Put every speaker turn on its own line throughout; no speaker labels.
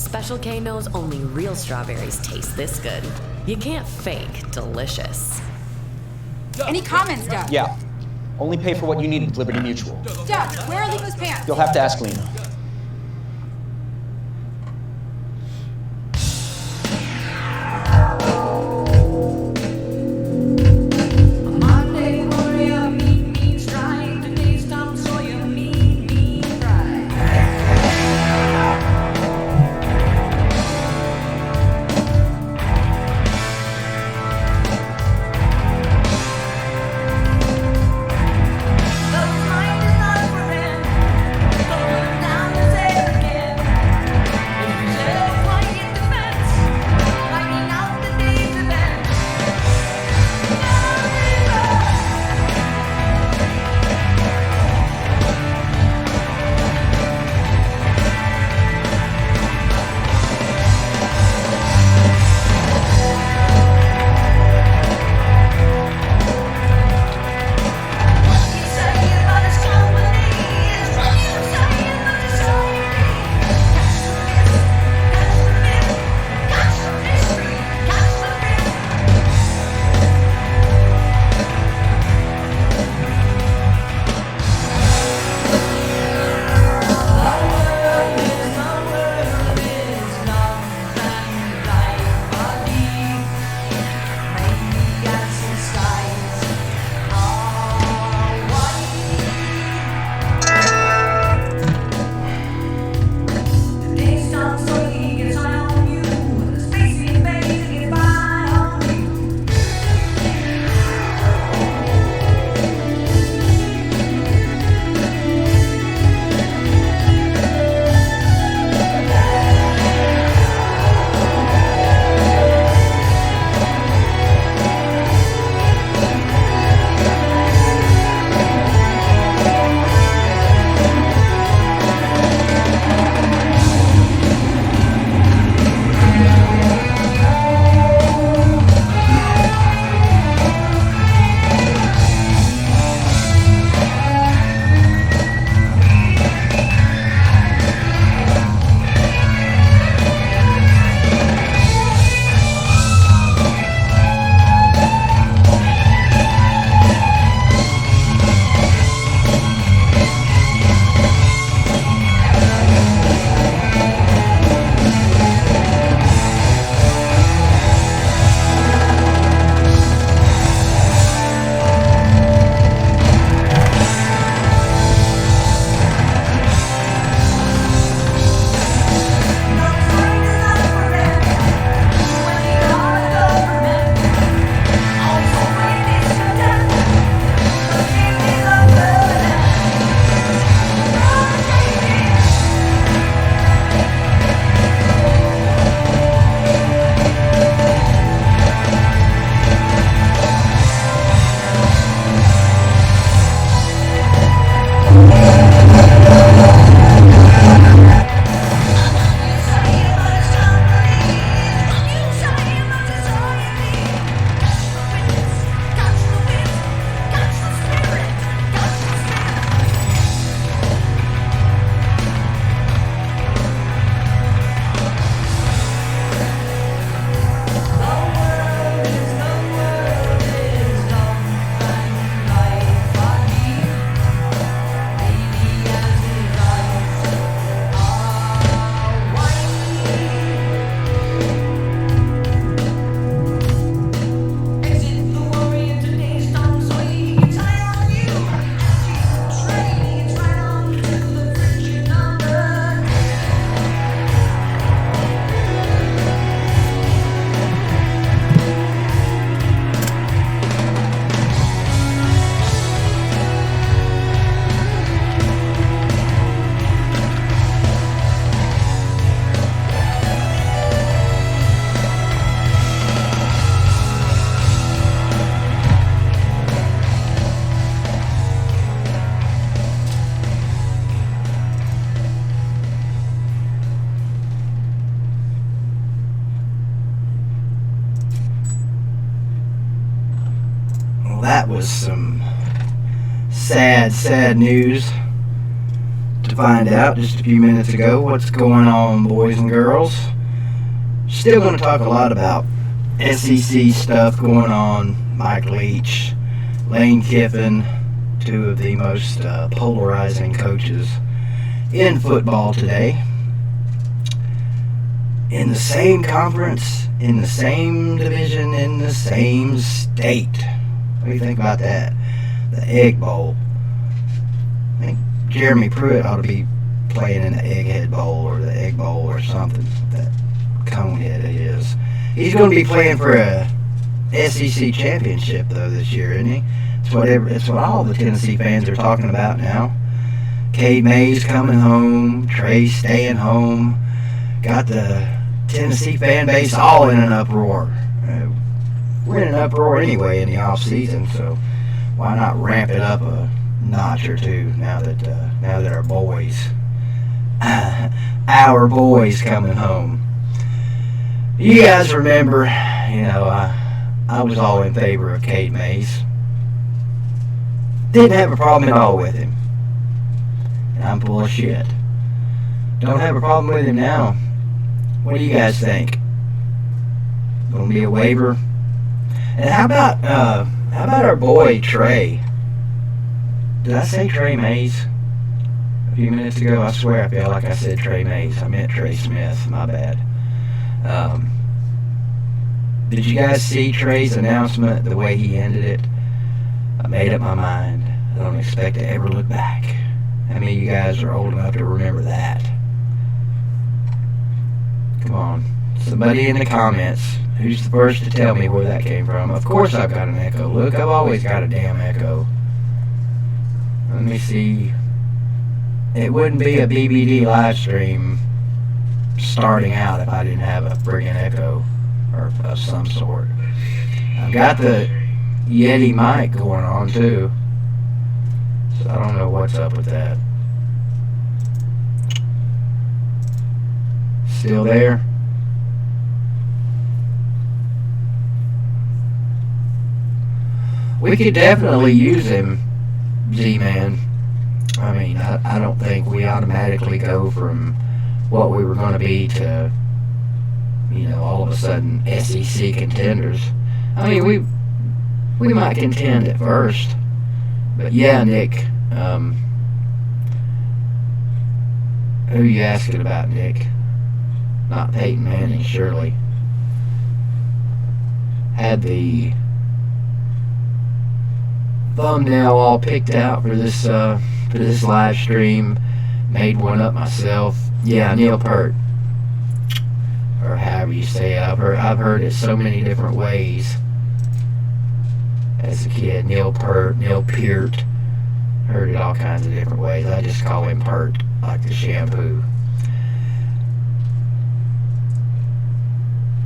Special K knows only real strawberries taste this good. You can't fake delicious.
Any comments, Doug?
Yeah. Only pay for what you need with Liberty Mutual.
Doug, where are Liko's pants?
You'll have to ask Lena.
That was some sad news. find out just a few minutes ago what's going on, boys and girls. Still going to talk a lot about SEC stuff going on. Mike Leach, Lane Kiffin, two of the most polarizing coaches in football today. In the same conference, in the same division, in the same state. What do you think about that? The Egg Bowl. I think Jeremy Pruitt ought to be playing in the Egghead Bowl or the Egg Bowl or something. That conehead it is. He's going to be playing for a SEC championship though this year, isn't he? It's what all the Tennessee fans are talking about now. Cade Mays coming home, Trey staying home. Got the Tennessee fan base all in an uproar. We're in an uproar anyway in the off season, so why not ramp it up a notch or two now that our boys coming home. You guys remember, I was all in favor of Cade Mays. Didn't have a problem at all with him. And I'm full of shit. Don't have a problem with him now. What do you guys think? Gonna be a waiver? And how about our boy Trey? Did I say Trey Mays a few minutes ago? I swear I feel like I said Trey Mays. I meant Trey Smith. My bad. Did you guys see Trey's announcement, the way he ended it? I made up my mind. I don't expect to ever look back. How many of you guys are old enough to remember that? Come on. Somebody in the comments. Who's the first to tell me where that came from? Of course I've got an echo. Look, I've always got a damn echo. Let me see. It wouldn't be a BBD live stream starting out if I didn't have a friggin' echo or of some sort. I've got the Yeti mic going on too, so I don't know what's up with that. Still there? We could definitely use him, Z-Man. I mean, I don't think we automatically go from what we were going to be to, all of a sudden SEC contenders. I mean, we might contend at first, but yeah, Nick. Who you asking about, Nick? Not Peyton Manning, surely. Had the thumbnail all picked out for this live stream. Made one up myself. Yeah, Neil Peart, or however you say it. I've heard it so many different ways as a kid. Neil Peart, Neil Peart. Heard it all kinds of different ways. I just call him Peart, like the shampoo.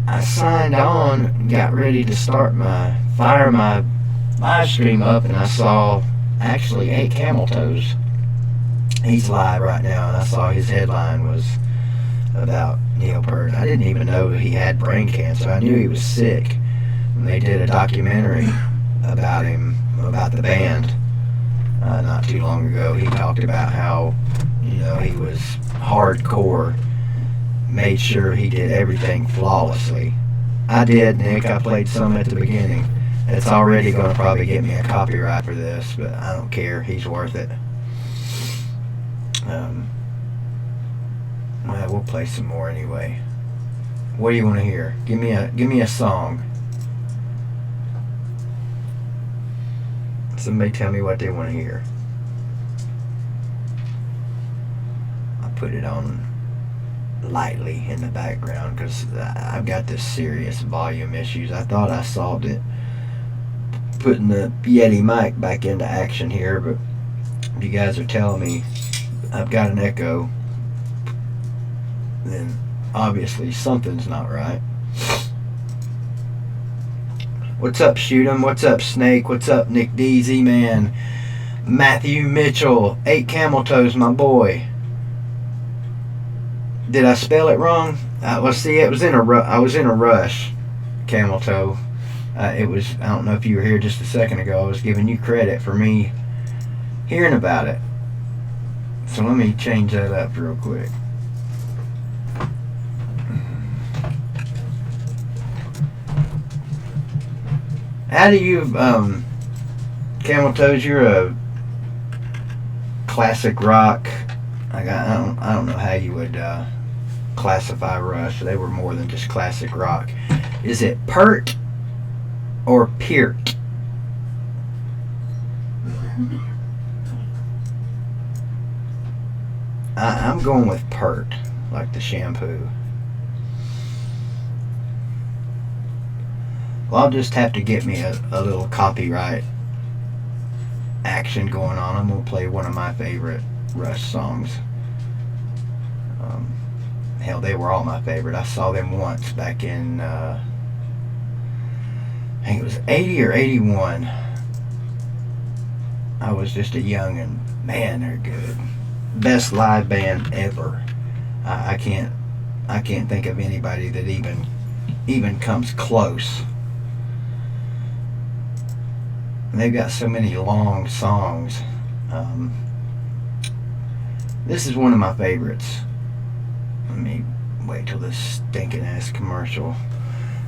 I signed on and got ready to fire my live stream up, and I saw actually 8 Camel Toes. He's live right now, and I saw his headline was about Neil Peart. I didn't even know he had brain cancer. I knew he was sick when they did a documentary about him, about the band, not too long ago. He talked about how, he was hardcore, made sure he did everything flawlessly. I did, Nick. I played some at the beginning. It's already going to probably get me a copyright for this, but I don't care. He's worth it. Well, we'll play some more anyway. What do you want to hear? Give me a song. Somebody tell me what they want to hear. I put it on lightly in the background because I've got this serious volume issues. I thought I solved it putting the Yeti mic back into action here, but if you guys are telling me I've got an echo, then obviously something's not right. What's up, Shoot 'em? What's up, Snake? What's up, Nick DZ, man? Matthew Mitchell, 8 Camel Toes, my boy. Did I spell it wrong? Well, see, it was I was in a rush, Camel Toe. I don't know if you were here just a second ago. I was giving you credit for me hearing about it. So let me change that up real quick. How do you, Camel Toes, you're a classic rock. I don't know how you would classify Rush. They were more than just classic rock. Is it PERT or PERT? I'm going with PERT, like the shampoo. Well, I'll just have to get me a little copyright action going on. I'm going to play one of my favorite Rush songs. Hell, they were all my favorite. I saw them once back in, I think it was 80 or 81. I was just a youngin'. Man, they're good. Best live band ever. I can't think of anybody that even comes close. And they've got so many long songs. This is one of my favorites. Let me wait till this stinking ass commercial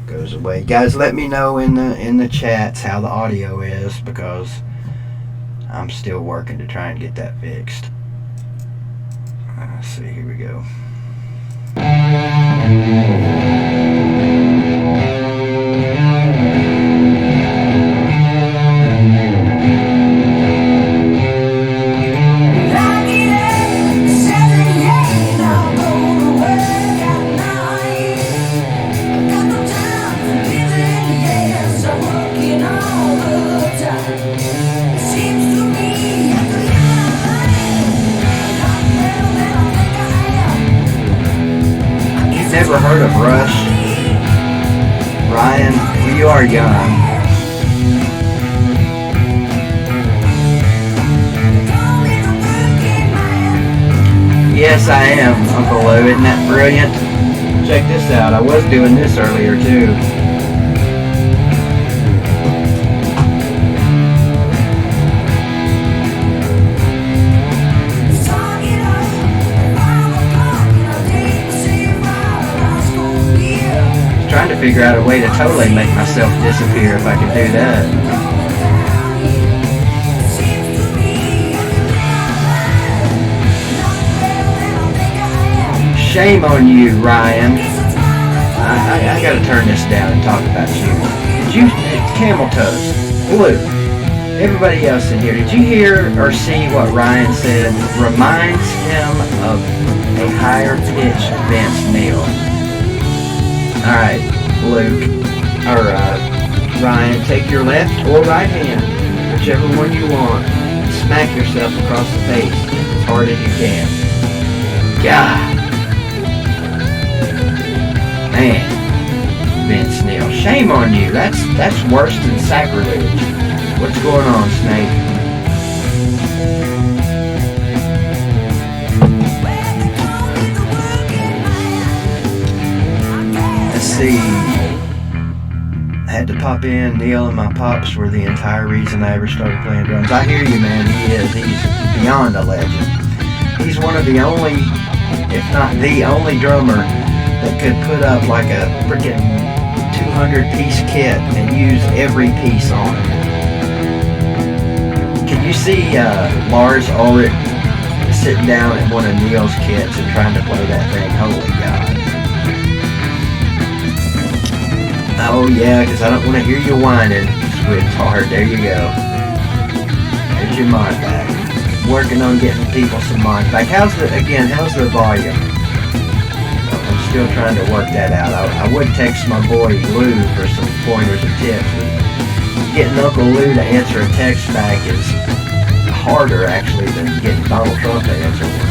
goes away. Guys, let me know in the chats how the audio is, because I'm still working to try and get that fixed. Let's see, here we go. Never heard of Rush? Ryan, well, you are young. Yes, I am, Uncle Lou. Isn't that brilliant? Check this out. I was doing this earlier, too. Trying to figure out a way to totally make myself disappear if I could do that. Shame on you, Ryan. I gotta turn this down and talk about you. Did you, Camel Toes, Blue, everybody else in here, did you hear or see what Ryan said? Reminds him of a higher pitched Vince Neil. Alright, Luke, or Ryan, take your left or right hand, whichever one you want, and smack yourself across the face as hard as you can. God. Man, Vince Neil, shame on you. That's worse than sacrilege. What's going on, Snake? See, I had to pop in. Neil and my pops were the entire reason I ever started playing drums. I hear you, man. He's beyond a legend. He's one of the only, if not the only drummer that could put up like a freaking 200-piece kit and use every piece on it. Can you see Lars Ulrich sitting down at one of Neil's kits and trying to play that thing? Holy God. Oh yeah, because I don't want to hear you whining, sweetheart. There you go. There's your mic back. Working on getting people some mic back. How's the volume? I'm still trying to work that out. I would text my boy Lou for some pointers and tips. Getting Uncle Lou to answer a text back is harder actually than getting Donald Trump to answer one.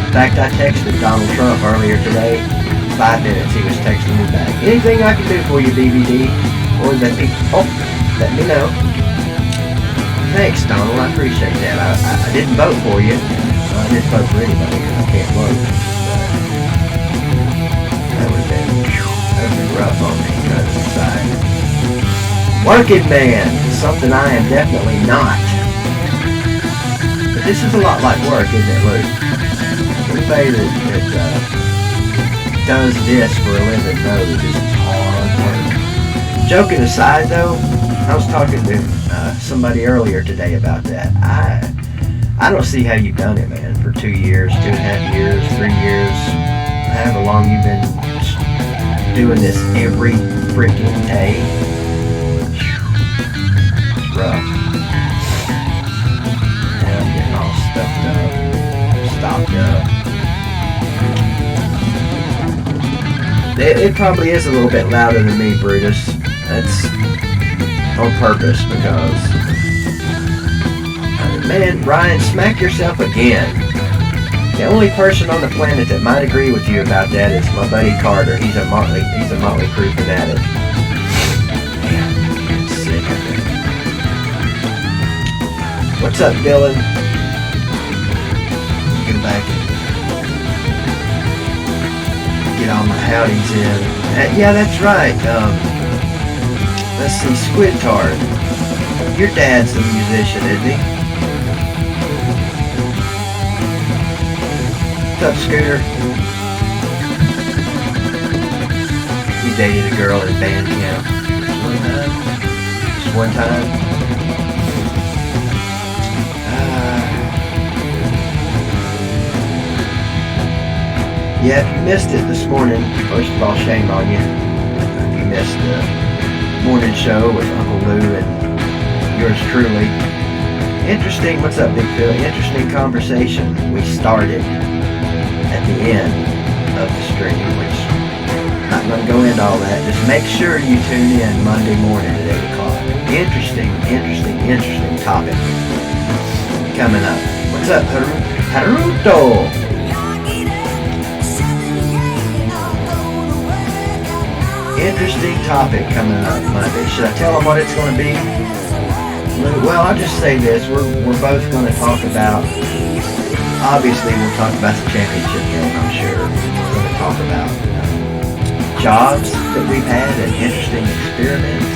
In fact, I texted Donald Trump earlier today. 5 minutes he was texting me back. Anything I can do for you, BBD? Or let me know. Thanks, Donald. I appreciate that. I didn't vote for you. I didn't vote for anybody because I can't vote. That would have been rough on me, cut aside. Working man, something I am definitely not. But this is a lot like work, isn't it, Luke? Anybody that does this for a living knows this is hard work. Joking aside, though, I was talking to somebody earlier today about that. I don't see how you've done it, man, for 2 years, 2.5 years, 3 years, however long you've been doing this every freaking day. It's rough. Yeah, I'm getting all stuffed up, stopped up. It probably is a little bit louder than me, Brutus. That's on purpose because, man, Ryan, smack yourself again. The only person on the planet that might agree with you about that is my buddy Carter. He's a Motley Crue fanatic. Man, I'm sick of it. What's up, Dylan? Get back. Get all my howdies in. Yeah, that's right. Let's see, Squidtard. Your dad's a musician, isn't he? What's up, Scooter? You dated a girl in band camp. Just one time? Just one time? Yeah, if you missed it this morning, first of all, shame on you. If you missed the morning show with Uncle Lou and yours truly. Interesting, what's up, Big Phil? Interesting conversation we started at the end of the stream, which I'm not going to go into all that. Just make sure you tune in Monday morning at 8 o'clock. Interesting topic coming up. What's up, Haruto? Interesting topic coming up Monday. Should I tell them what it's going to be? Well, I'll just say this. We're both going to talk about, obviously we'll talk about the championship game, I'm sure. We're going to talk about jobs that we've had and interesting experiences.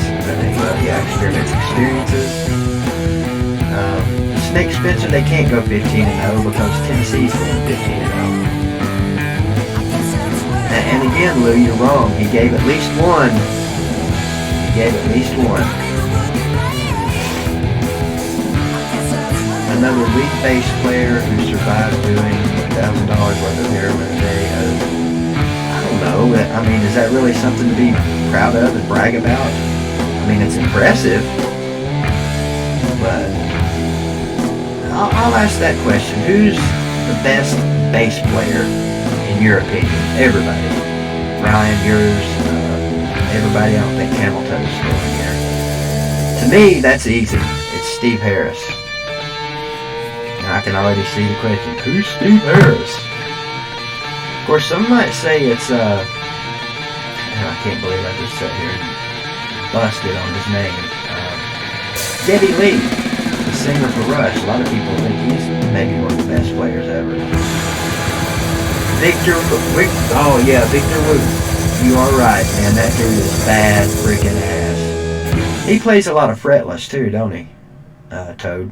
Snake Spencer, they can't go 15-0 because Tennessee's going 15-0. And again, Lou, you're wrong. He gave at least one. Another league bass player who survived doing $1,000 worth of heroin a day. I don't know. I mean, is that really something to be proud of and brag about? I mean, it's impressive. But I'll ask that question. Who's the best bass player in your opinion? Everybody. Ryan, yours, everybody. I don't think Camel Toe's still in here. To me, that's easy. It's Steve Harris. And I can already see the question. Who's Steve Harris? Of course, some might say it's, I can't believe I just sat here and busted on his name. Geddy Lee, the singer for Rush. A lot of people think he's maybe one of the best players ever. Victor Wu. You are right, man. That dude is bad freaking ass. He plays a lot of fretless too, don't he? Toad.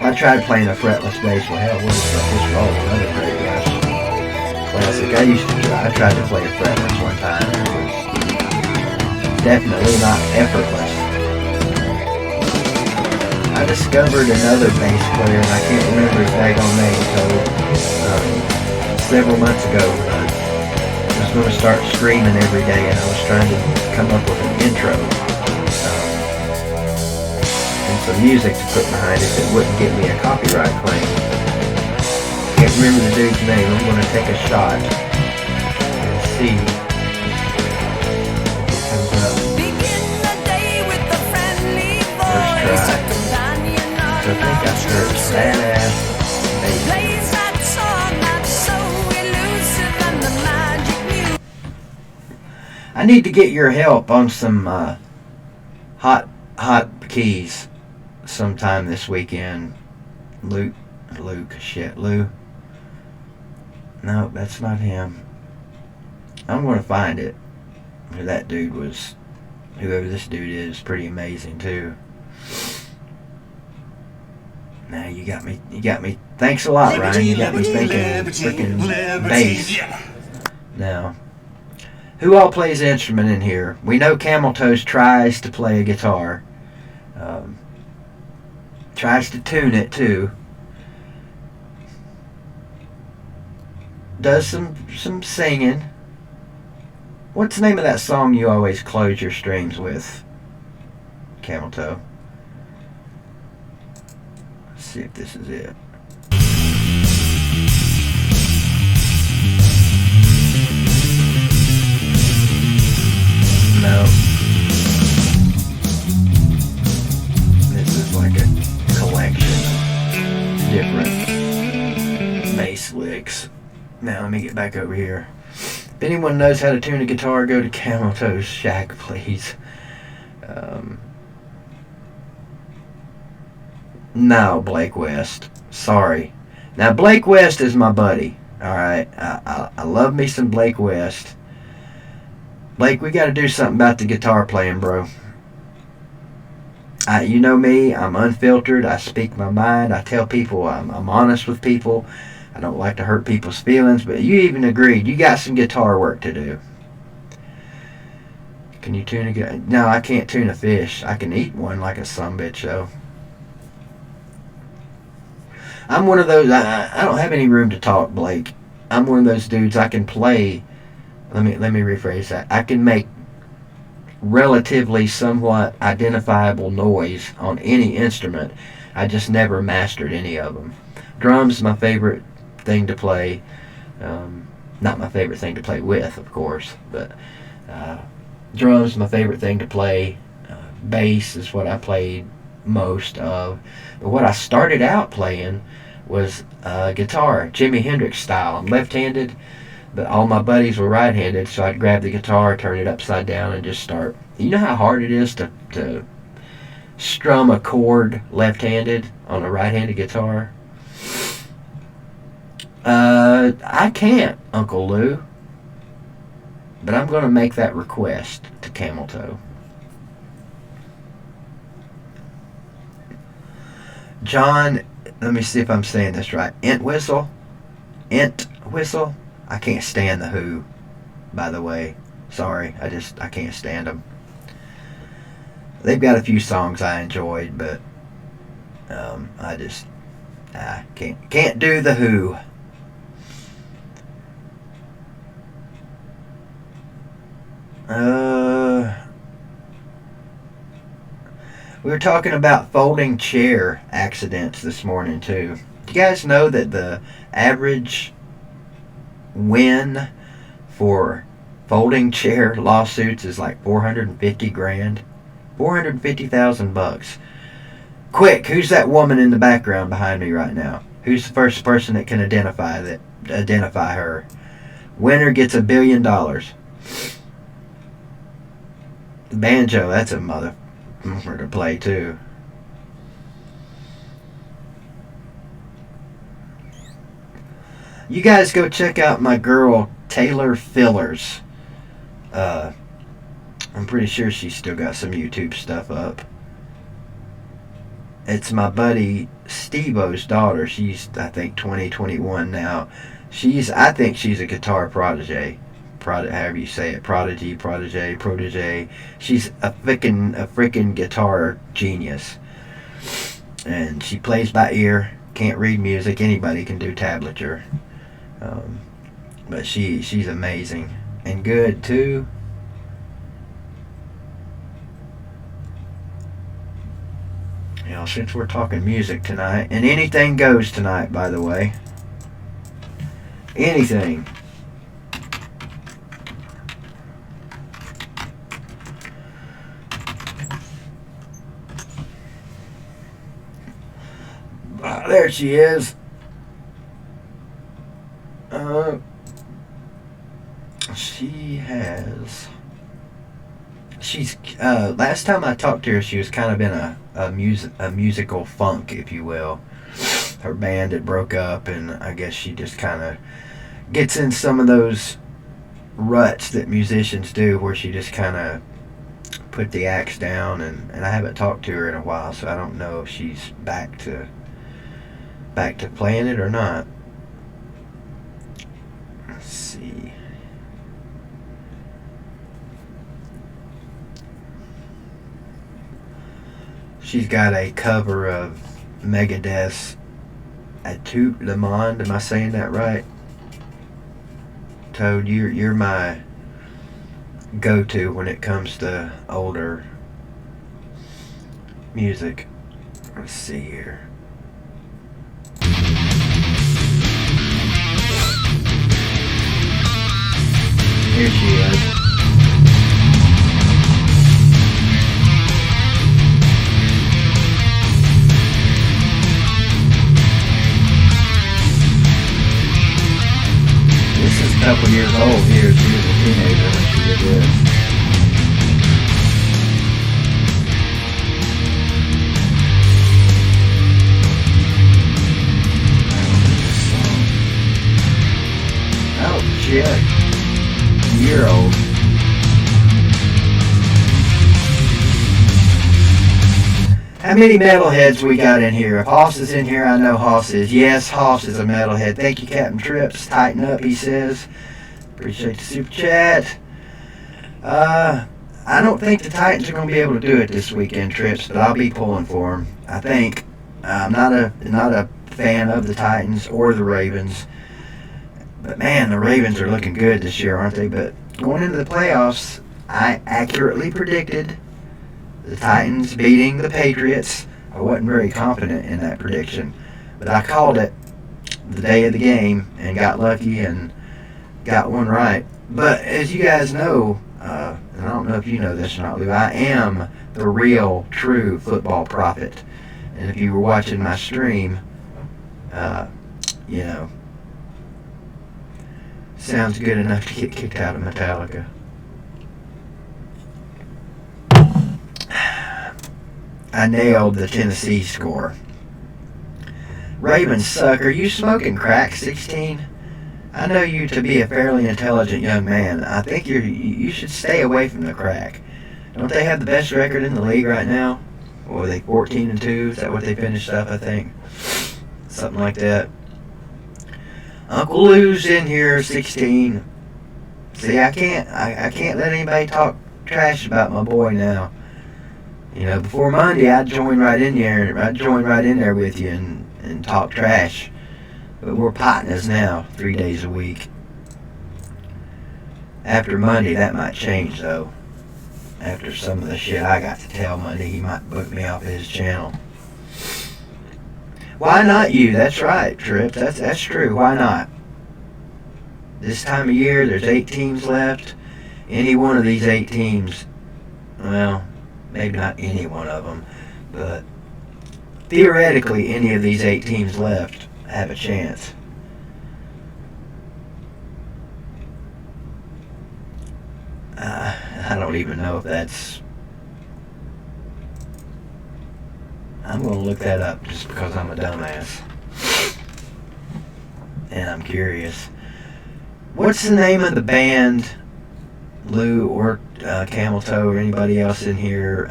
I tried playing a fretless bass. Well, hell, what is this roll? Another great Rush classic. I tried to play a fretless one time. It was definitely not effortless. I discovered another bass player, and I can't remember his daggone name, several months ago. I was going to start streaming every day, and I was trying to come up with an intro and some music to put behind it that wouldn't get me a copyright claim. Can't remember the dude's name. I'm going to take a shot and see if it comes up. First try. I think I searched badass bass. I need to get your help on some hot keys sometime this weekend. Lou. No, that's not him. I'm going to find it. That dude was, whoever this dude is, pretty amazing too. Now you got me. Thanks a lot, Ryan. You got me thinking freaking bass. Now, who all plays an instrument in here? We know Camel Toes tries to play a guitar. Tries to tune it too. Does some singing. What's the name of that song you always close your strings with, Camel Toe? Let's see if this is it. No. This is like a collection of different bass licks. Now let me get back over here. If anyone knows how to tune a guitar, go to Camel Toe's Shack, please. No, Blake West. Sorry. Now, Blake West is my buddy. Alright? I love me some Blake West. Blake, we got to do something about the guitar playing, bro. You know me. I'm unfiltered. I speak my mind. I tell people I'm honest with people. I don't like to hurt people's feelings, but you even agreed. You got some guitar work to do. Can you tune a guitar? No, I can't tune a fish. I can eat one like a sumbitch, though. I'm one of those, I don't have any room to talk, Blake. I'm one of those dudes, I can play, let me rephrase that. I can make relatively somewhat identifiable noise on any instrument. I just never mastered any of them. Drums is my favorite thing to play. Not my favorite thing to play with, of course, but drums is my favorite thing to play. Bass is what I played most of. But what I started out playing was guitar, Jimi Hendrix style. I'm left-handed, but all my buddies were right-handed, so I'd grab the guitar, turn it upside down, and just start. You know how hard it is to strum a chord left-handed on a right-handed guitar? I can't, Uncle Lou, but I'm going to make that request to Camel Toe. John, let me see if I'm saying this right. Entwistle? I can't stand the Who, by the way. Sorry, I can't stand them. They've got a few songs I enjoyed, but I can't do the Who. We were talking about folding chair accidents this morning, too. Do you guys know that the average win for folding chair lawsuits is like $450,000? $450,000. Quick, who's that woman in the background behind me right now? Who's the first person that can identify her? Winner gets $1 billion. Banjo, that's a mother to play too. You guys go check out my girl Taylor Fillers. I'm pretty sure she's still got some YouTube stuff up. It's my buddy Steve-O's daughter. She's, I think, 21 now. I think she's a guitar prodigy. However you say it, protege. She's a freaking guitar genius, and she plays by ear. Can't read music. Anybody can do tablature, but she's amazing and good too. You know, since we're talking music tonight, and anything goes tonight, by the way. Anything. There she is. She's last time I talked to her, she was kind of in a musical funk, if you will. Her band had broke up, and I guess she just kind of gets in some of those ruts that musicians do, where she just kind of put the axe down, and I haven't talked to her in a while, so I don't know if she's back to back to playing it or not. Let's see. She's got a cover of Megadeth's At Tout Le Monde. Am I saying that right? Toad, you're my go-to when it comes to older music. Let's see here. Here she is. This is a couple years old here. She was a teenager when she did this. Oh shit. Year old. How many metalheads we got in here? If Hoss is in here, I know Hoss is. Yes, Hoss is a metalhead. Thank you, Captain Trips. Tighten up, he says. Appreciate the super chat. I don't think the Titans are going to be able to do it this weekend, Trips, but I'll be pulling for them. I think. I'm not a fan of the Titans or the Ravens. But man, the Ravens are looking good this year, aren't they? But going into the playoffs, I accurately predicted the Titans beating the Patriots. I wasn't very confident in that prediction, but I called it the day of the game and got lucky and got one right. But as you guys know, and I don't know if you know this or not, Lou, I am the real, true football prophet. And if you were watching my stream, you know, sounds good enough to get kicked out of Metallica. I nailed the Tennessee score. Ravens suck. Are you smoking crack, 16? I know you to be a fairly intelligent young man. I think you should stay away from the crack. Don't they have the best record in the league right now? Or are they 14-2? Is that what they finished up, I think? Something like that. Uncle Lou's in here, 16. See, I can't let anybody talk trash about my boy now. You know, before Monday, I'd join right in there with you and talk trash. But we're partners now, 3 days a week. After Monday, that might change, though. After some of the shit I got to tell Monday, he might book me off of his channel. Why not you? That's right, Trip. That's true. Why not? This time of year, there's 8 teams left. Any one of these 8 teams, well, maybe not any one of them, but theoretically, any of these 8 teams left have a chance. I don't even know if that's... I'm going to look that up just because I'm a dumbass. And I'm curious. What's the name of the band, Lou or Camel Toe or anybody else in here?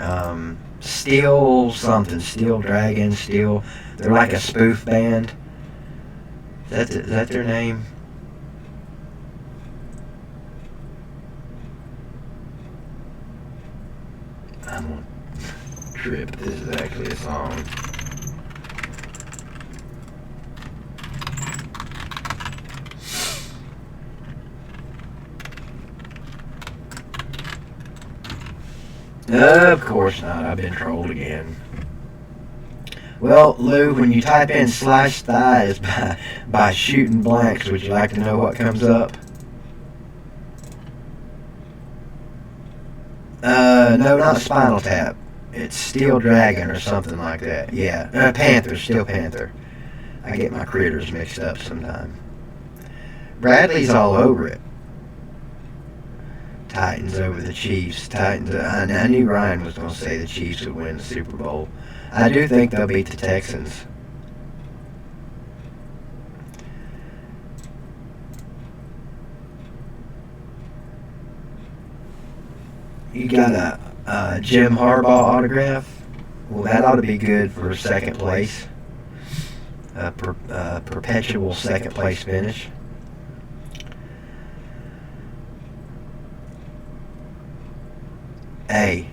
Steel something. Steel Dragon, Steel... They're like a spoof band. Is that their name? I'm on Trip. This is actually a song. Of course not. I've been trolled again. Well, Lou, when you type in slash thighs by shooting blanks, would you like to know what comes up? No, not Spinal Tap. It's Steel Dragon or something like that. Yeah, Panther, Steel Panther. I get my critters mixed up sometime. Bradley's all over it. Titans over the Chiefs. Titans. I knew Ryan was going to say the Chiefs would win the Super Bowl. I do think they'll beat the Texans. You got a Jim Harbaugh autograph? Well, that ought to be good for second place. perpetual second place finish. Hey,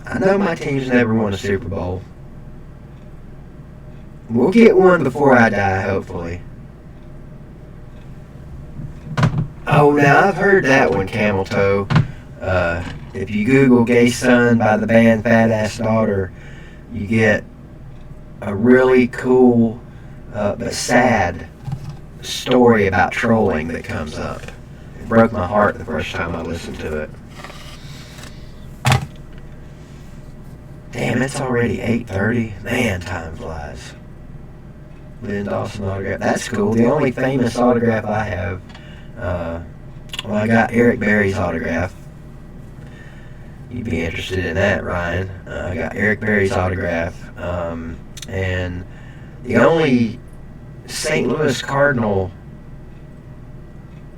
I know my team's never won a Super Bowl. We'll get one before I die, hopefully. Oh, now I've heard that one, Camel Toe. If you Google Gay Son by the band Fat Ass Daughter, you get a really cool but sad story about trolling that comes up. It broke my heart the first time I listened to it. Damn, it's already 8:30. Man, time flies. Lynn Dawson autograph. That's cool. The only famous autograph I have, well, I got Eric Berry's autograph. You'd be interested in that, Ryan. I got Eric Berry's autograph. And the only St. Louis Cardinal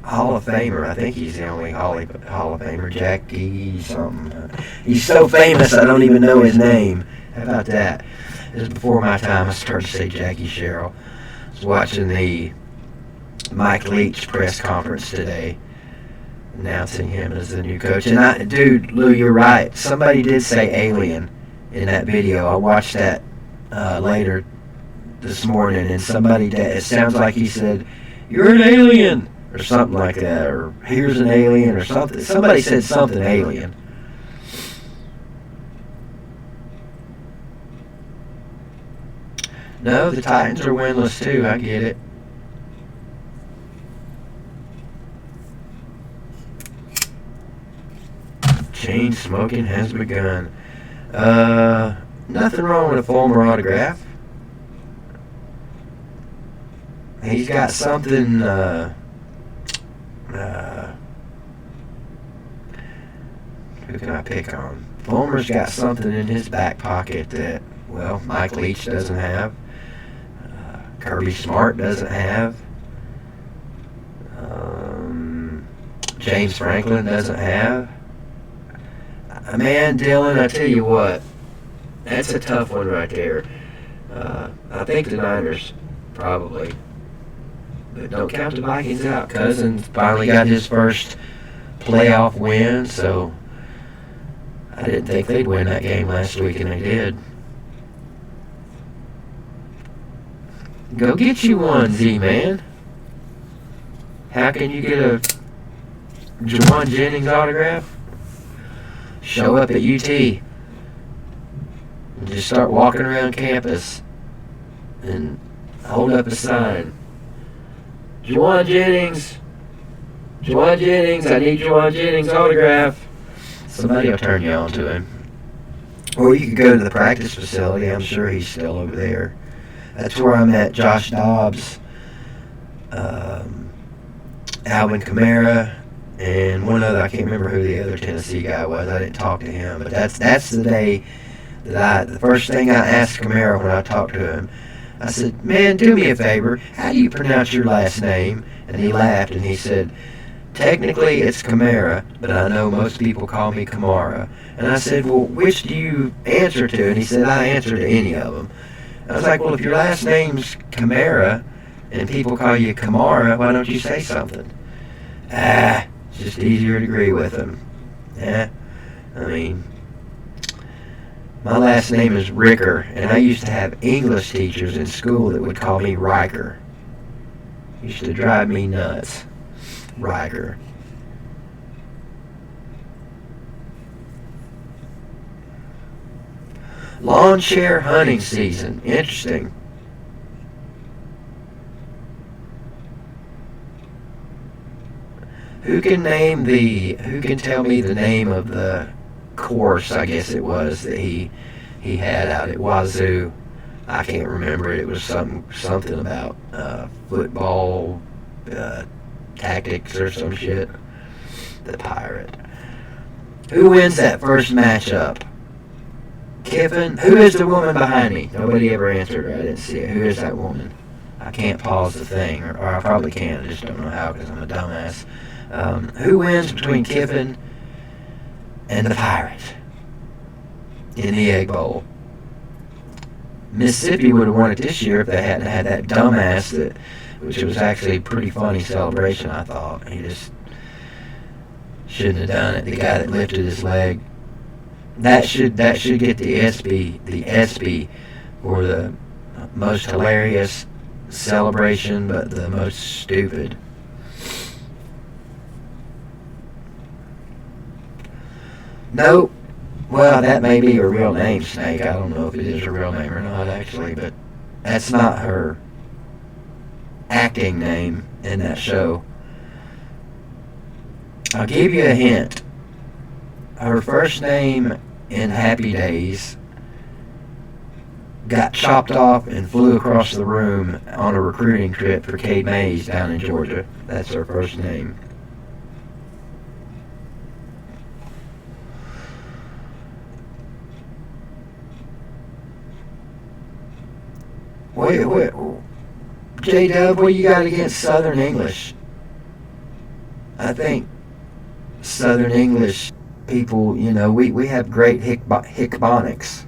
Hall of Famer, I think he's the only Hall of Famer, Jackie something. He's so famous I don't even know his name. How about that? This is before my time. I started to say Jackie Sherrill. I was watching the Mike Leach press conference today, announcing him as the new coach. And dude, Lou, you're right. Somebody did say alien in that video. I watched that later this morning, and somebody it sounds like he said, "You're an alien," or something like that, or "Here's an alien," or something. Somebody said something alien. No, the Titans are winless too. I get it. Chain smoking has begun. Nothing wrong with a Fulmer autograph. He's got something, who can I pick on? Fulmer's got something in his back pocket that, well, Mike Leach doesn't have. Kirby Smart doesn't have. James Franklin doesn't have. Man, Dylan, I tell you what, that's a tough one right there. I think the Niners, probably. But don't count the Vikings out. Cousins finally got his first playoff win, so I didn't think they'd win that game last week, and they did. Go get you one, Z-Man. How can you get a Juwan Jennings autograph? Show up at UT and just start walking around campus and hold up a sign. Juwan Jennings, I need Juwan Jennings autograph. Somebody will turn you on to him. Or you could go to the practice facility. I'm sure he's still over there. That's where I met Josh Dobbs, Alvin Kamara, and one other. I can't remember who the other Tennessee guy was. I didn't talk to him, but that's the day that the first thing I asked Kamara when I talked to him, I said, "Man, do me a favor. How do you pronounce your last name?" And he laughed and he said, "Technically it's Kamara, but I know most people call me Kamara." And I said, "Well, which do you answer to?" And he said, "I answer to any of them." I was like, "Well, if your last name's Kamara and people call you Kamara, why don't you say something?" It's just easier to agree with him. I mean, my last name is Ricker, and I used to have English teachers in school that would call me Riker. Used to drive me nuts. Riker. Lawn chair hunting season. Interesting. Who can tell me the name of the course, I guess it was, that he had out at Wazoo? I can't remember it. It was something about football tactics or some shit. The Pirate. Who wins that first matchup? Kiffin? Who is the woman behind me? Nobody ever answered her. I didn't see it. Who is that woman? I can't pause the thing, or I probably can. I just don't know how because I'm a dumbass. Who wins between Kiffin and the Pirate in the Egg Bowl? Mississippi would have won it this year if they hadn't had that dumbass which was actually a pretty funny celebration, I thought. He just shouldn't have done it. The guy that lifted his leg. That should get the ESPY for the most hilarious celebration, but the most stupid. Nope. Well, that may be her real name, Snake. I don't know if it is her real name or not, actually, but that's not her acting name in that show. I'll give you a hint. Her first name in Happy Days got chopped off and flew across the room on a recruiting trip for Kate Mays down in Georgia. That's her first name. Wait. J-Dub, what you got against Southern English? I think Southern English people, you know, we have great hickbonics.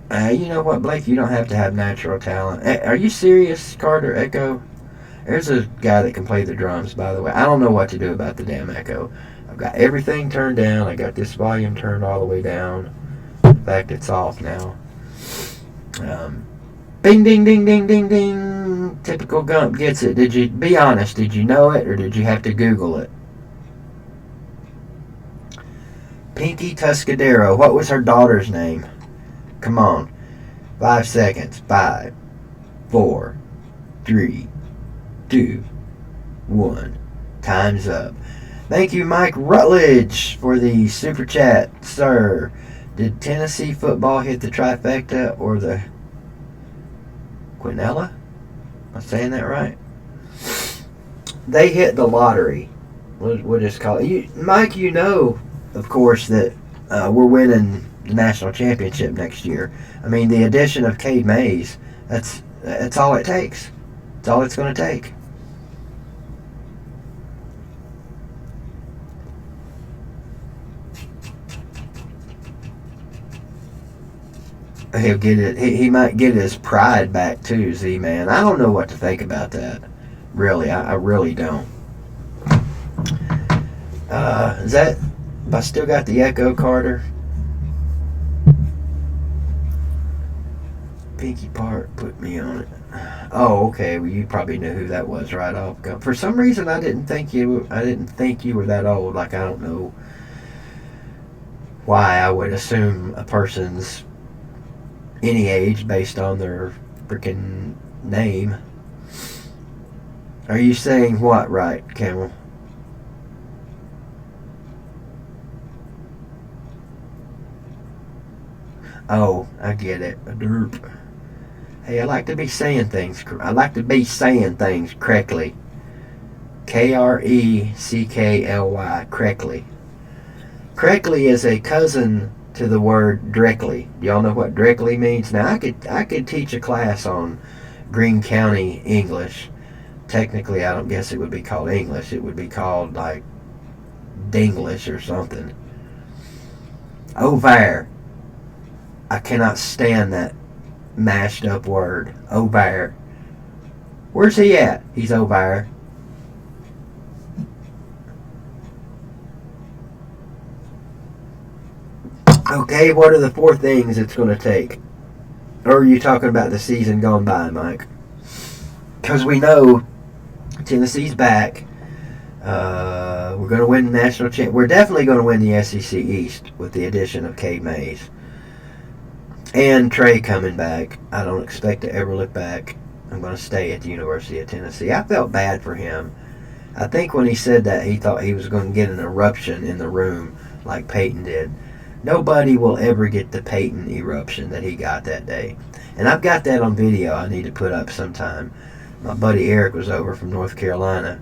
You know what, Blake? You don't have to have natural talent. Are you serious, Carter? Echo? There's a guy that can play the drums, by the way. I don't know what to do about the damn echo. I've got everything turned down. I got this volume turned all the way down. In fact, it's off now. Bing, ding, ding, ding, ding, ding. Typical Gump gets it. Did you, be honest, did you know it or did you have to Google it? Pinky Tuscadero. What was her daughter's name? Come on. 5 seconds. 5, 4, 3, 2, 1. Time's up. Thank you, Mike Rutledge, for the super chat, sir. Did Tennessee football hit the trifecta or the Quinella? Am I saying that right? They hit the lottery. We'll just call it. Mike, you know, of course, that we're winning the national championship next year. I mean, the addition of Cade Mays, that's all it takes. That's all it's going to take. He'll get it. He might get his pride back too, Z-Man. I don't know what to think about that. Really, I really don't. Is that? I still got the echo, Carter. Pinky Part put me on it. Oh, okay. Well, you probably knew who that was right off. For some reason, I didn't think you were that old. Like, I don't know why I would assume a person's any age based on their freaking name. Are you saying what right, Camel? Oh, I get it. A derp. Hey, I like to be saying things. I like to be saying things correctly. Kreckly. Correctly. Correctly is a cousin to the word directly. Do y'all know what directly means? Now, I could teach a class on Greene County English. Technically, I don't guess it would be called English. It would be called, like, Dinglish or something. Over. I cannot stand that mashed up word. Over. Where's he at? He's over. Okay, what are the 4 things it's going to take? Or are you talking about the season gone by, Mike? Because we know Tennessee's back. We're going to win the national championship. We're definitely going to win the SEC East with the addition of Cade Mays. And Trey coming back. I don't expect to ever look back. I'm going to stay at the University of Tennessee. I felt bad for him. I think when he said that, he thought he was going to get an eruption in the room like Peyton did. Nobody will ever get the Peyton eruption that he got that day. And I've got that on video I need to put up sometime. My buddy Eric was over from North Carolina,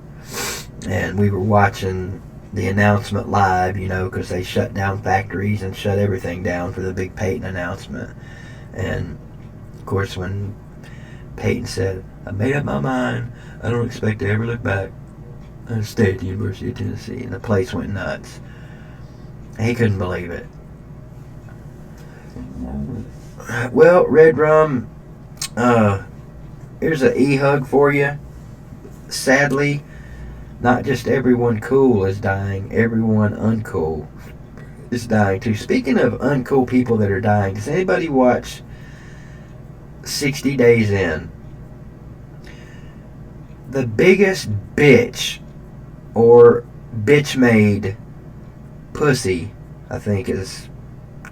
and we were watching the announcement live, you know, because they shut down factories and shut everything down for the big Peyton announcement. And, of course, when Peyton said, I made up my mind, I don't expect to ever look back, stayed at the University of Tennessee, and the place went nuts. He couldn't believe it. Well, Red Rum, here's an e-hug for you. Sadly, not just everyone cool is dying, everyone uncool is dying too. Speaking of uncool people that are dying, does anybody watch 60 Days In? The biggest bitch or bitch-made pussy, I think is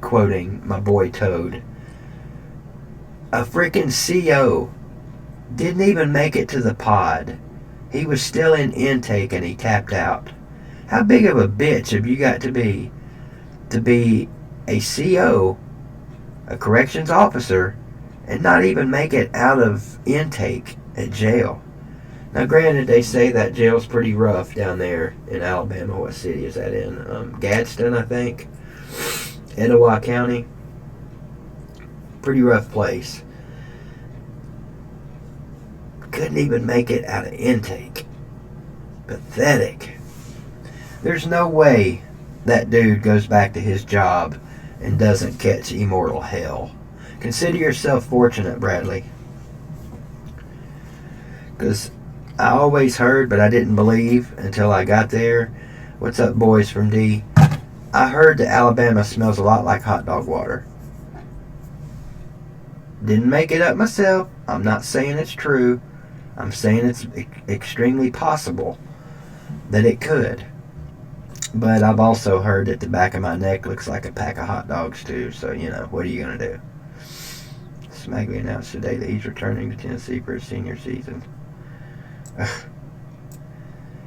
quoting my boy Toad. A freaking CO didn't even make it to the pod. He was still in intake and he tapped out. How big of a bitch have you got to be a CO, a corrections officer, and not even make it out of intake at jail? Now, granted, they say that jail's pretty rough down there in Alabama. What city is that in? Gadsden, I think. Etowah County. Pretty rough place. Couldn't even make it out of intake. Pathetic. There's no way that dude goes back to his job and doesn't catch immortal hell. Consider yourself fortunate, Bradley. Because I always heard, but I didn't believe until I got there. What's up, boys from D? I heard that Alabama smells a lot like hot dog water. Didn't make it up myself. I'm not saying it's true. I'm saying it's extremely possible that it could. But I've also heard that the back of my neck looks like a pack of hot dogs too. So, you know, what are you going to do? Smaggy announced today that he's returning to Tennessee for his senior season.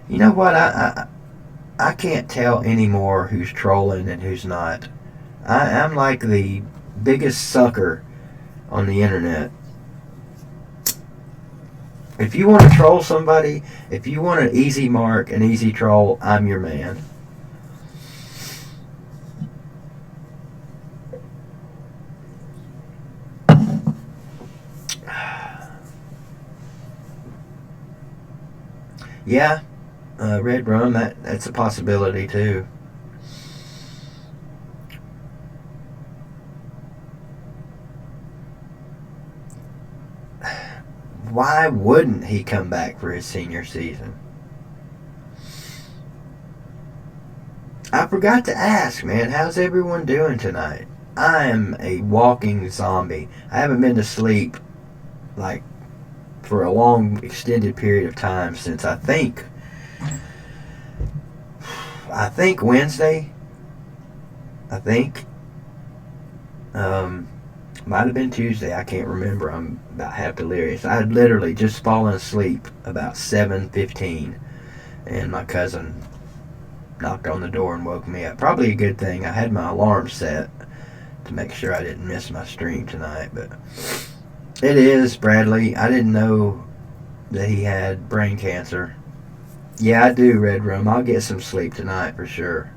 You know what? I can't tell anymore who's trolling and who's not. I'm like the biggest sucker on the internet. If you want to troll somebody, if you want an easy mark, an easy troll, I'm your man. Yeah, Red Rum, that's a possibility too. Why wouldn't he come back for his senior season? I forgot to ask, man, how's everyone doing tonight? I am a walking zombie. I haven't been to sleep like for a long extended period of time since I think Wednesday. Might have been Tuesday. I can't remember. I'm about half delirious. I had literally just fallen asleep about 7:15, and my cousin knocked on the door and woke me up. Probably a good thing. I had my alarm set to make sure I didn't miss my stream tonight, but it is Bradley. I didn't know that he had brain cancer. Yeah, I do, Red Rum. I'll get some sleep tonight for sure.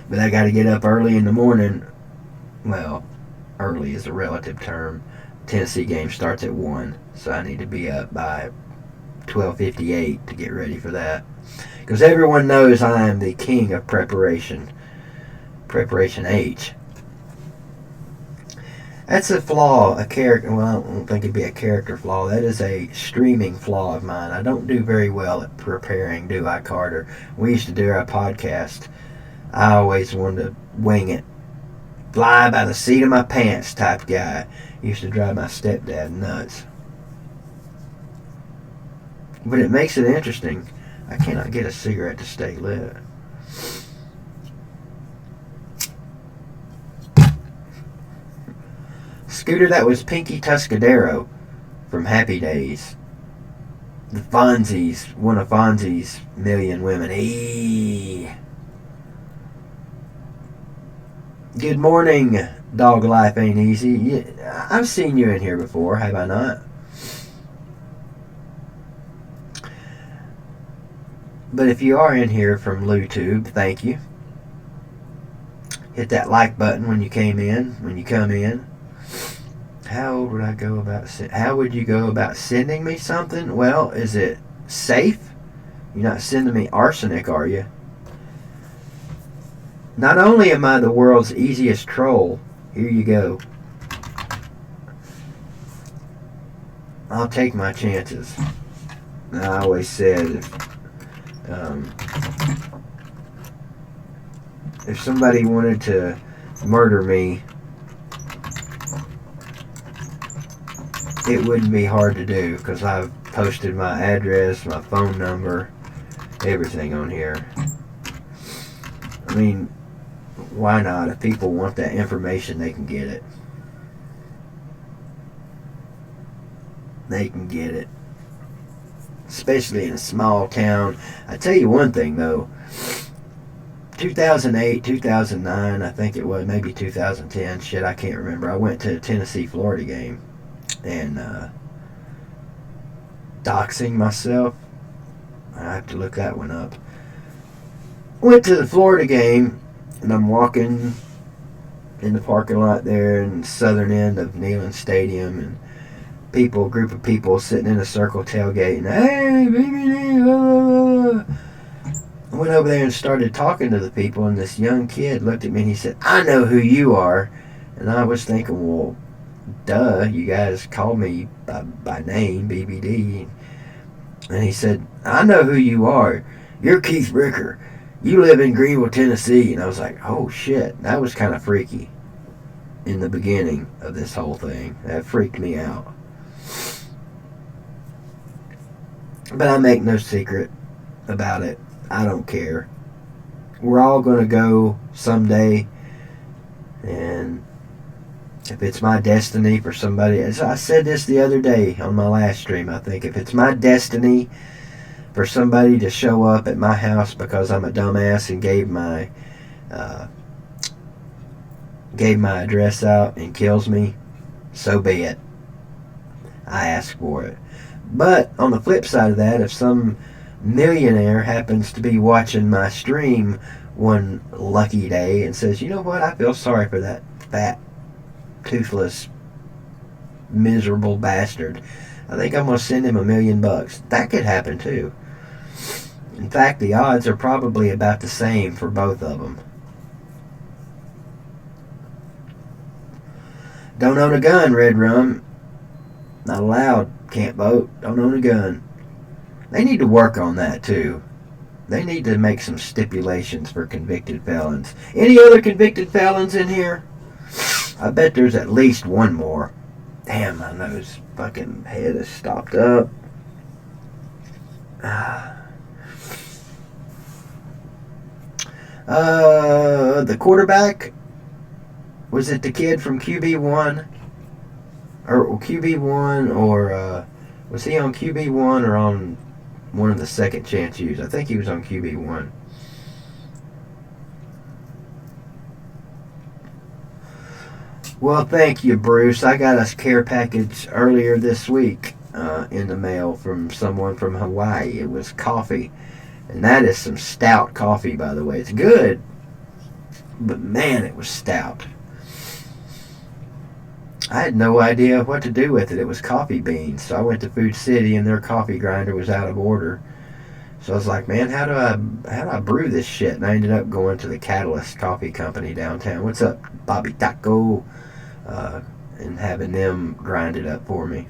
But I got to get up early in the morning. Well, early is a relative term. Tennessee game starts at 1, so I need to be up by 12:58 to get ready for that. Because everyone knows I am the king of preparation. Preparation H. That's a flaw, a character. Well, I don't think it'd be a character flaw. That is a streaming flaw of mine. I don't do very well at preparing, do I, Carter? We used to do our podcast. I always wanted to wing it. Fly by the seat of my pants type guy. Used to drive my stepdad nuts. But it makes it interesting. I cannot get a cigarette to stay lit. Scooter, that was Pinky Tuscadero from Happy Days. The Fonzie's, one of Fonzie's million women. Eee. Good morning, Dog Life Ain't Easy. I've seen you in here before, have I not? But if you are in here from LouTube, thank you. Hit that like button when you come in. How would I go about? How would you go about sending me something? Well, is it safe? You're not sending me arsenic, are you? Not only am I the world's easiest troll, here you go. I'll take my chances. I always said, if somebody wanted to murder me, it wouldn't be hard to do because I've posted my address, my phone number, everything on here. I mean, why not? If people want that information, they can get it. They can get it. Especially in a small town. I tell you one thing though. 2008, 2009, I think it was, maybe 2010. Shit, I can't remember. I went to a Tennessee-Florida game. And doxing myself. I have to look that one up. Went to the Florida game, and I'm walking in the parking lot there in the southern end of Neyland Stadium, and a group of people sitting in a circle tailgating. Hey, baby, blah, blah, blah. I went over there and started talking to the people, and this young kid looked at me and he said, "I know who you are." And I was thinking, well, duh, you guys call me by name, BBD. And he said, "I know who you are. You're Keith Ricker. You live in Greenville, Tennessee." And I was like, oh shit, that was kind of freaky in the beginning of this whole thing. That freaked me out. But I make no secret about it. I don't care. We're all going to go someday. And if it's my destiny for somebody, as I said this the other day on my last stream, I think, if it's my destiny for somebody to show up at my house because I'm a dumbass and gave my address out and kills me, so be it. I ask for it. But on the flip side of that, if some millionaire happens to be watching my stream one lucky day and says, "You know what, I feel sorry for that fat, toothless, miserable bastard. I think I'm going to send him $1 million." That could happen too. In fact, the odds are probably about the same for both of them. Don't own a gun, Red Rum. Not allowed. Can't vote. Don't own a gun. They need to work on that too. They need to make some stipulations for convicted felons. Any other convicted felons in here? I bet there's at least one more. Damn, my nose fucking head is stopped up. The quarterback, was it the kid from QB1? Or QB1, or was he on QB1 or on one of the second chance U's? I think he was on QB1. Well, thank you, Bruce. I got a care package earlier this week in the mail from someone from Hawaii. It was coffee. And that is some stout coffee, by the way. It's good, but man, it was stout. I had no idea what to do with it. It was coffee beans. So I went to Food City and their coffee grinder was out of order. So I was like, man, how do I brew this shit? And I ended up going to the Catalyst Coffee Company downtown. What's up, Bobby Taco? And having them grind it up for me.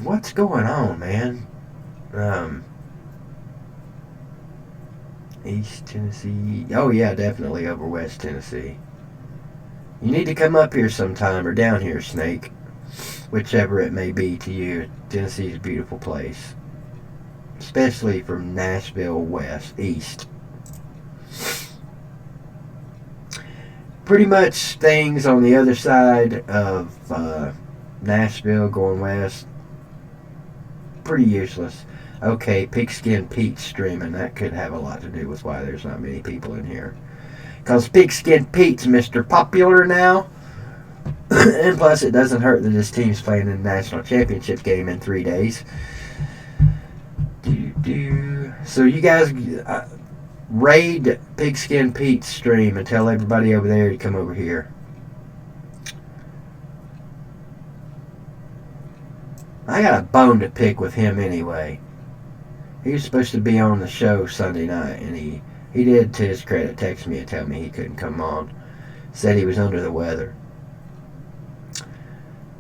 What's going on, man? East Tennessee. Oh yeah, definitely over West Tennessee. You need to come up here sometime, or down here, Snake. Whichever it may be to you. Tennessee's a beautiful place. Especially from Nashville east. Pretty much things on the other side of Nashville going west, pretty useless. Okay, Pigskin Pete's streaming. That could have a lot to do with why there's not many people in here. Because Pigskin Pete's Mr. Popular now. And plus, it doesn't hurt that his team's playing in the national championship game in 3 days. So you guys raid Pigskin Pete's stream and tell everybody over there to come over here. I got a bone to pick with him anyway. He was supposed to be on the show Sunday night, and he did, to his credit, text me and tell me he couldn't come on. Said he was under the weather.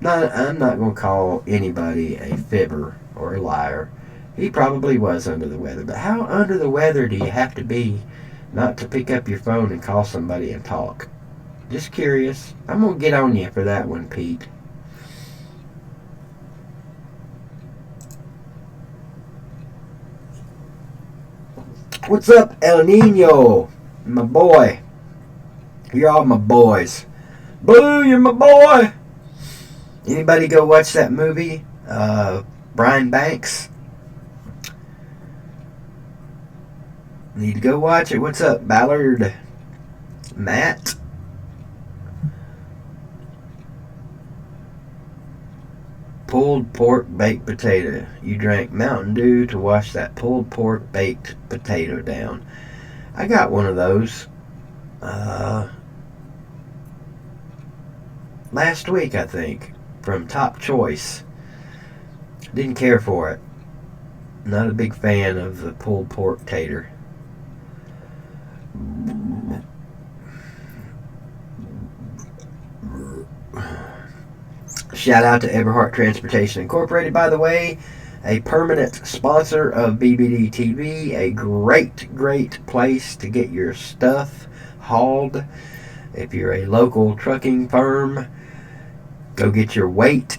I'm not going to call anybody a fibber or a liar. He probably was under the weather. But how under the weather do you have to be not to pick up your phone and call somebody and talk? Just curious. I'm going to get on you for that one, Pete. What's up, El Nino? My boy. You're all my boys. Blue, you're my boy. Anybody go watch that movie? Brian Banks? Need to go watch it. What's up, Ballard? Matt? Pulled pork baked potato. You drank Mountain Dew to wash that pulled pork baked potato down. I got one of those last week, I think, from Top Choice. Didn't care for it. Not a big fan of the pulled pork tater. Shout out to Everhart Transportation Incorporated, by the way, a permanent sponsor of BBD TV, a great place to get your stuff hauled. If you're a local trucking firm, go get your weight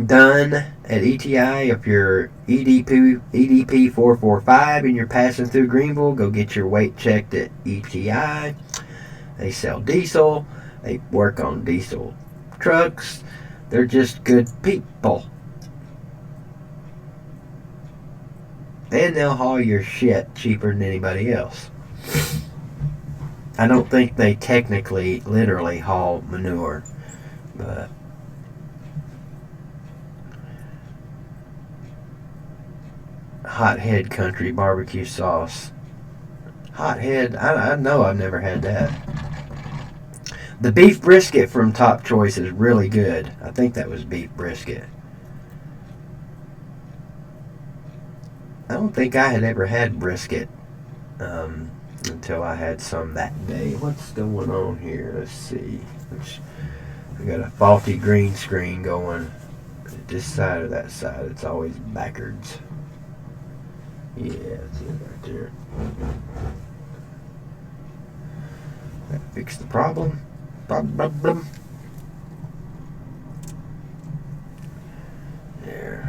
done at ETI. If you're EDP 445 and you're passing through Greenville, go get your weight checked at ETI. They sell diesel. They work on diesel trucks. They're just good people. And they'll haul your shit cheaper than anybody else. I don't think they technically, literally haul manure, but Hothead Country barbecue sauce. Hothead, I know I've never had that. The beef brisket from Top Choice is really good. I think that was beef brisket. I don't think I had ever had brisket until I had some that day. What's going on here? Let's see. I got a faulty green screen going this side or that side. It's always backwards. Yeah, that's it right there. That fixed the problem. There.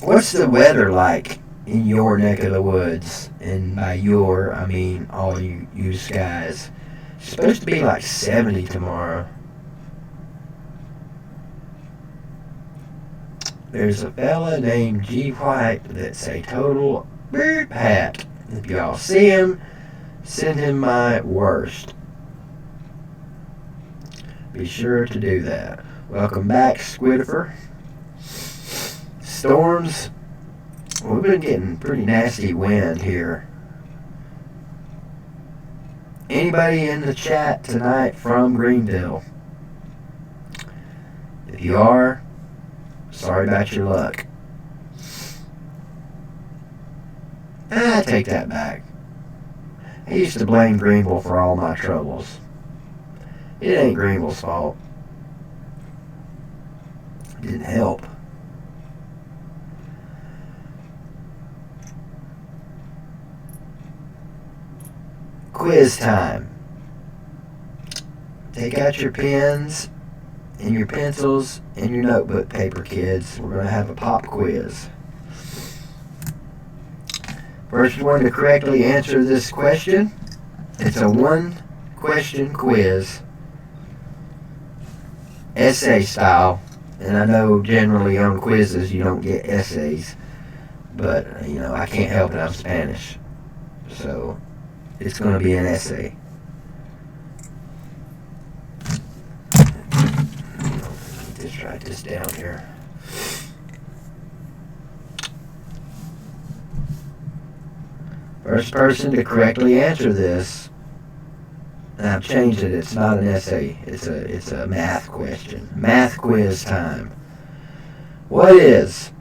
What's the weather like in your neck of the woods? And by your, I mean all you guys. It's supposed to be like 70 tomorrow. There's a fella named G. White that's a total beard hat. If y'all see him, send him my worst. Be sure to do that. Welcome back, Squidifer. Storms. We've been getting pretty nasty wind here. Anybody in the chat tonight from Greenville? If you are, sorry about your luck. I take that back. I used to blame Greenville for all my troubles. It ain't Greenville's fault. It didn't help. Quiz time. Take out your pens and your pencils and your notebook paper, kids. We're going to have a pop quiz. First one to correctly answer this question. It's a one-question quiz. Essay style. And I know generally on quizzes you don't get essays. But, you know, I can't help it. I'm Spanish. So, it's going to be an essay. Just write this down here. First person to correctly answer this And I've changed it. It's not an essay. It's a math question. Math quiz time. What is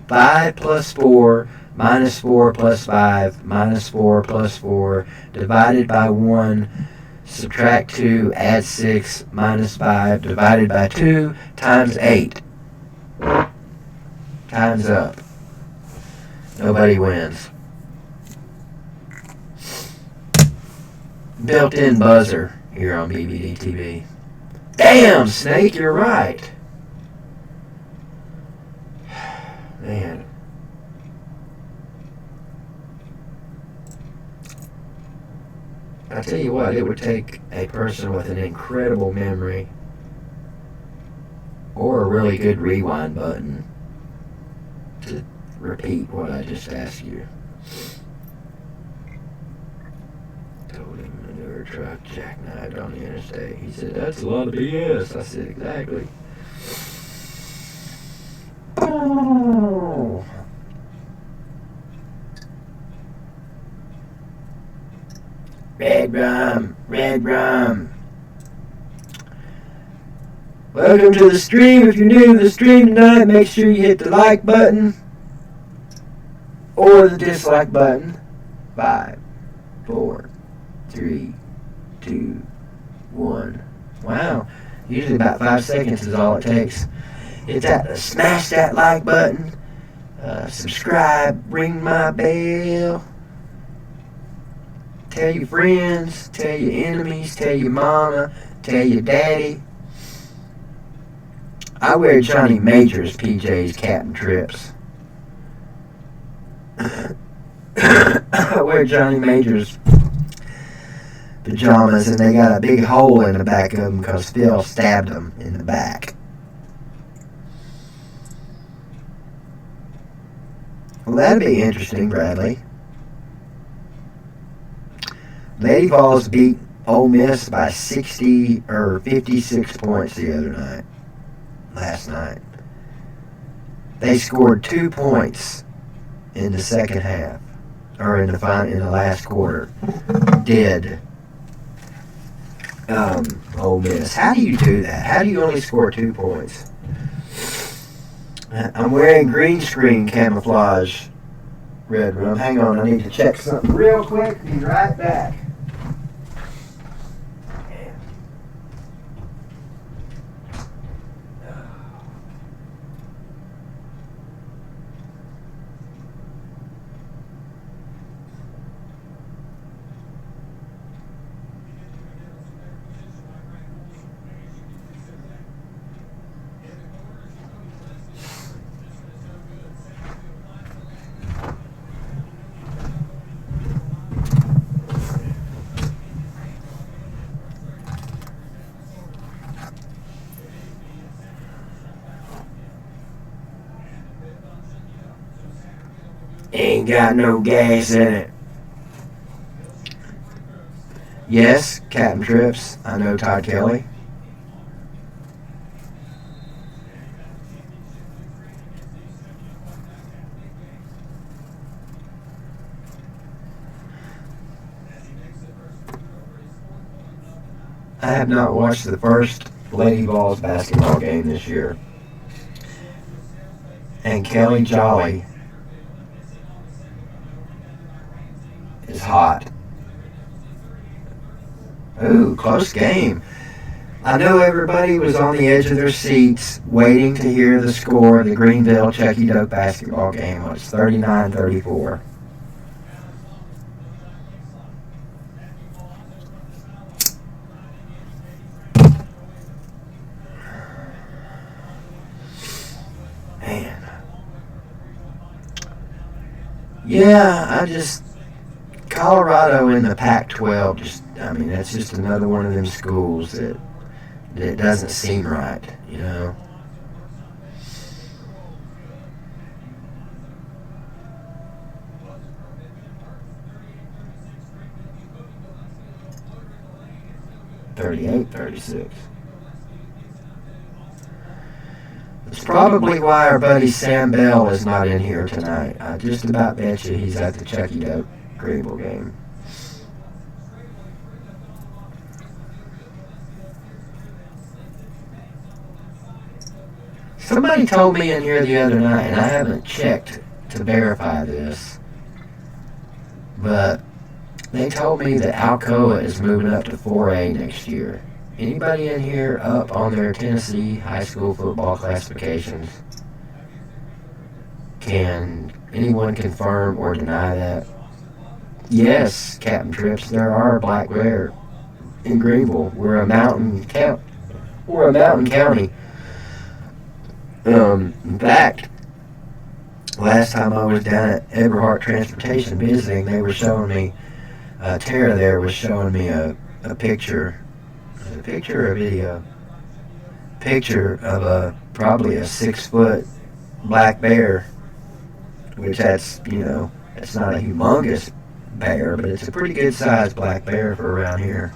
5 plus 4 minus 4 plus 5 minus 4 plus 4 divided by 1 subtract 2 add 6 minus 5 divided by 2 times 8? Time's up. Nobody wins. Built-in buzzer here on BBD TV. Damn, Snake, you're right. Man. I tell you what, it would take a person with an incredible memory or a really good rewind button to repeat what I just asked you. Told him manure truck jackknifed on the interstate. He said, that's a lot of BS. I said, exactly. Oh. Red rum, red rum. Welcome to the stream. If you're new to the stream tonight, make sure you hit the like button or the dislike button. 5, 4, 3, 2, 1. Wow. Usually about 5 seconds is all it takes. Hit that, smash that like button. Subscribe, ring my bell. Tell your friends, tell your enemies, tell your mama, tell your daddy. I wear Johnny Major's PJs, Captain Trips. I wear Johnny Major's pajamas, and they got a big hole in the back of them because Phil stabbed them in the back. Well, that'd be interesting, Bradley. Lady Vols beat Ole Miss by 60 or 56 points last night. They scored 2 points in the second half, or in the last quarter. Did Ole Miss? How do you do that? How do you only score 2 points? I'm wearing green screen camouflage red rum. Hang on, I need to check something real quick. Be right back. Ain't got no gas in it. Yes, Captain Trips. I know Todd Kelly. I have not watched the first Lady Vols basketball game this year. And Kelly Jolly is hot. Ooh, close game. I know everybody was on the edge of their seats waiting to hear the score of the Greenville Chucky Doak basketball game. It was 39-34. Man. Yeah, Colorado in the Pac-12, that's just another one of them schools that doesn't seem right, you know. (38-36). It's probably why our buddy Sam Bell is not in here tonight. I just about bet you he's at the Chucky Doak Greenville game. Somebody told me in here the other night, and I haven't checked to verify this, but they told me that Alcoa is moving up to 4A next year. Anybody in here up on their Tennessee high school football classifications? Can anyone confirm or deny that? Yes, Captain Trips, there are black bear in Greenville. We're a mountain county. In fact, last time I was down at Eberhart Transportation visiting, they were showing me, Tara there was showing me a picture. A picture or a video? Picture of probably a 6-foot black bear, which that's not a humongous bear, but it's a pretty good sized black bear for around here.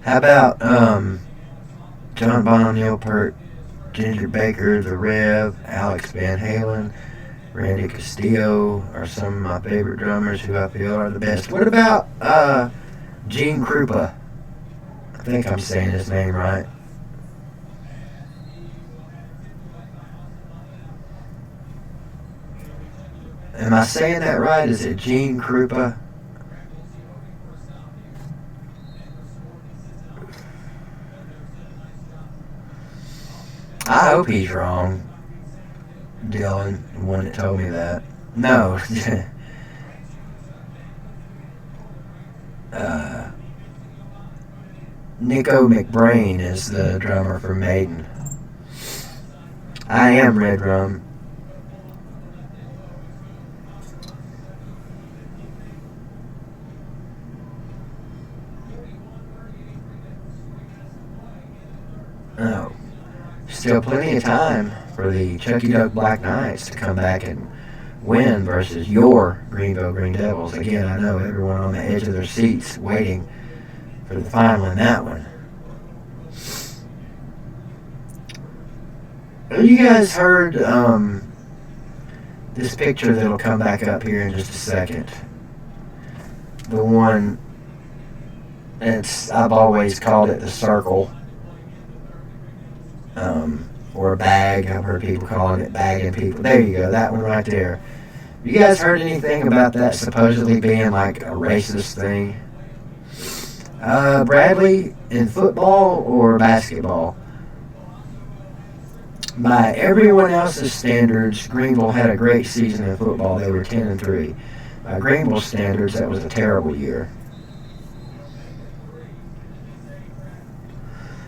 How about John Bonham, Neil Peart, Ginger Baker, The Rev, Alex Van Halen, Randy Castillo are some of my favorite drummers who I feel are the best. What about Gene Krupa? I think I'm saying his name right. Am I saying that right? Is it Gene Krupa? I hope he's wrong. Dylan, the one that told me that. No. Nico McBrain is the drummer for Maiden. I am Red Rum. Oh. Still plenty of time for the Chucky Duck Black Knights to come back and win versus your Greenville Green Devils. Again, I know everyone on the edge of their seats waiting for the final in that one. Have you guys heard this picture that'll come back up here in just a second? The one, I've always called it the circle. Or a bag. I've heard people calling it bagging people. There you go, that one right there. You guys heard anything about that supposedly being like a racist thing? Bradley, in football or basketball? By everyone else's standards, Greenville had a great season in football. They were 10-3. By Greenville's standards, that was a terrible year.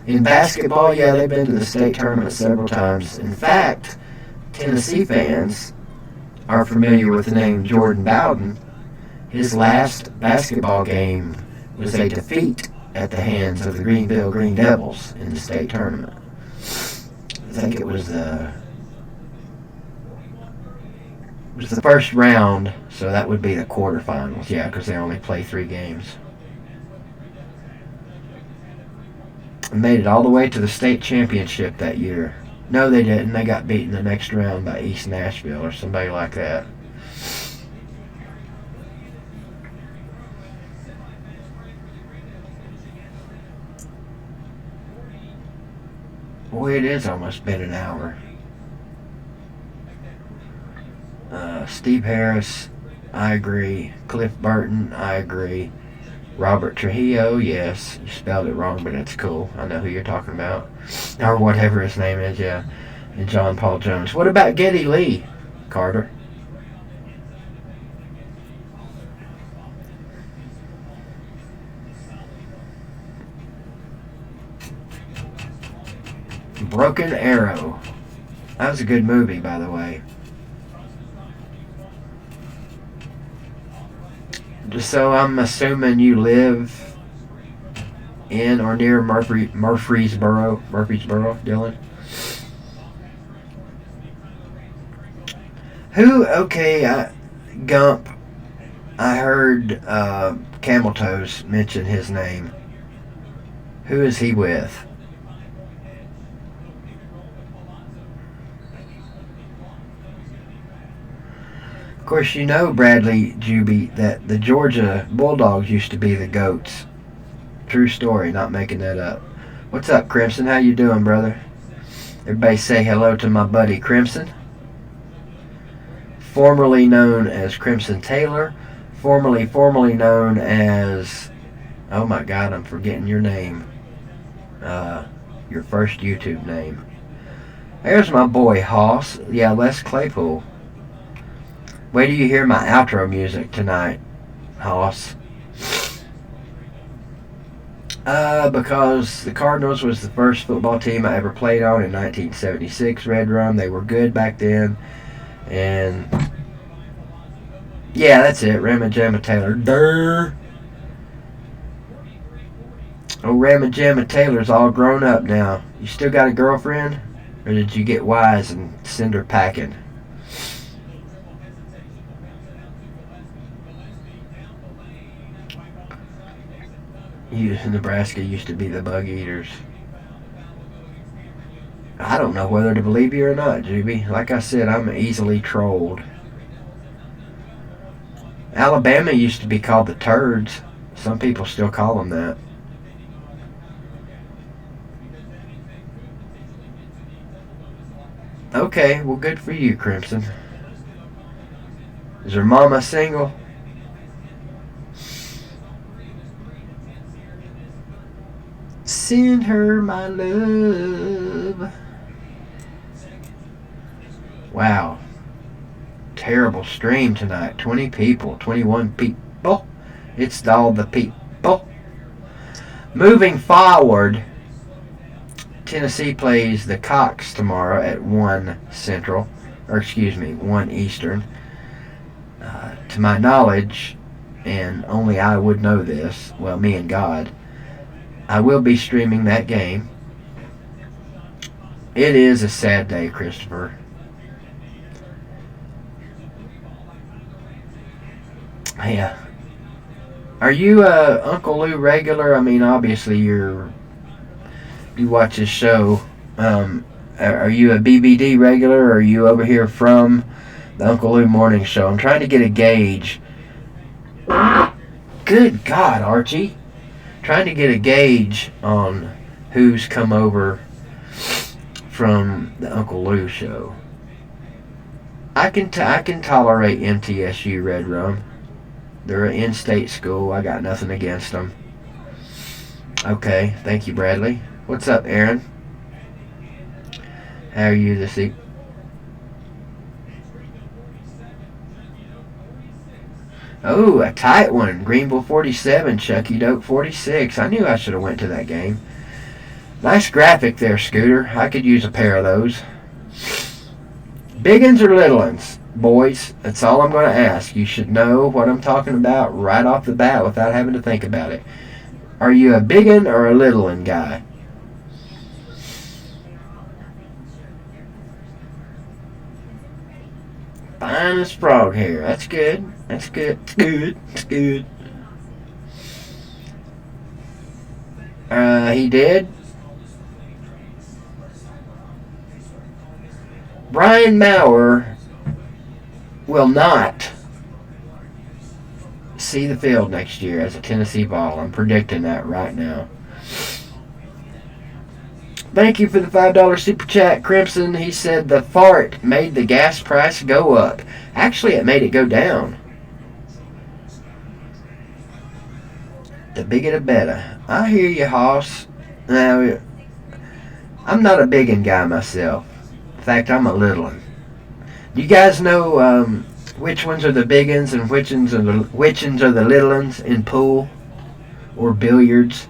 In basketball, yeah, they've been to the state tournament several times. In fact, Tennessee fans are familiar with the name Jordan Bowden. His last basketball game was a defeat at the hands of the Greenville Green Devils in the state tournament. I think it was the first round, so that would be the quarterfinals, yeah, because they only play 3 games. Made it all the way to the state championship that year. No, they didn't. They got beaten the next round by East Nashville or somebody like that. Boy, it is almost been an hour. Steve Harris, I agree. Cliff Burton, I agree. Robert Trujillo, yes. You spelled it wrong, but it's cool. I know who you're talking about. Or whatever his name is, yeah. And John Paul Jones. What about Geddy Lee, Carter? Broken Arrow. That was a good movie, by the way. So I'm assuming you live in or near Murfreesboro, Dylan. Gump. I heard Camel Toes mention his name. Who is he with? Of course, you know, Bradley Juby, that the Georgia Bulldogs used to be the GOATs. True story, not making that up. What's up, Crimson? How you doing, brother? Everybody say hello to my buddy Crimson. Formerly known as Crimson Taylor. Formerly known as... Oh my God, I'm forgetting your name. Your first YouTube name. There's my boy, Hoss. Yeah, Les Claypool. Wait till you hear my outro music tonight, Hoss. Because the Cardinals was the first football team I ever played on in 1976, Red Rum. They were good back then. And yeah, that's it. Ramajama Taylor. Durr. Oh, Ramajama Taylor's all grown up now. You still got a girlfriend? Or did you get wise and send her packing? Nebraska used to be the bug eaters. I don't know whether to believe you or not, Juby. Like I said, I'm easily trolled. Alabama used to be called the Turds. Some people still call them that. Okay, well, good for you, Crimson. Is her mama single? Send her my love. Wow. Terrible stream tonight. 20 people. 21 people. It's all the people. Moving forward, Tennessee plays the Cox tomorrow at 1 Central. Or excuse me, 1 Eastern. To my knowledge, and only I would know this, well, me and God, I will be streaming that game. It is a sad day, Christopher. Yeah. Are you a Uncle Lou regular? I mean, obviously you watch his show. Are you a BBD regular, or are you over here from the Uncle Lou Morning Show? I'm trying to get a gauge. Good God, Archie. Trying to get a gauge on who's come over from the Uncle Lou show. I can tolerate MTSU Red Rum. They're an in-state school. I got nothing against them. Okay, thank you, Bradley. What's up, Aaron? How are you this evening? Oh, a tight one. Greenville 47, Chucky Doke 46. I knew I should have went to that game. Nice graphic there, Scooter. I could use a pair of those. Big uns or little uns? Boys, that's all I'm going to ask. You should know what I'm talking about right off the bat without having to think about it. Are you a big un or a little un guy? Fine as frog hair. That's good. That's good. It's good. It's good. He did. Brian Maurer will not see the field next year as a Tennessee Vol. I'm predicting that right now. Thank you for the $5 super chat, Crimson. He said the fart made the gas price go up. Actually, it made it go down. The bigger the better. I hear you, Hoss. Now, I'm not a biggin guy myself. In fact, I'm a little one. Do you guys know which ones are the big uns and which ones are the little uns in pool or billiards?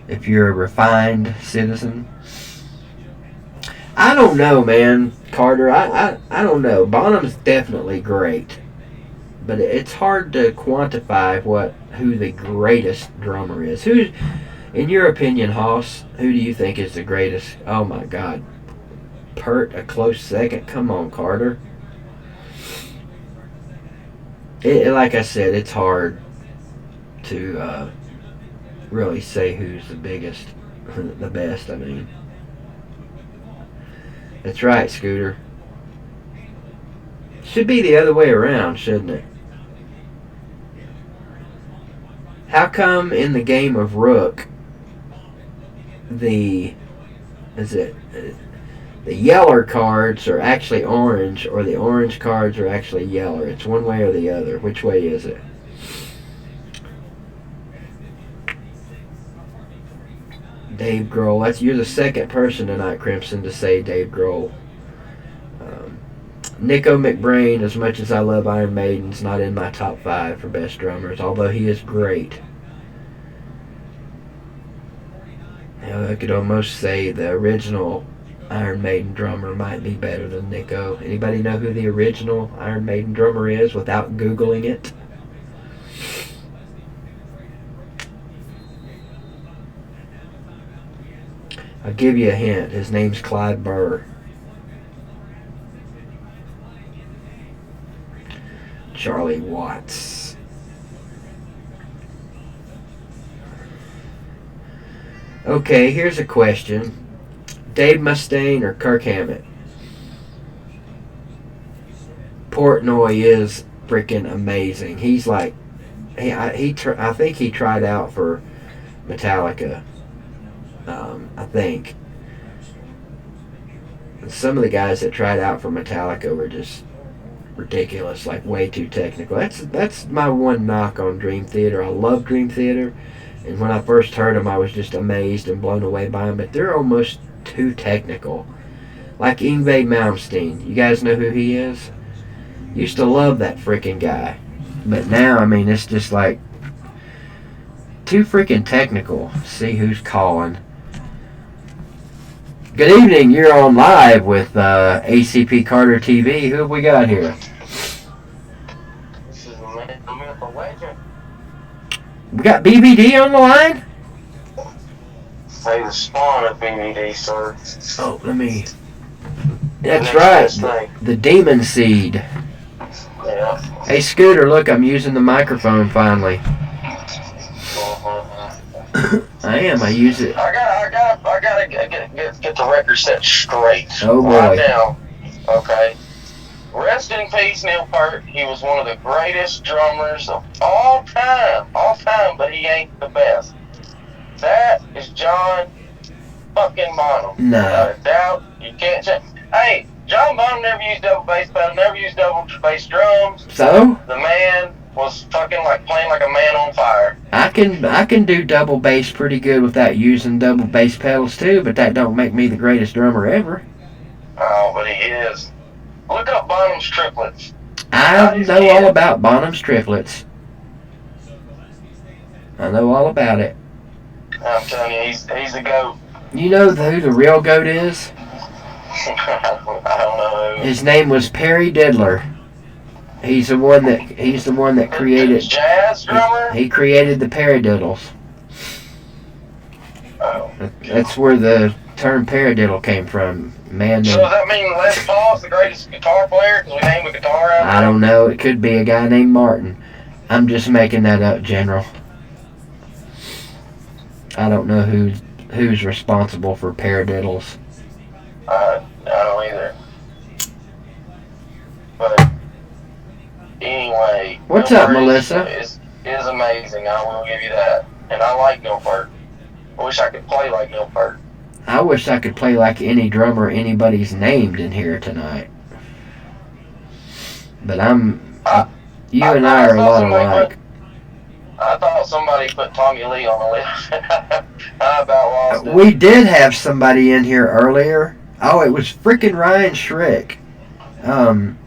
If you're a refined citizen, I don't know, man, Carter. I don't know. Bonham's definitely great, but it's hard to quantify who the greatest drummer is. Who, in your opinion, Hoss? Who do you think is the greatest? Oh my God, PERT a close second. Come on, Carter. Like I said, it's hard to really say who's the biggest, the best, I mean. That's right, Scooter. Should be the other way around, shouldn't it? How come in the game of Rook,
the yeller cards are actually orange, or the orange cards are actually yeller. It's one way or the other. Which way is it? Dave Grohl. You're the second person tonight, Crimson, to say Dave Grohl. Nico McBrain, as much as I love Iron Maiden's not in my top 5 for best drummers, although he is great. I could almost say the original Iron Maiden drummer might be better than Nico. Anybody know who the original Iron Maiden drummer is without Googling it? I'll give you a hint. His name's Clyde Burr. Charlie Watts. Okay, here's a question. Dave Mustaine or Kirk Hammett? Portnoy is freaking amazing. He's like, I think he tried out for Metallica. I think. Some of the guys that tried out for Metallica were just ridiculous, like way too technical. That's my one knock on Dream Theater. I love Dream Theater, and when I first heard them, I was just amazed and blown away by them. But they're almost too technical. Like Yngwie Malmsteen. You guys know who he is? Used to love that freaking guy, but now, I mean, it's just like too freaking technical. See who's calling. Good evening, you're on live with ACP Carter TV. Who have we got here?
This is the legend.
We got BBD on the line?
Say the spawn of BBD, sir.
Oh, let me... That's right, the Demon Seed.
Yeah.
Hey, Scooter, look, I'm using the microphone finally. I am, I use it.
I gotta get the record set straight.
Oh, boy.
Right now, okay. Rest in peace, Neil Peart. He was one of the greatest drummers of all time, but he ain't the best. That is John fucking Bonham.
No.
Without a doubt, you can't change. Hey, John Bonham never used double bass pedal, never used double bass drums.
So?
The man was fucking like playing like a man on fire.
I can do double bass pretty good without using double bass pedals too, but that don't make me the greatest drummer ever.
Oh, but he is. Look up Bonham's triplets.
I know all about Bonham's triplets. I know all about it.
I'm telling you, he's the GOAT.
You know who the real GOAT is?
I don't know who.
His name was Perry Diddler. He's the one that created
jazz drummer.
He created the paradiddles.
Oh.
That's where the term paradiddle came from. Man.
So does that mean Les Paul's the greatest guitar player because we named a guitar out?
I don't know. It could be a guy named Martin. I'm just making that up, General. I don't know who's responsible for paradiddles.
I don't either. But anyway,
what's up, Melissa?
Is amazing. I will give you that. And I like Neil Peart. I wish I could play like Neil Peart.
I wish I could play like any drummer anybody's named in here tonight. But you and I are a lot alike.
I thought somebody put Tommy Lee on the list. I about lost it.
We did have somebody in here earlier. Oh, it was freaking Ryan Schrick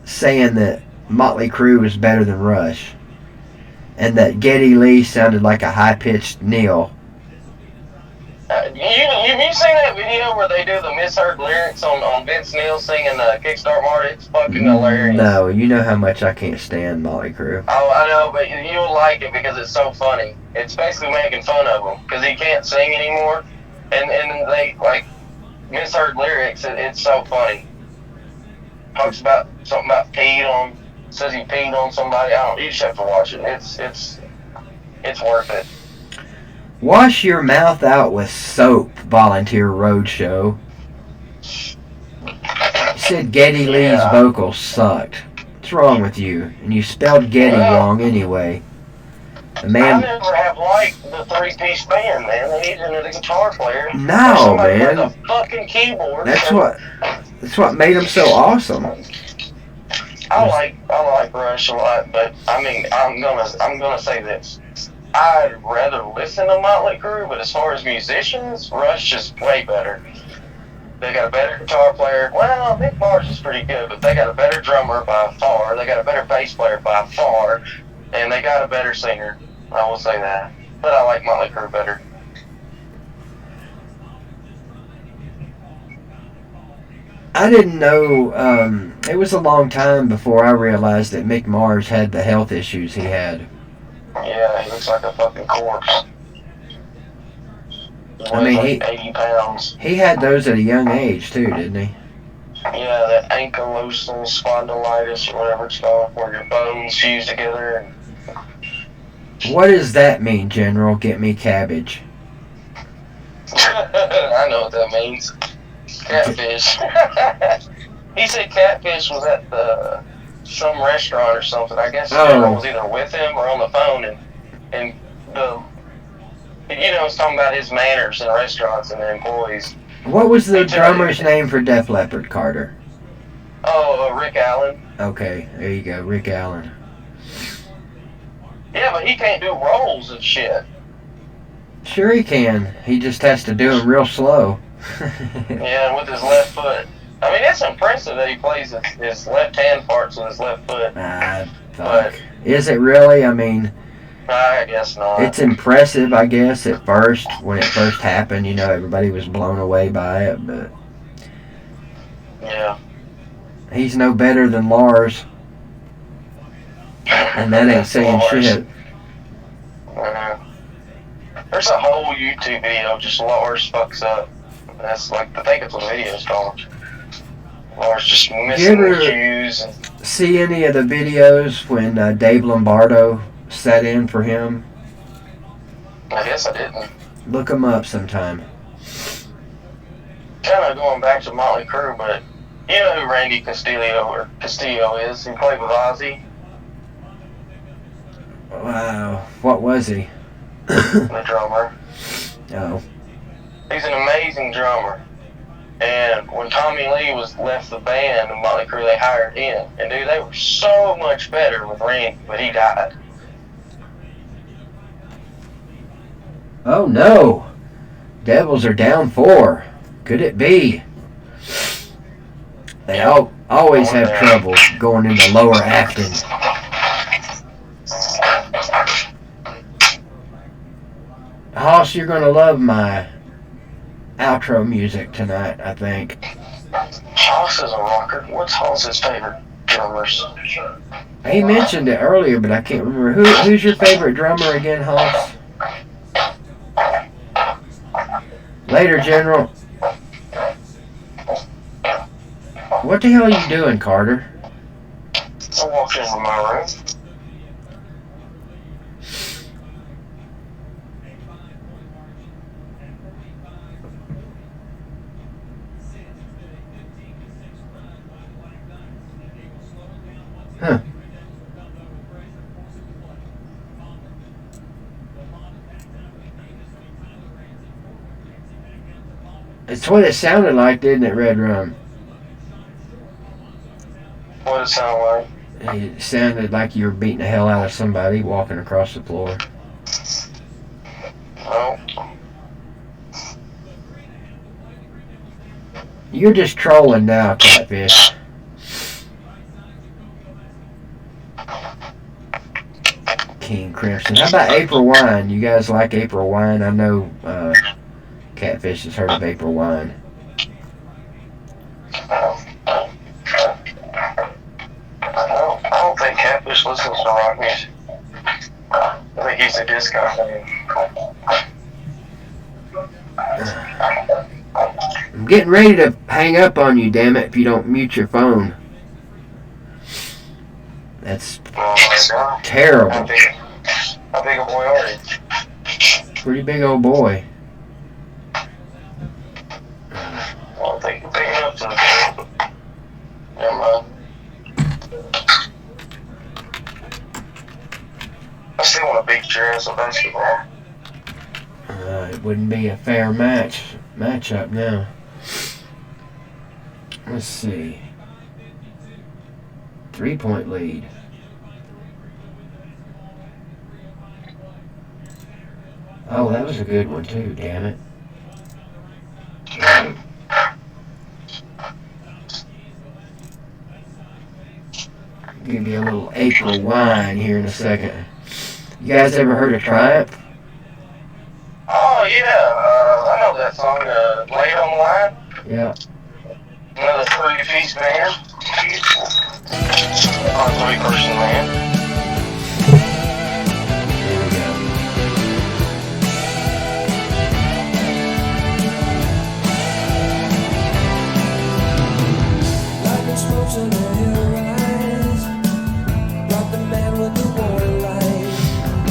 saying that Motley Crue was better than Rush. And that Geddy Lee sounded like a high-pitched Neil.
Have you seen that video where they do the misheard lyrics on Vince Neil singing Kickstart Marty? It's fucking hilarious.
No, you know how much I can't stand Motley Crue.
Oh, I know, but you'll like it because it's so funny. It's basically making fun of him because he can't sing anymore. And they, like, misheard lyrics. It's so funny. Talks about something about peed on, says he peed on somebody. I don't, you just have to watch it. It's worth it.
Wash your mouth out with soap, Volunteer Roadshow. You said Geddy Lee's vocals sucked. What's wrong with you? And you spelled Geddy wrong anyway. The man.
I never have liked the three-piece band, man. They needed another guitar player.
No,
Or somebody
man.
with a fucking keyboard.
That's what made them so awesome.
I like Rush a lot, but I mean, I'm gonna say this. I'd rather listen to Motley Crue, but as far as musicians, Rush is way better. They got a better guitar player. Well, Mick Mars is pretty good, but they got a better drummer by far. They got a better bass player by far, and they got a better singer. I will say that. But I like Motley Crue better.
I didn't know. It was a long time before I realized that Mick Mars had the health issues he had.
Yeah, he looks like a fucking corpse. He
I mean,
weighs like 80 pounds.
He had those at a young age too, didn't he?
Yeah, that ankylosing spondylitis or whatever it's called, where your bones fuse together.
What does that mean, General? Get me cabbage.
I know what that means. Catfish. He said Catfish was at some restaurant or something. I guess General was either with him or on the phone, and was talking about his manners in restaurants and the employees.
What was the drummer's name for Def Leppard, Carter?
Oh, Rick Allen.
Okay, there you go, Rick Allen.
Yeah, but he can't do rolls and shit.
Sure he can. He just has to do them real slow.
Yeah, and with his left foot. I mean, it's impressive that he plays his left hand parts with his left foot.
Fuck.
But
is it really? I mean,
I guess not.
it's impressive, I guess, at first. When it first happened, everybody was blown away by it, but...
Yeah.
He's no better than Lars. And that ain't saying shit.
There's a whole YouTube video just Lars fucks up. That's I think it's what the video's called. Lars just missing the cues. And
see any of the videos when Dave Lombardo sat in for him?
I guess I didn't.
Look them up sometime.
Kind of going back to Motley Crue, but you know who Randy Castillo is? He played with Ozzy.
Wow. What was he?
The drummer.
Oh.
He's an amazing drummer. And when Tommy Lee left the band and Motley Crue, they hired him. And dude, they were so much better with Randy, but he died.
Oh no. Devils are down 4. Could it be? They always have trouble going into lower Acton. Hoss, you're gonna love my outro music tonight, I think.
Hoss is a rocker. What's Hoss's favorite drummers?
He mentioned it earlier, but I can't remember. Who's your favorite drummer again, Hoss? Later, General. What the hell are you doing, Carter?
I walked into my room.
Huh. It's what it sounded like, didn't it, Red Rum?
What did it sound like?
It sounded like you were beating the hell out of somebody walking across the floor.
Oh.
You're just trolling now, Catfish. King Crimson. How about April Wine? You guys like April Wine? I know Catfish has heard of April Wine.
I don't think Catfish listens to rock music. I think he's a disco fan.
I'm getting ready to hang up on you, damn it, if you don't mute your phone. That's terrible.
How big a boy are you?
Pretty big old boy.
I don't think you're big enough to... Never mind. I still want to be beat your ass at basketball.
It wouldn't be a fair matchup now. Let's see. 3-point lead. Oh, that was a good one too, damn it. Give you a little April wine here in a second. You guys ever heard of Triumph?
Oh, yeah. I know that song, Late on the Line.
Yeah.
Another three-piece band. Or three-person band.
Here we go.
Lightning smokes on the rise. Rock the man with the warning light.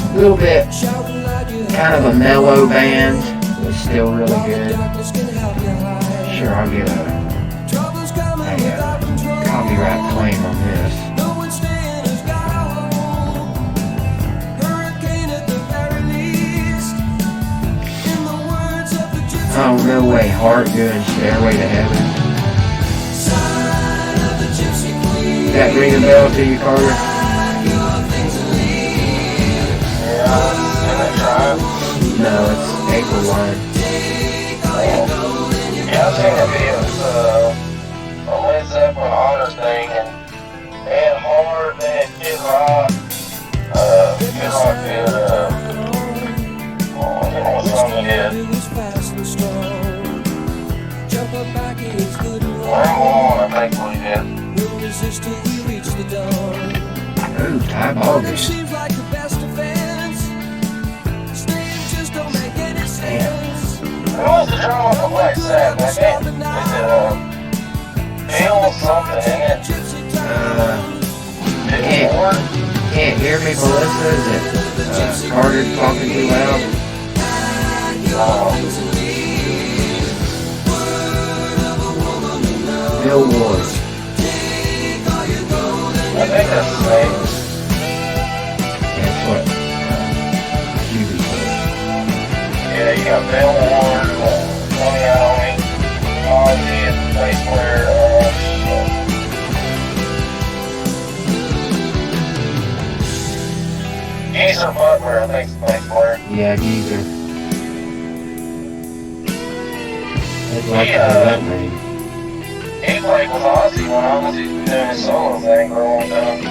A little bit,
Shouting loud you
kind of a mellow band, but still really good.
darkness can help you hide.
Sure, I'll get a
Trouble's coming without control.
copyright claim on this.
No one's staying has got a hold. Hurricane at the very least. In the words of the gypsy.
Oh, no way, Heart doing Stairway to Heaven.
Sign of the gypsy queen.
That ring a bell to you, Carter?
Your things to leave.
Yeah, and they tried.
No, it's April Wine.
Yeah, I've seen the videos, a Led Zeppelin honor thing, and they had Hard, they had Kid Rock, Kid Rock did, I don't know what song he did.
It was fast and strong. Jump up back, it's good and
Ramble
wrong.
On, I think what he did.
We'll resist till we reach the dawn.
Ooh, Ty
Never
Baldus.
seems like the best defense. Staying just don't make any sense.
Who was the drummer for Black Sabbath? I think, is it, Bill something, isn't it?
Gypsy town.
Bill Ward?
Can't hear me, Melissa? Is it Carter talking too loud? Bill Ward.
I think that's his name.
That's what QB said.
Yeah, you got Bill Ward, Tony Iommi, Ozzy, and the bass player, Geezer Butler, I think, is the bass player.
Yeah, Geezer. I'd like to hear that name.
He played with Ozzy when Ozzy's been doing his solo thing for a long time.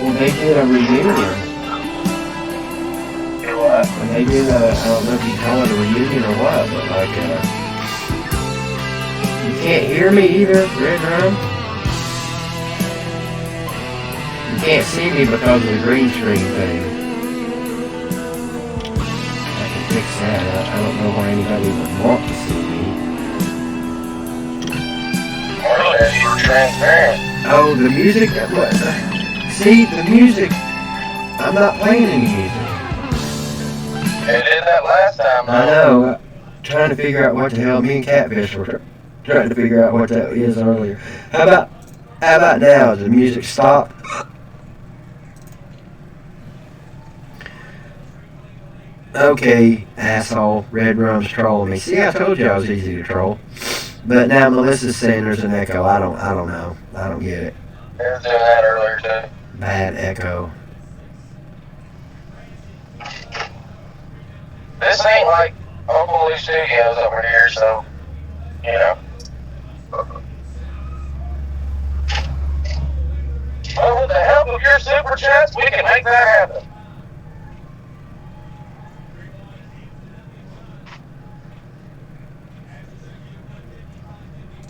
Well, they did a reunion.
You know what?
And they did a, I don't know if you call it a reunion or what, but like, you can't hear me either, Red Rum? You can't see me because of the green screen thing. I can fix that. I don't know why anybody would want to see me.
Earlier, you were transparent.
Oh, the music? What? See, the music. I'm not playing any music.
They did that last time, though.
I know. Trying to figure out what the hell me and Catfish were trying to figure out what that is earlier. How about now? Does the music stop? Okay, asshole. Red Rum's trolling me. See, I told you I was easy to troll. But now Melissa's saying there's an echo. I don't know. I don't get it.
They were doing that earlier, too.
Bad echo.
This ain't like Oakley Studios over here, so, you know. Well, with the help of your super chats, we can make that happen.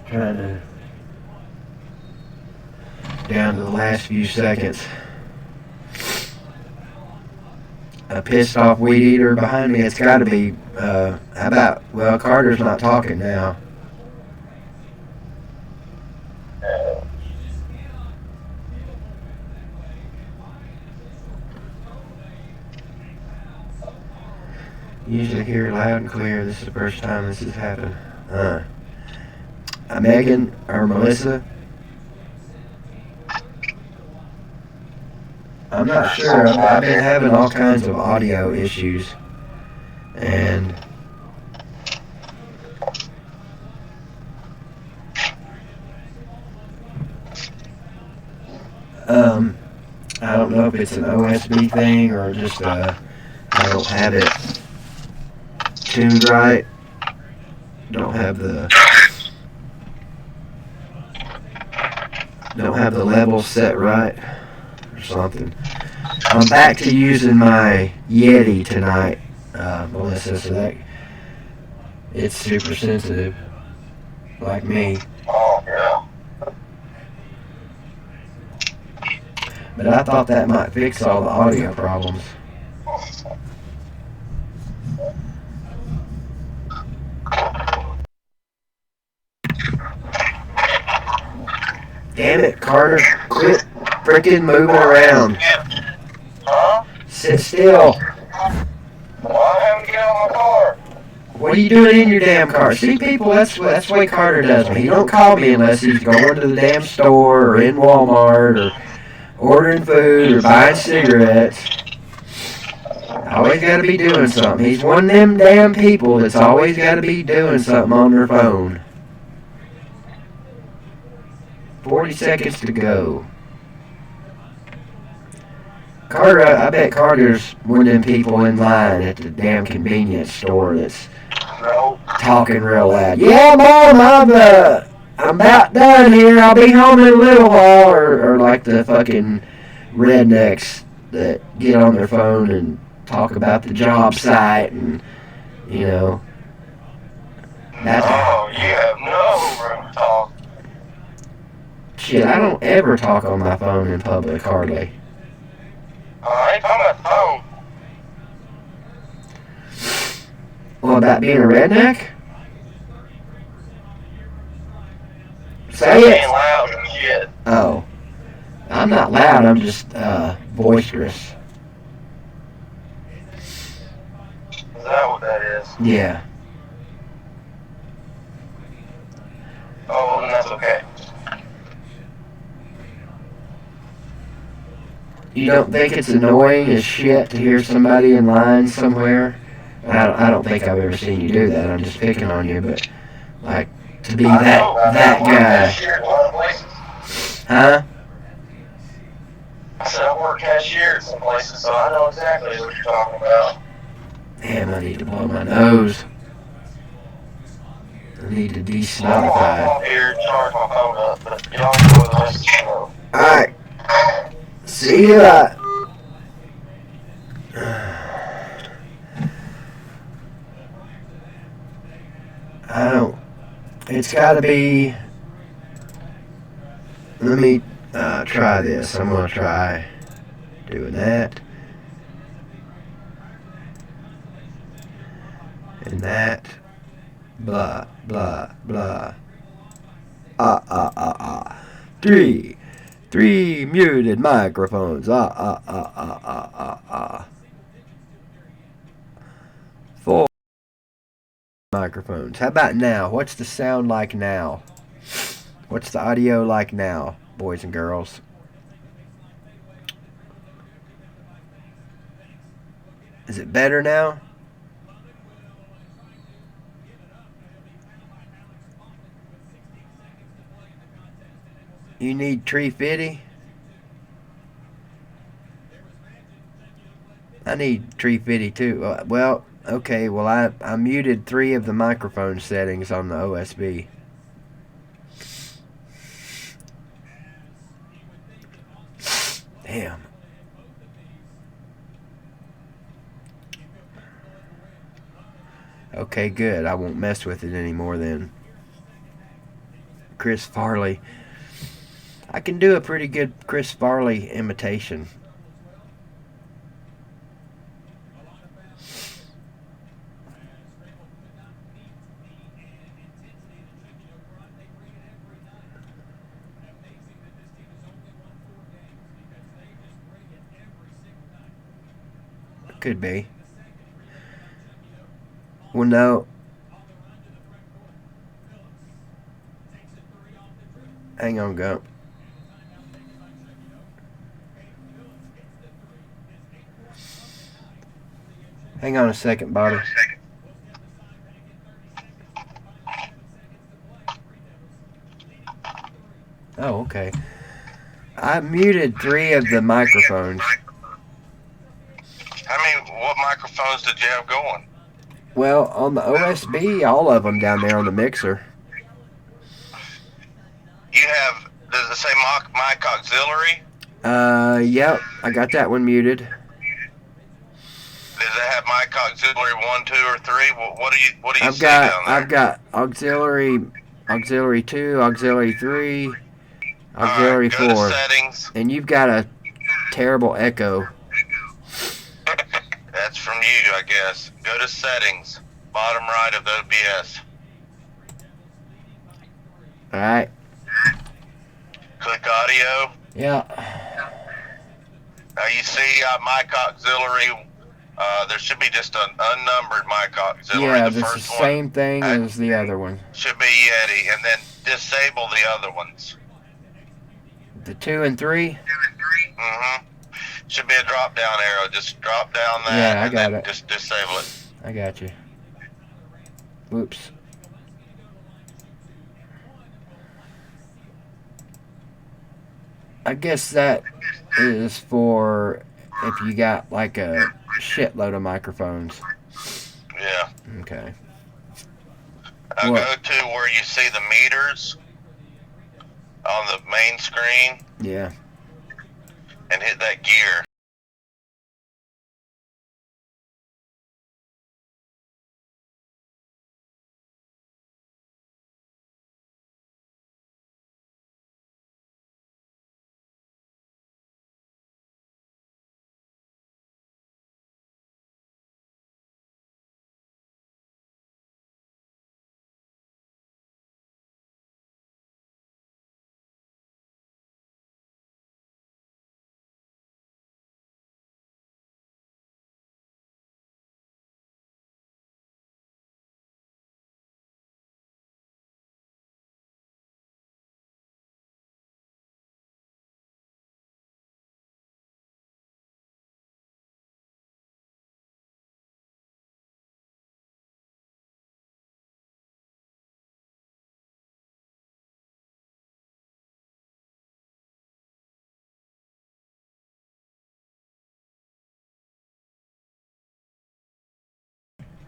Trying to down to the last few seconds. A pissed off weed eater behind me. It's got to be. How about? Well, Carter's not talking now. Usually hear it loud and clear. This is the first time this has happened. Megan or Melissa?
I'm not sure. I've been having all kinds of audio issues. And I don't know if it's an OSB thing or just I don't have it tuned right. Don't have the levels set right or something. I'm back to using my Yeti tonight, Melissa. So that it's super sensitive, like me.
Oh, yeah.
But I thought that might fix all the audio problems. Damn it, Carter. Quit freaking moving around.
Huh?
Sit still.
Well, I haven't get out of my car.
What are you doing in your damn car? See, people, that's the way Carter does me. He don't call me unless he's going to the damn store or in Walmart or ordering food or buying cigarettes. Always got to be doing something. He's one of them damn people that's always got to be doing something on their phone. 40 seconds to go. Carter, I bet Carter's one of them people in line at the damn convenience store that's
No.
talking real loud. Yeah, Mom, I'm about done here. I'll be home in a little while. Or like the fucking rednecks that get on their phone and talk about the job site and, you know.
Oh, you have no room to talk.
Shit, I don't ever talk on my phone in public, hardly.
I ain't talking about the phone.
Well, about being a redneck? Say
Being
it.
loud and shit.
Oh. I'm not loud, I'm just boisterous.
Is that what that is?
Yeah.
Oh, well, then that's okay.
You don't think it's annoying as shit to hear somebody in line somewhere? I don't think I've ever seen you do that. I'm just picking on you, but like to be that guy.
Cashier at a lot of places.
Huh?
I said I work cashier at some places, so I know exactly what you're talking about.
Damn, I need to blow my nose. I need to
I'm
de-snottify.
off here and charge my phone up, but y'all enjoy the rest of the show.
Alright. See you later. I don't. It's gotta be. Let me try this. I'm gonna try doing that. And that. Blah, blah, blah. Three muted microphones. 4 microphones. How about now? What's the sound like now? What's the audio like now, boys and girls? Is it better now? You need tree fitty? I need tree fitty too. Well, okay, well I muted 3 of the microphone settings on the OSB. Damn. Okay, good. I won't mess with it anymore then. Chris Farley. I can do a pretty good Chris Farley imitation. Could be. Well, no. Hang on, Gump.
Hang on a second, Bobby. Oh, okay. I muted 3 of the microphones.
What microphones did you have going?
Well, on the OSB, all of them down there on the mixer.
You have, does it say mic auxiliary?
Yep. I got that one muted.
Does it have mic auxiliary 1, 2, or 3? What do you see down there?
I've got auxiliary 2, auxiliary 3, auxiliary
All right, go
4.
to settings.
And you've got a terrible echo.
That's from you, I guess. Go to settings, bottom right of OBS.
Alright.
Click audio.
Yeah.
Now you see mic auxiliary. There should be just an unnumbered mic auxiliary.
Yeah,
the
this is
first
the same thing
one
as the other one.
should be Yeti, and then disable the other ones.
The 2 and 3?
Mm-hmm. Should be a drop down arrow. Just drop down that.
Yeah, I
and
got
then
it.
Just disable it.
I got you. Whoops. I guess that is for if you got like a shitload of microphones.
Yeah.
Okay.
Now
What?
go to where you see the meters on the main screen
Yeah.
and hit that gear.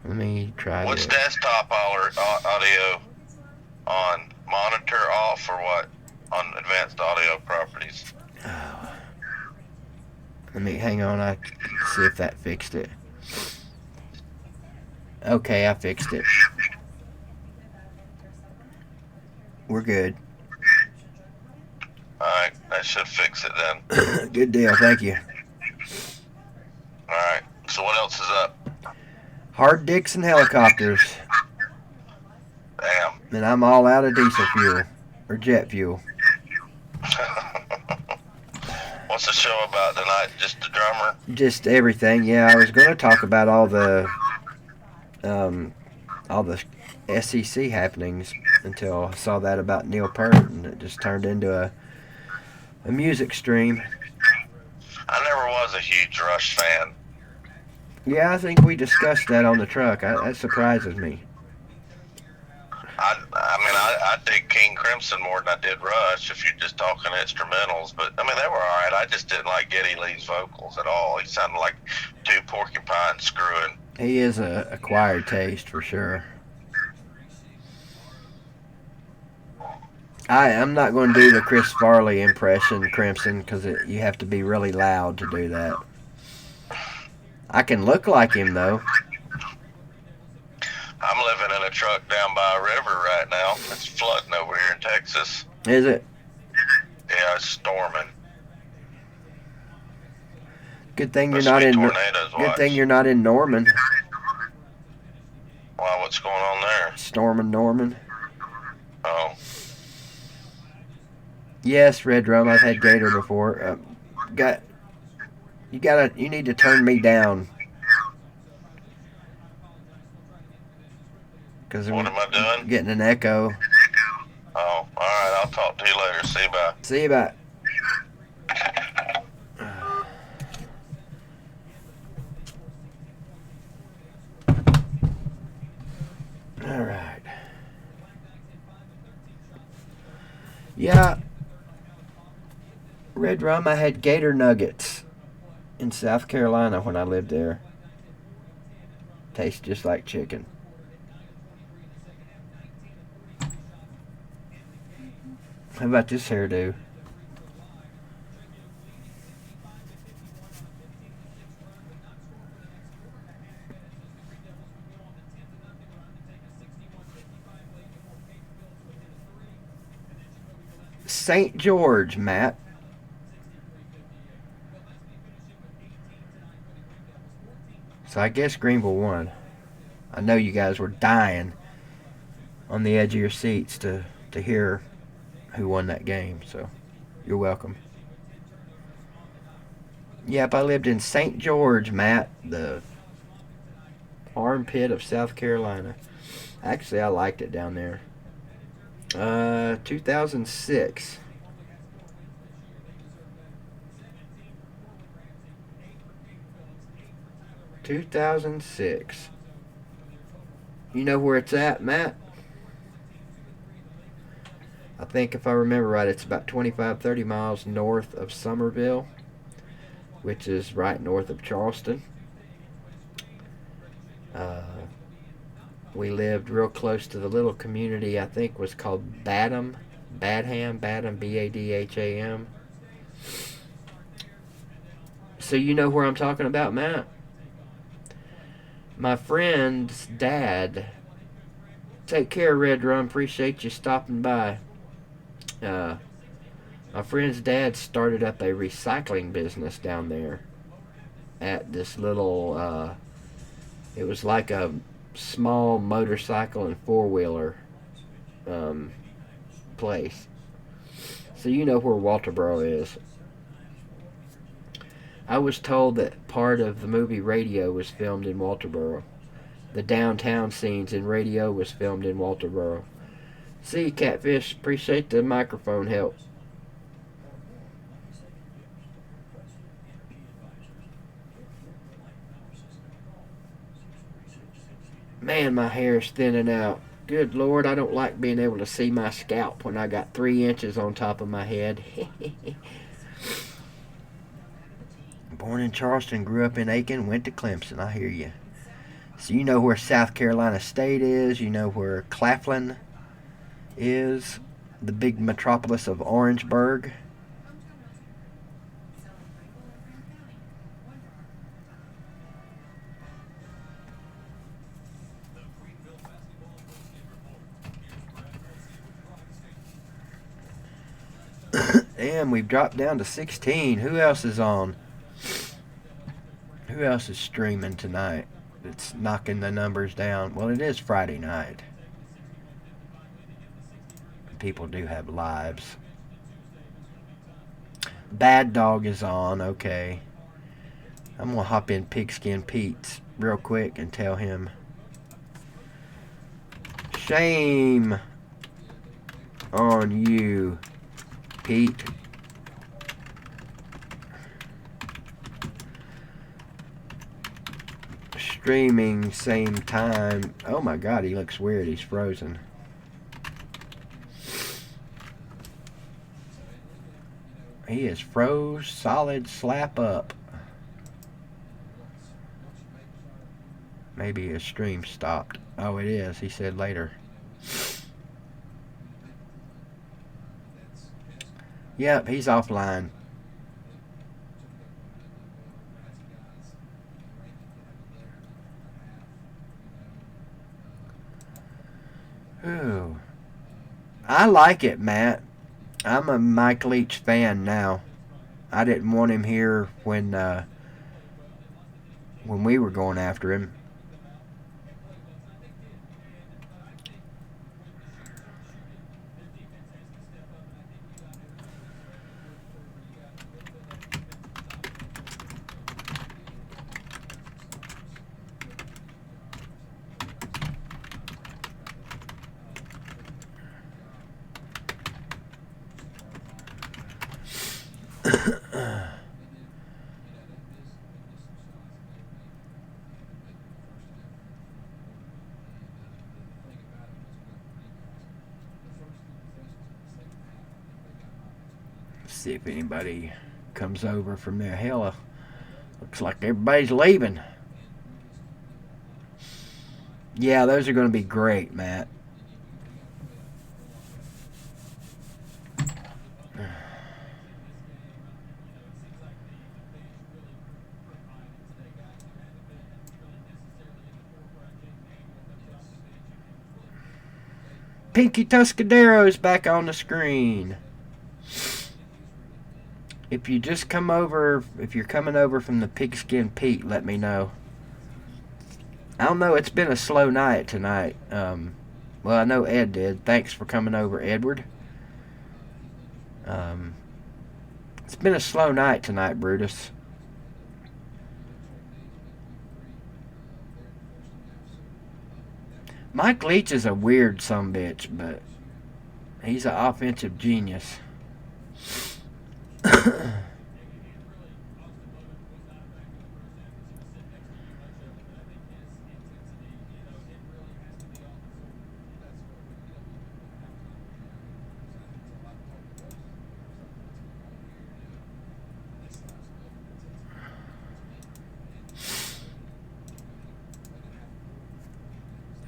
Let me try
What's
this.
desktop audio on? Monitor off or what? On advanced audio properties.
Let me hang on. I can see if that fixed it. Okay, I fixed it. We're good.
Alright, that should fix it then.
Good deal. Thank you.
Alright, so what else is up?
Hard dicks and helicopters.
Damn.
And I'm all out of diesel fuel or jet fuel.
What's the show about tonight? Just the drummer?
Just everything. Yeah, I was going to talk about all the SEC happenings until I saw that about Neil Peart, and it just turned into a music stream.
I never was a huge Rush fan.
Yeah, I think we discussed that on the truck. That surprises me.
I dig King Crimson more than I did Rush, if you're just talking instrumentals. But, I mean, they were alright. I just didn't like Geddy Lee's vocals at all. He sounded like two porcupines screwing.
He is a acquired taste for sure. I'm not going to do the Chris Farley impression, Crimson, because you have to be really loud to do that. I can look like him, though.
I'm living in a truck down by a river right now. It's flooding over here in Texas.
Is it?
Yeah, it's storming.
Good thing you're
Supposed to
not
be
in.
tornadoes,
Good
watch.
thing you're not in Norman.
Wow, what's going on there?
Storming Norman.
Oh,
Yes, Red Drum. I've had Gator before. You need to turn me down. Because
what am I doing?
getting an echo.
Oh, alright, I'll talk to you later. See you, bye.
See you back. All right. Yeah. Red Rum, I had gator nuggets in South Carolina when I lived there. Tastes just like chicken. How about this hairdo? St. George, Matt. So I guess Greenville won. I know you guys were dying on the edge of your seats to hear who won that game, so you're welcome. Yep, I lived in St. George, Matt, the armpit of South Carolina. Actually, I liked it down there. 2006. You know where it's at, Matt? I think if I remember right, it's about 25-30 miles north of Summerville, which is right north of Charleston. We lived real close to the little community I think was called Badham, Badham. So you know where I'm talking about, Matt? My friend's dad. Take care, Red Rum. Appreciate you stopping by. My friend's dad started up a recycling business down there at this little, it was like a small motorcycle and four-wheeler place. So you know where Walterboro is. I was told that part of the movie Radio was filmed in Walterboro. The downtown scenes in Radio was filmed in Walterboro. See, Catfish, appreciate the microphone help. Man, my hair is thinning out. Good Lord, I don't like being able to see my scalp when I got 3 inches on top of my head. Born in Charleston, grew up in Aiken, went to Clemson. I hear you. So you know where South Carolina State is. You know where Claflin is, the big metropolis of Orangeburg. And we've dropped down to 16. Who else is on? Who else is streaming tonight? It's knocking the numbers down. Well, it is Friday night. People do have lives. Bad Dog is on. Okay. I'm going to hop in Pigskin Pete's real quick and tell him. Shame on you, Pete. Streaming same time. Oh my God, he looks weird. He's frozen. He is froze solid slap up. Maybe his stream stopped. Oh, it is. He said later. Yep, he's offline. Ooh. I like it, Matt. I'm a Mike Leach fan now. I didn't want him here when we were going after him. See if anybody comes over from there. Hell, looks like everybody's leaving. Yeah, those are going to be great, Matt. Pinky Tuscadero's back on the screen. If you just come over, if you're coming over from the Pigskin Pete, let me know. I don't know, it's been a slow night tonight. Well, I know Ed did. Thanks for coming over, Edward. It's been a slow night tonight, Brutus. Mike Leach is a weird sumbitch, but he's an offensive genius.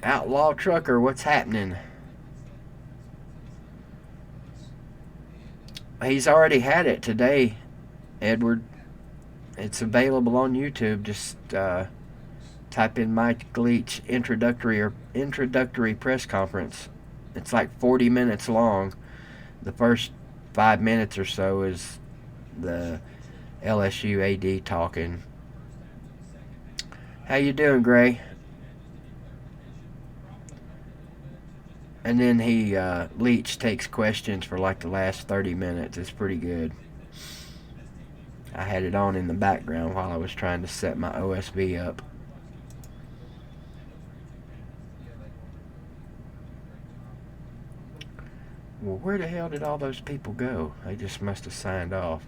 Outlaw Trucker, what's happening? He's already had it today, Edward. It's available on YouTube. Just type in Mike Leach introductory press conference. It's like 40 minutes long. The first 5 minutes or so is the LSU AD talking. How you doing, Gray? And then Leach takes questions for like the last 30 minutes. It's pretty good. I had it on in the background while I was trying to set my OSB up. Well, where the hell did all those people go? They just must have signed off.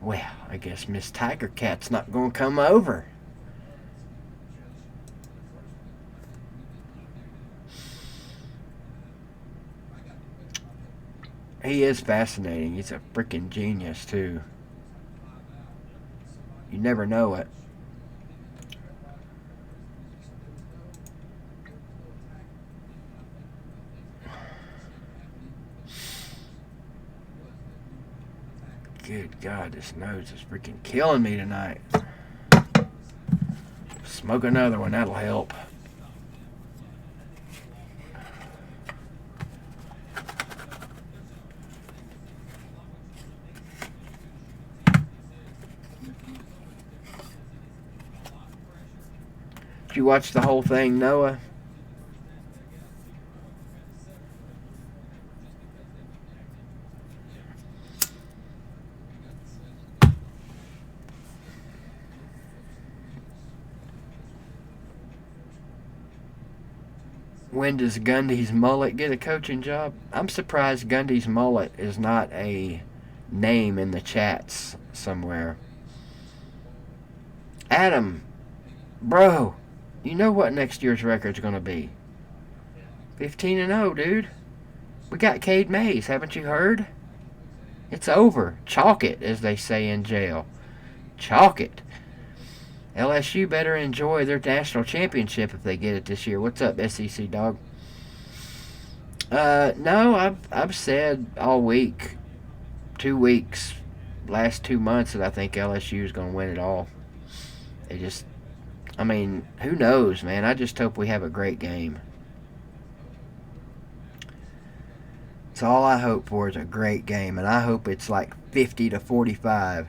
Well, I guess Miss Tiger Cat's not going to come over. He is fascinating. He's a freaking genius, too. You never know it. Good God, this nose is freaking killing me tonight. Smoke another one, that'll help. Did you watch the whole thing, Noah? When does Gundy's mullet get a coaching job? I'm surprised Gundy's mullet is not a name in the chats somewhere. Adam, bro, you know what next year's record's going to be. 15-0, dude. We got Cade Mays, haven't you heard? It's over. Chalk it, as they say in jail. Chalk it. LSU better enjoy their national championship if they get it this year. What's up, SEC dog? No, I've said all week, 2 weeks, last 2 months that I think LSU is going to win it all. They just, I mean, who knows, man? I just hope we have a great game. It's all I hope for is a great game, and I hope it's like 50-45.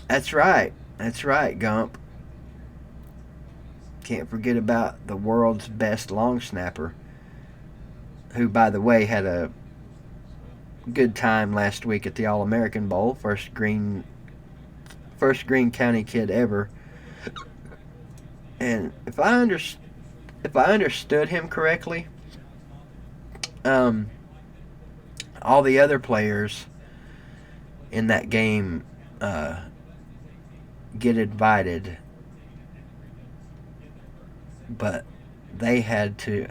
That's right. That's right, Gump. Can't forget about the world's best long snapper, who, by the way, had a good time last week at the All-American Bowl. First Green County kid ever. And if I understood him correctly, all the other players in that game get invited, but they had to.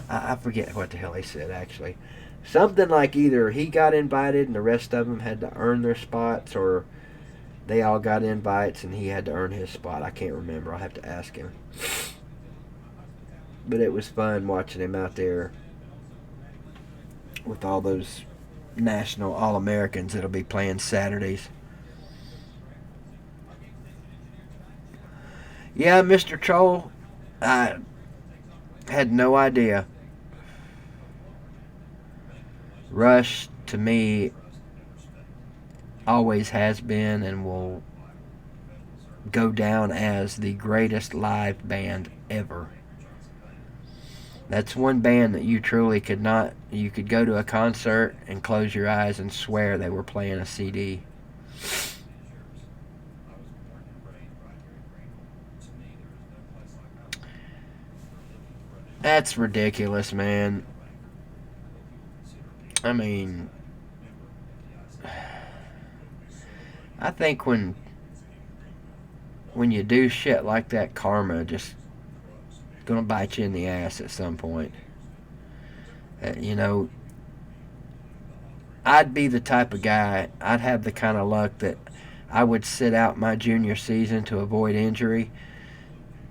I forget what the hell they said actually. Something like either he got invited and the rest of them had to earn their spots, or they all got invites and he had to earn his spot. I can't remember. I'll have to ask him. But it was fun watching him out there with all those national All-Americans that'll be playing Saturdays. Yeah, Mr. Troll, I had no idea. Rush, to me, always has been and will go down as the greatest live band ever. That's one band that you truly could not. You could go to a concert and close your eyes and swear they were playing a CD. That's ridiculous, man. I mean, I think when you do shit like that, karma just gonna bite you in the ass at some point. You know, I'd be the type of guy, I'd have the kind of luck that I would sit out my junior season to avoid injury,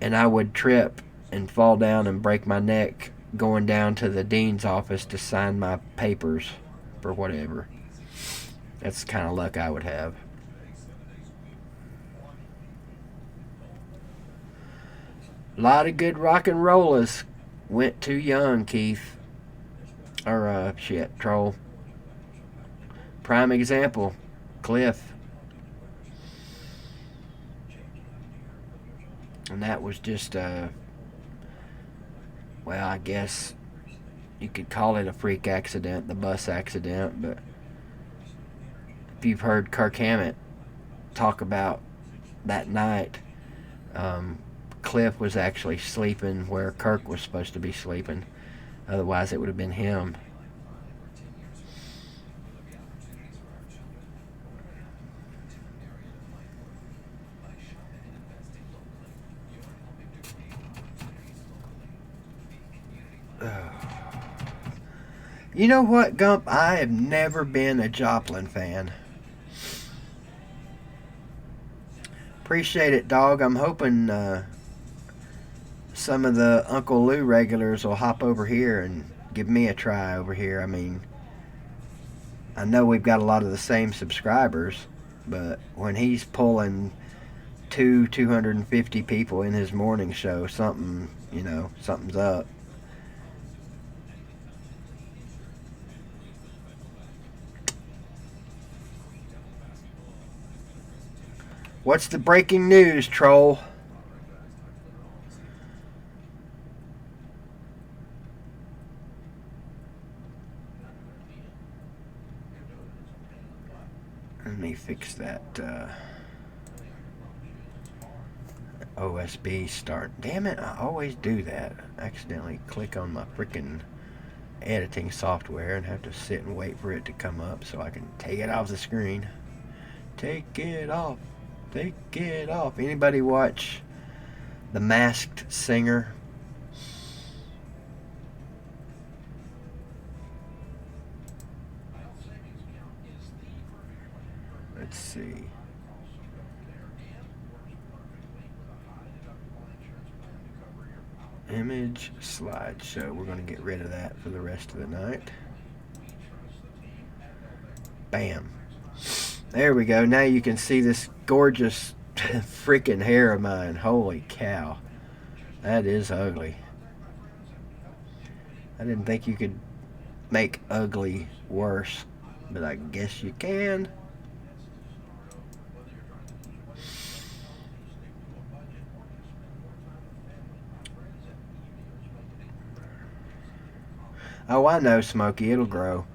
and I would trip and fall down and break my neck going down to the dean's office to sign my papers for whatever. That's the kind of luck I would have. A lot of good rock and rollers went too young, Keith. Or, Troll. Prime example, Cliff. And that was just, well, I guess you could call it a freak accident, the bus accident, but if you've heard Kirk Hammett talk about that night, Cliff was actually sleeping where Kirk was supposed to be sleeping. Otherwise, it would have been him. You know what, Gump? I have never been a Joplin fan. Appreciate it, dog. I'm hoping some of the Uncle Lou regulars will hop over here and give me a try over here. I mean, I know we've got a lot of the same subscribers, but when he's pulling 250 people in his morning show, something's up. What's the breaking news, Troll? Let me fix that OSB start. Damn it, I always do that. I accidentally click on my freaking editing software and have to sit and wait for it to come up so I can take it off the screen. Take it off. Take it off. Anybody watch The Masked Singer? Let's see. Image slideshow. We're going to get rid of that for the rest of the night. Bam. There we go. Now you can see this gorgeous freaking hair of mine. Holy cow. That is ugly. I didn't think you could make ugly worse, but I guess you can. Oh, I know, Smokey. It'll grow.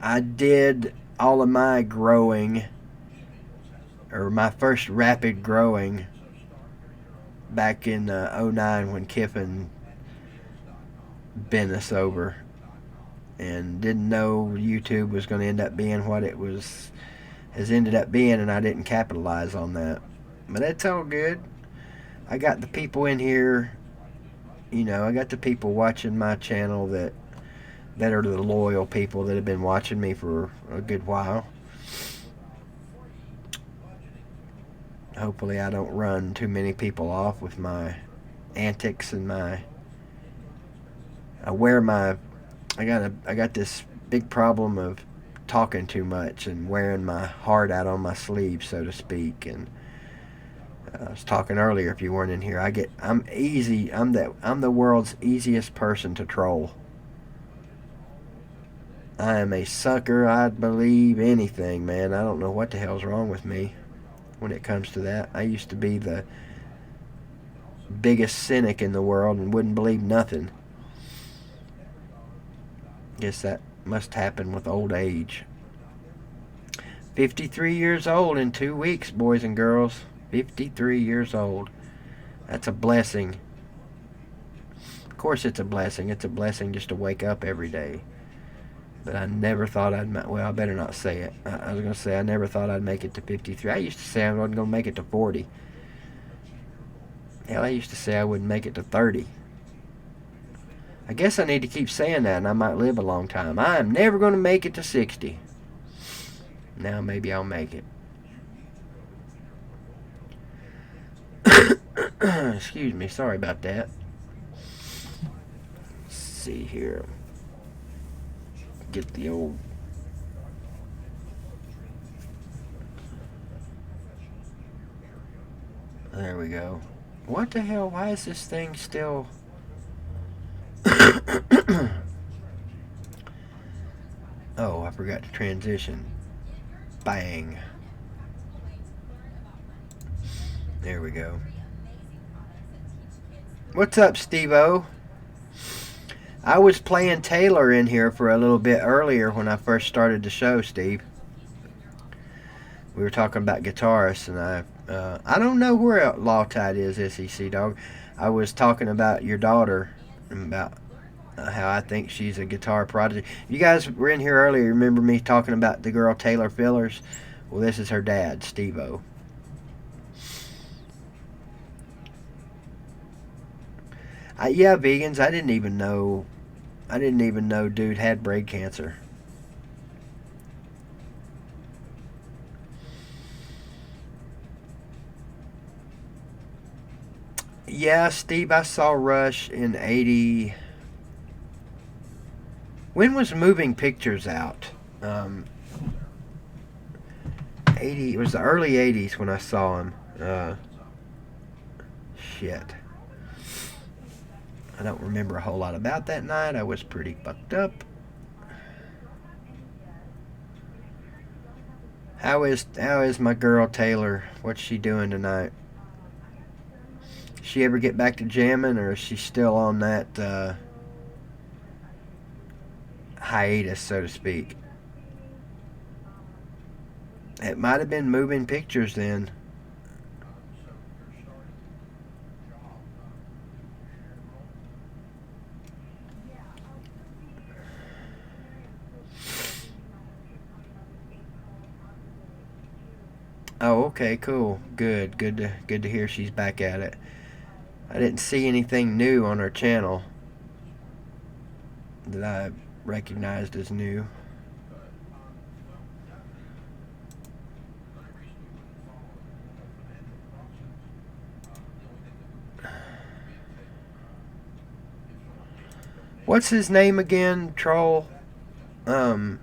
I did all of my growing, or my first rapid growing, back in '09 when Kiffin bent us over, and didn't know YouTube was going to end up being what it has ended up being, and I didn't capitalize on that. But that's all good. I got the people in here, I got the people watching my channel that are the loyal people that have been watching me for a good while. Hopefully I don't run too many people off with my antics and I got this big problem of talking too much and wearing my heart out on my sleeve, so to speak. And I was talking earlier, if you weren't in here, I'm easy. I'm the world's easiest person to troll. I am a sucker. I'd believe anything, man. I don't know what the hell's wrong with me when it comes to that. I used to be the biggest cynic in the world and wouldn't believe nothing. Guess that must happen with old age. 53 years old in 2 weeks, boys and girls. 53 years old. That's a blessing. Of course it's a blessing. It's a blessing just to wake up every day. But I never thought well, I better not say it. I was going to say I never thought I'd make it to 53. I used to say I wasn't going to make it to 40. Hell, I used to say I wouldn't make it to 30. I guess I need to keep saying that, and I might live a long time. I am never going to make it to 60. Now maybe I'll make it. Excuse me, sorry about that. Let's see here. Get the old... There we go. What the hell? Why is this thing still... Oh, I forgot to transition. Bang. There we go. What's up, Steve-O? I was playing Taylor in here for a little bit earlier when I first started the show, Steve. We were talking about guitarists, and I don't know where Lawtide is, SEC Dog. I was talking about your daughter, and about how I think she's a guitar prodigy. You guys were in here earlier. Remember me talking about the girl Taylor Fillers? Well, this is her dad, Steve-O. Yeah, vegans. I didn't even know dude had brain cancer. Yeah, Steve, I saw Rush in 80. When was Moving Pictures out? 80. It was the early 80s when I saw him. Shit. I don't remember a whole lot about that night. I was pretty fucked up. How is my girl Taylor? What's she doing tonight? She ever get back to jamming, or is she still on that hiatus, so to speak? It might have been Moving Pictures then. Oh, okay, cool. Good to hear she's back at it. I didn't see anything new on her channel that I recognized as new. What's his name again, Troll? The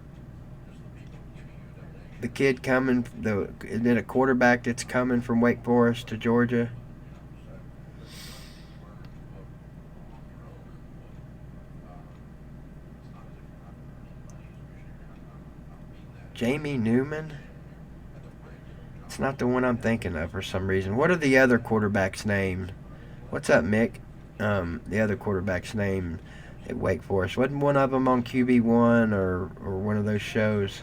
kid coming, isn't it a quarterback that's coming from Wake Forest to Georgia? Jamie Newman? It's not the one I'm thinking of for some reason. What are the other quarterbacks' names? What's up, Mick? The other quarterback's name at Wake Forest. Wasn't one of them on QB1 or one of of those shows.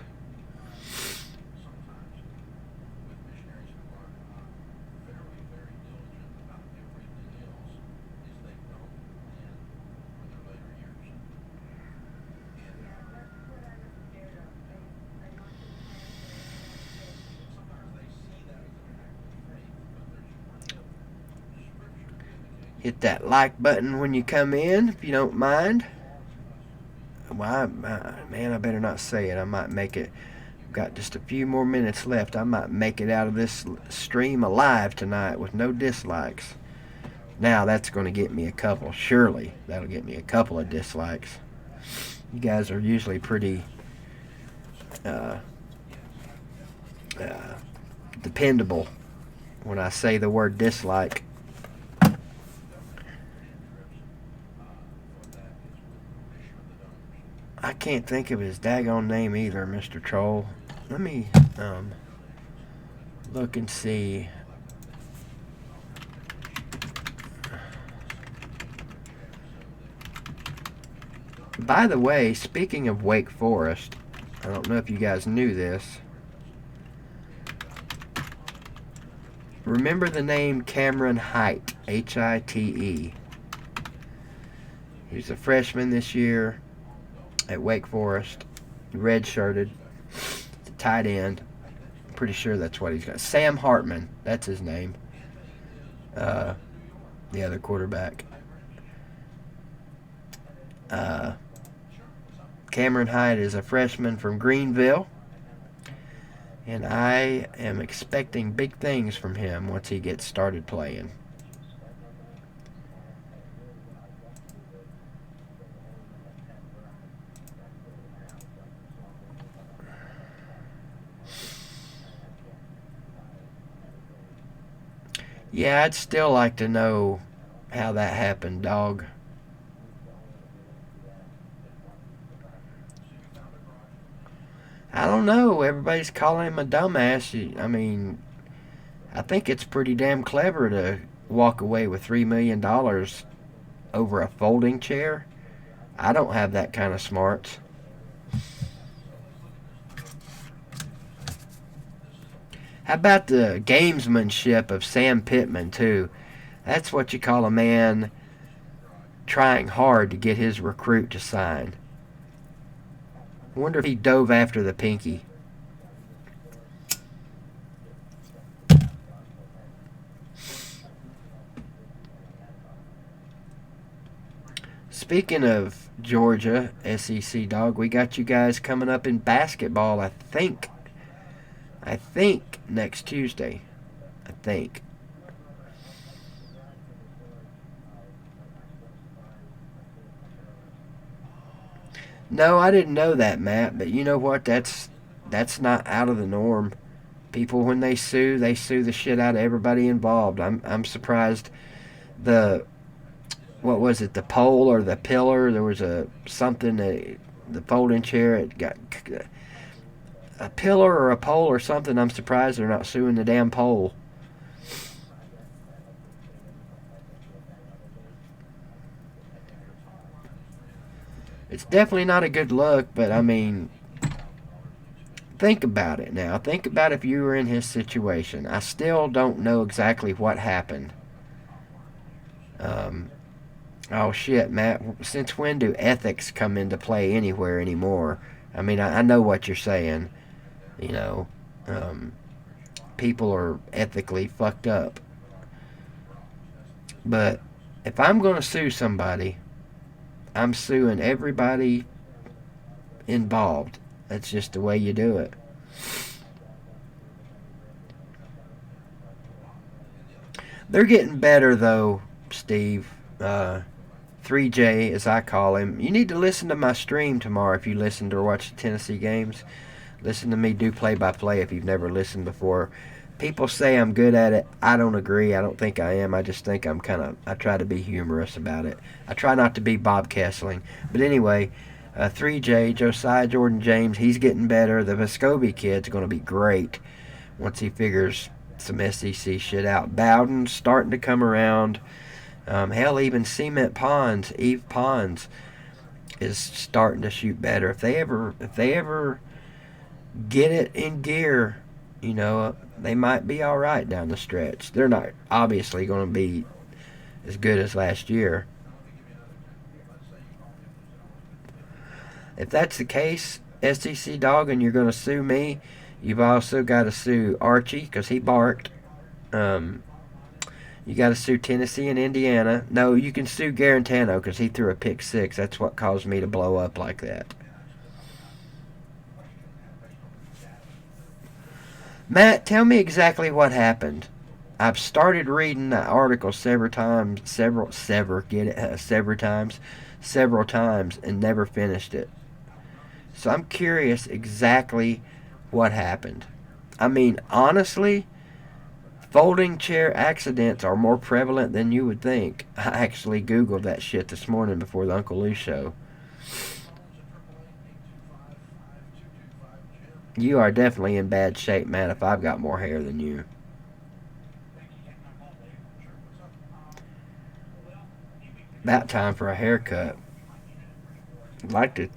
Hit that like button when you come in, if you don't mind. Well, man, I better not say it. I might make it. Got just a few more minutes left. I might make it out of this stream alive tonight with no dislikes. Now, that's going to get me a couple. Surely, that'll get me a couple of dislikes. You guys are usually pretty dependable when I say the word dislike. I can't think of his daggone name either, Mr. Troll. Let me look and see. By the way, speaking of Wake Forest, I don't know if you guys knew this. Remember the name Cameron Hite, H-I-T-E. He's a freshman this year at Wake Forest. He redshirted. He's a tight end. I'm pretty sure that's what he's got. Sam Hartman, that's his name. The other quarterback. Cameron Hyde is a freshman from Greenville. And I am expecting big things from him once he gets started playing. Yeah, I'd still like to know how that happened, dog. I don't know. Everybody's calling him a dumbass. I mean, I think it's pretty damn clever to walk away with $3 million over a folding chair. I don't have that kind of smarts. How about the gamesmanship of Sam Pittman, too? That's what you call a man trying hard to get his recruit to sign. I wonder if he dove after the pinky. Speaking of Georgia, SEC dog, we got you guys coming up in basketball, I think next Tuesday. I think. No, I didn't know that, Matt, but you know what? That's not out of the norm. People, when they sue the shit out of everybody involved. I'm surprised what was it, the pole or the pillar? There was something that the folding chair, it got a pillar or a pole or something. I'm surprised they're not suing the damn pole. It's definitely not a good look, but I mean, think about it now. Think about if you were in his situation. I still don't know exactly what happened. Oh shit, Matt. Since when do ethics come into play anywhere anymore? I mean, I know what you're saying. You know, people are ethically fucked up. But if I'm going to sue somebody, I'm suing everybody involved. That's just the way you do it. They're getting better, though, Steve. 3J, as I call him. You need to listen to my stream tomorrow if you listened or watched the Tennessee games. Listen to me do play-by-play if you've never listened before. People say I'm good at it. I don't agree. I don't think I am. I just think I try to be humorous about it. I try not to be Bob Kessling. But anyway, 3J, Josiah Jordan James, he's getting better. The Vescovi kid's going to be great once he figures some SEC shit out. Bowden's starting to come around. Hell, even Eve Pons. is starting to shoot better. If they ever get it in gear, you know, they might be all right down the stretch. They're not obviously going to be as good as last year. If that's the case, SEC Dog, and you're going to sue me, you've also got to sue Archie because he barked. You got to sue Tennessee and Indiana. No, you can sue Garantano because he threw a pick six. That's what caused me to blow up like that. Matt, tell me exactly what happened. I've started reading that article several times, and never finished it. So I'm curious exactly what happened. I mean, honestly, folding chair accidents are more prevalent than you would think. I actually Googled that shit this morning before the Uncle Lou show. You are definitely in bad shape, Matt, if I've got more hair than you. About time for a haircut. I'd like to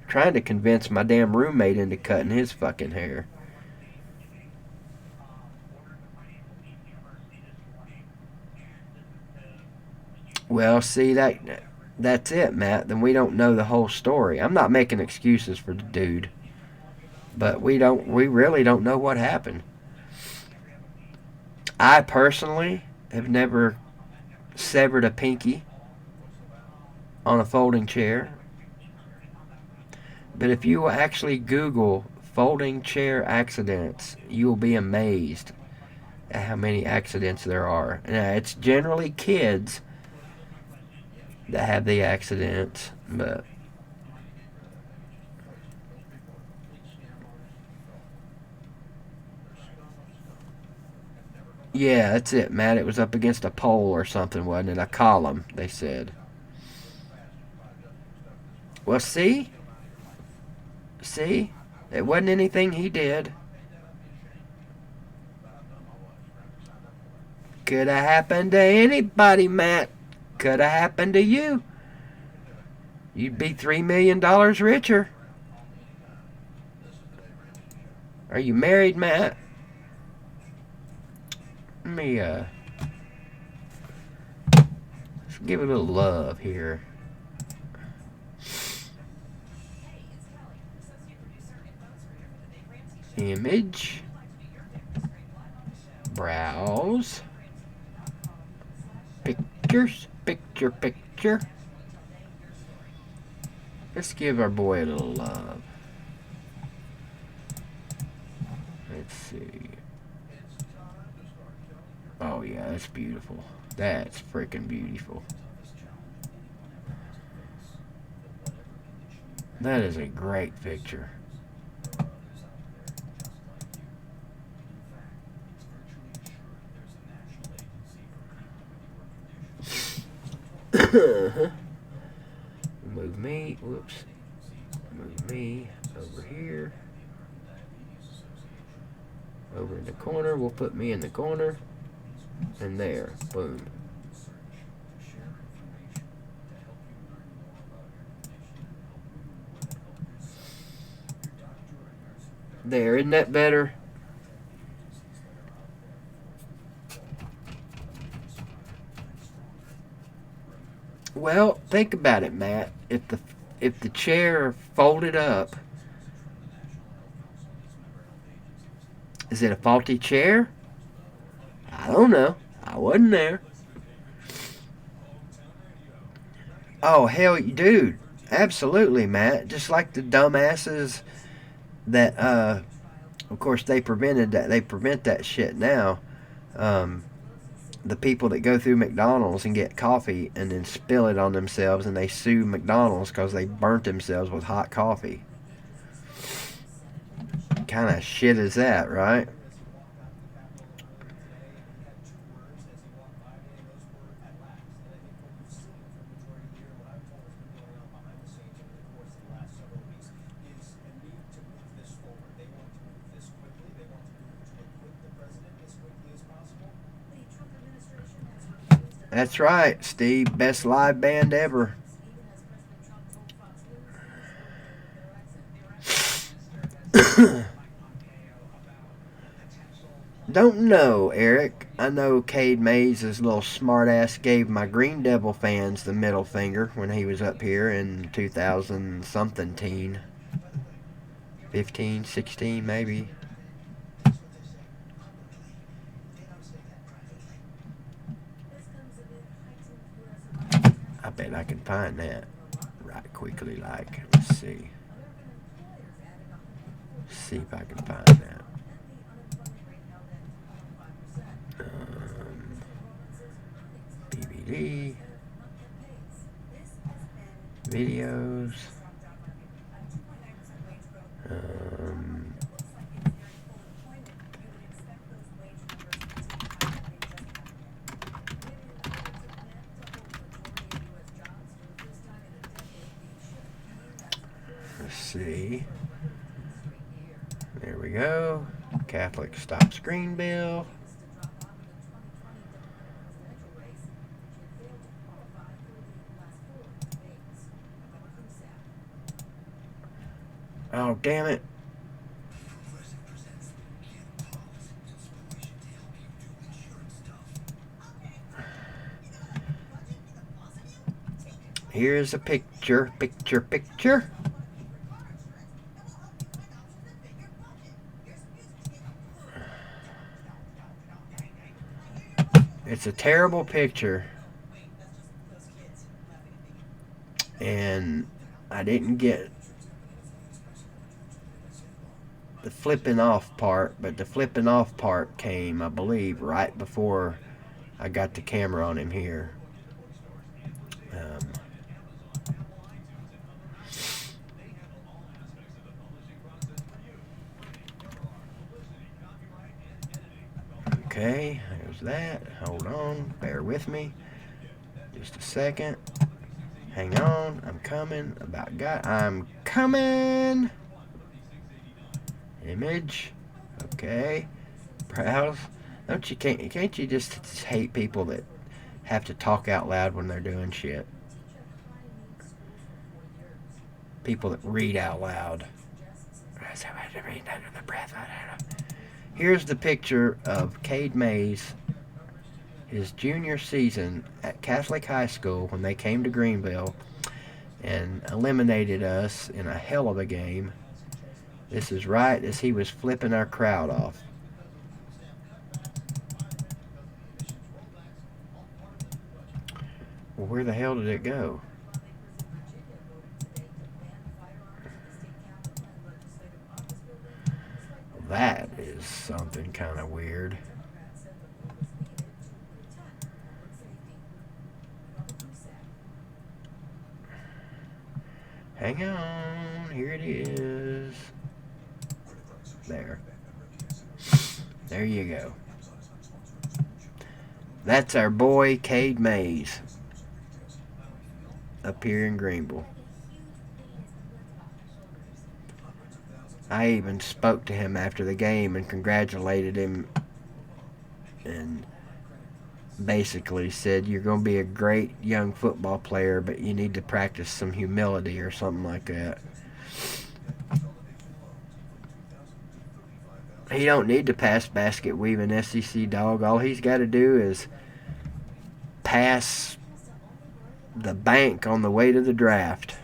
trying to convince my damn roommate into cutting his fucking hair. Well, see, that's it, Matt. Then we don't know the whole story. I'm not making excuses for the dude, but we really don't know what happened. I personally have never severed a pinky on a folding chair. But if you actually Google folding chair accidents, you will be amazed at how many accidents there are. Now, it's generally kids that have the accidents, but yeah, that's it, Matt. It was up against a pole or something, wasn't it? A column, they said. Well, see, it wasn't anything he did. Could have happened to anybody, Matt. Could have happened to you. You'd be $3 million richer. Are you married, Matt? Let me, let's give it a little love here. Image. Browse. Pictures. Picture. Let's give our boy a little love. Let's see. Oh yeah, that's beautiful. That's freaking beautiful. That is a great picture. Move me over here. Over in the corner. We'll put me in the corner. And there. Boom. There. Isn't that better? Well, think about it, Matt. If the chair folded up, is it a faulty chair? I don't know. I wasn't there. Oh, hell, dude. Absolutely, Matt. Just like the dumbasses that, of course, they prevented that. They prevent that shit now. The people that go through McDonald's and get coffee and then spill it on themselves, and they sue McDonald's because they burnt themselves with hot coffee. Kind of shit is that, right? That's right, Steve. Best live band ever. Don't know, Eric. I know Cade Mays' little smartass gave my Green Devil fans the middle finger when he was up here in 2000 something teen. 15, 16 maybe. I bet I can find that right quickly, like. Let's see. See if I can find that. DVD. Videos. Let's see. There we go. Catholic Stop Screen Bill. Oh, damn it. Here's a picture. It's a terrible picture. And I didn't get the flipping off part, but the flipping off part came, I believe, right before I got the camera on him here. Okay, there's that. Hold on, bear with me. Just a second. Hang on, I'm coming. I'm coming. Image. Okay. Browse. Can't you just hate people that have to talk out loud when they're doing shit? People that read out loud. Here's the picture of Cade Mays, his junior season at Catholic High School when they came to Greenville and eliminated us in a hell of a game. This is right as he was flipping our crowd off. Well, where the hell did it go? That is something kind of weird. Hang on, here it is. There. There you go. That's our boy Cade Mays up here in Greenville. I even spoke to him after the game and congratulated him and basically said, you're going to be a great young football player, but you need to practice some humility or something like that. He don't need to pass basket weaving, SEC dog. All he's got to do is pass the bank on the way to the draft.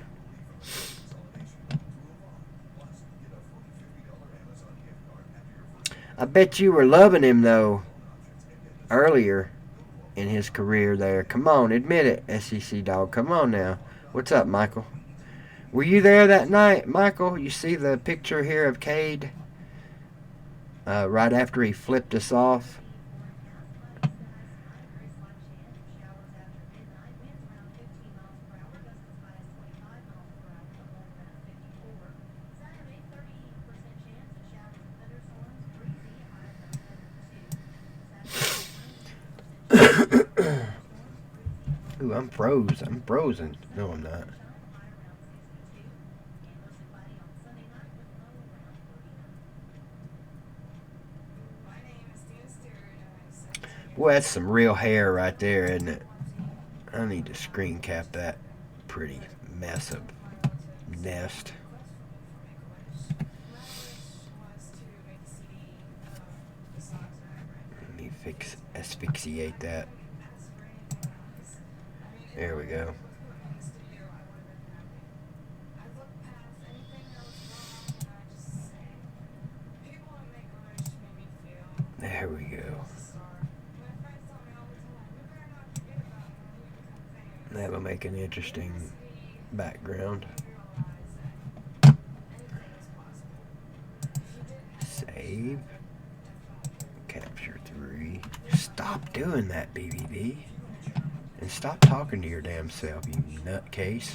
I bet you were loving him, though, earlier in his career there. Come on, admit it, SEC dog. Come on now. What's up, Michael? Were you there that night, Michael? You see the picture here of Cade right after he flipped us off? Ooh, I'm frozen. No, I'm not. Boy, that's some real hair right there, isn't it? I need to screen cap that pretty mess of nest. asphyxiate that. There we go. There we go. That'll make an interesting background. Save. Capture 3. Stop doing that, BBB. And stop talking to your damn self, you nutcase.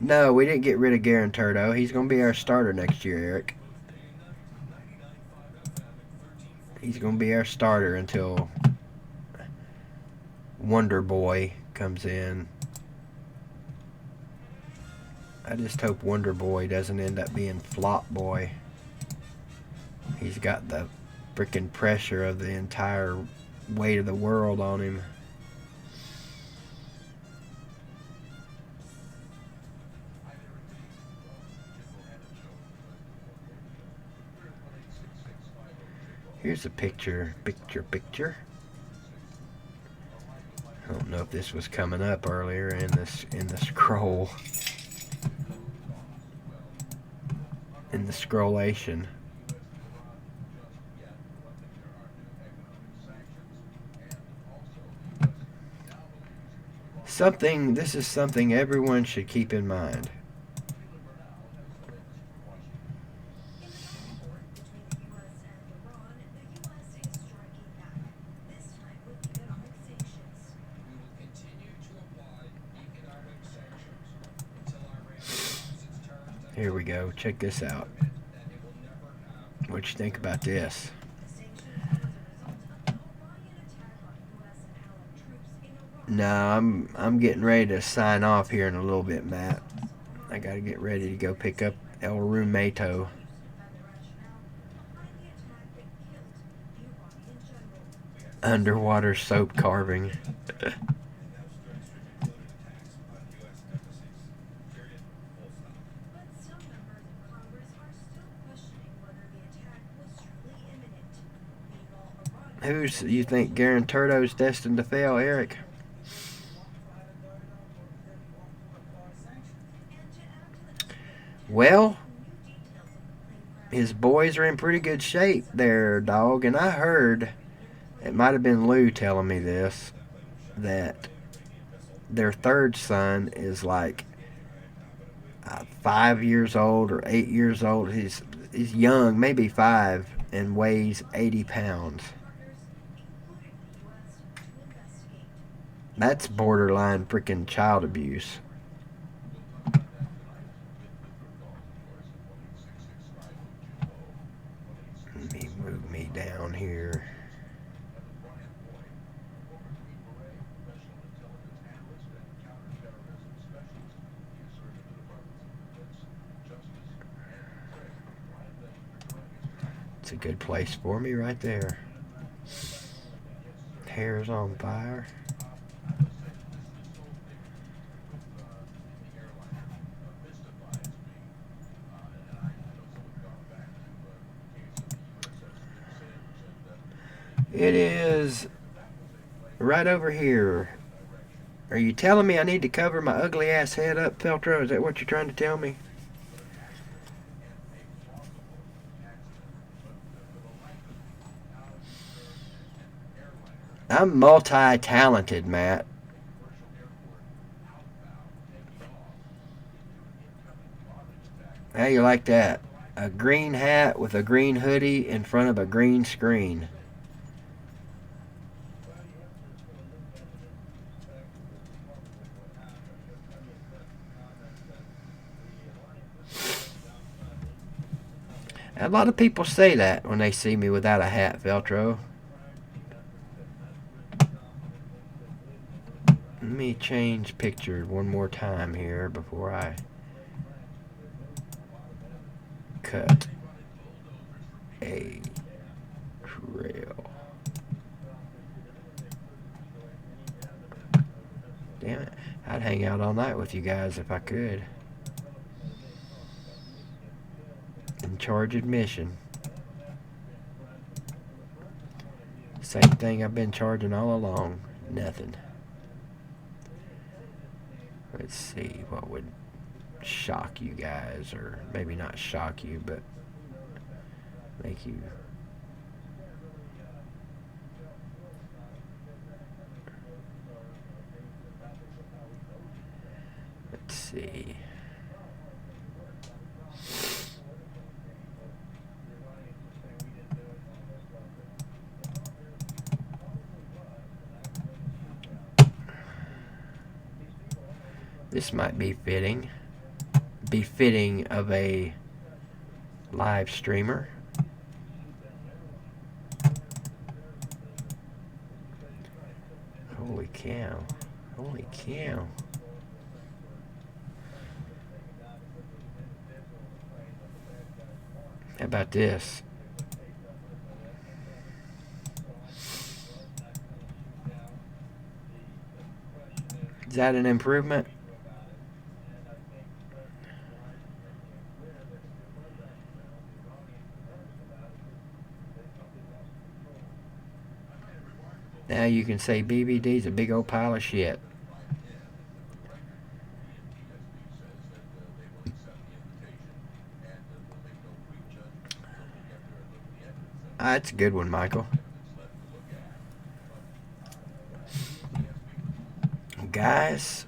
No, we didn't get rid of Garanturdo. He's going to be our starter next year, Eric. He's going to be our starter until Wonder Boy comes in. I just hope Wonder Boy doesn't end up being Flop Boy. He's got the freaking pressure of the entire weight of the world on him. Here's a picture. I don't know if this was coming up earlier in the scroll. In the scrollation. This is something everyone should keep in mind. Here we go. Check this out. What you think about this? No, I'm getting ready to sign off here in a little bit, Matt. I gotta get ready to go pick up El Rumato. Underwater soap carving. Who's you think Garanturdo's destined to fail, Eric? Well, his boys are in pretty good shape there, dog. And I heard, it might have been Lou telling me this, that their third son is like 5 years old or 8 years old. He's young, maybe 5, and weighs 80 pounds. That's borderline freaking child abuse. Let me move me down here. It's a good place for me right there. Hair's on fire. It is right over here. Are you telling me I need to cover my ugly ass head up, Feltro? Is that what you're trying to tell me? I'm multi-talented, Matt. How you like that? A green hat with a green hoodie in front of a green screen. A lot of people say that when they see me without a hat, Veltro. Let me change picture one more time here before I cut a trail. Damn it. I'd hang out all night with you guys if I could. In charge admission. Same thing I've been charging all along. Nothing. Let's see what would shock you guys, or maybe not shock you, but make you. Let's see. This might be befitting of a live streamer. Holy cow. Holy cow. How about this? Is that an improvement? Now you can say BBD's a big old pile of shit. That's a good one, Michael. Guys,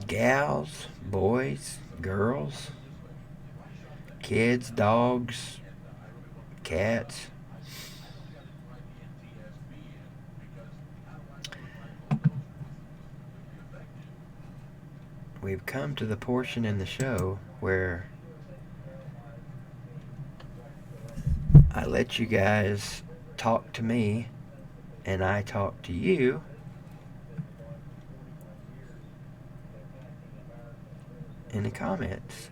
gals, boys, girls, kids, dogs, cats. We've come to the portion in the show where I let you guys talk to me and I talk to you. In the comments.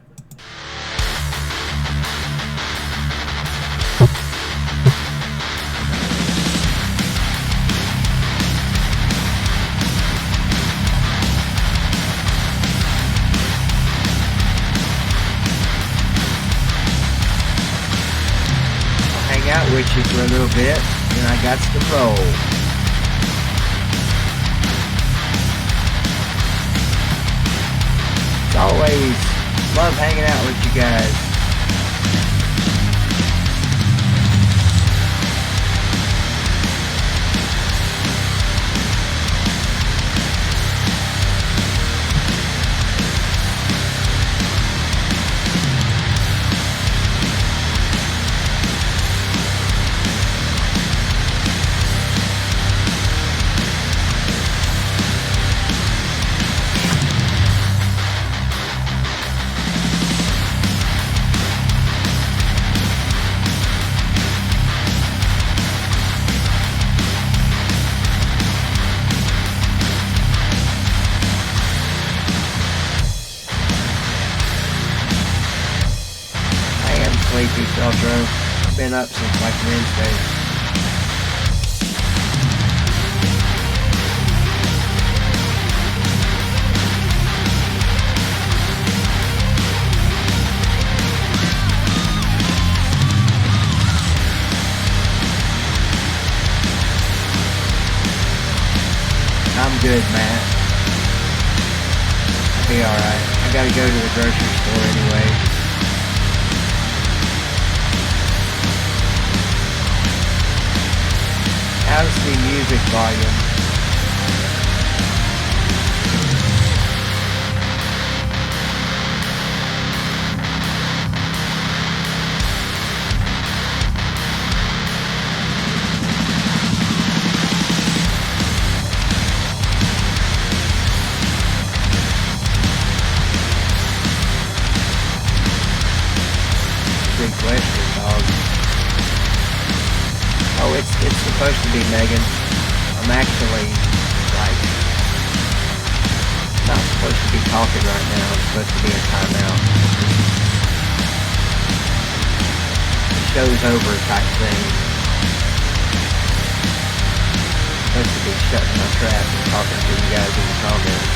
Out with you for a little bit, and I got to roll. As always, love hanging out with you guys. Been up since like Wednesday. I'm good, Matt. I'll be alright. I gotta go to the grocery store anyway. How's the music volume? Good question, dog. Oh, it's supposed to be Megan. I'm actually, like, not supposed to be talking right now. I'm supposed to be in timeout. The show's over type thing. I'm supposed to be shutting my trap and talking to you guys in the comments.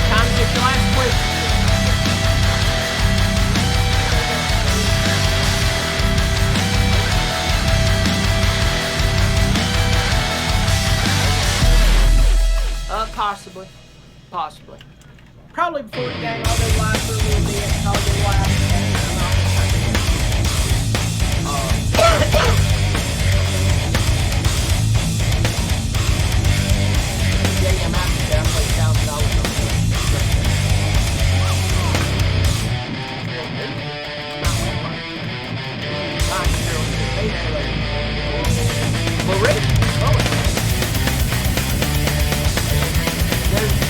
Time to get your last question. Possibly. Possibly. Probably before the game, I'll do live for a little bit. I'll do live. Yeah, I'm out there. I play $1,000 on it. Well, ready? Oh. There's the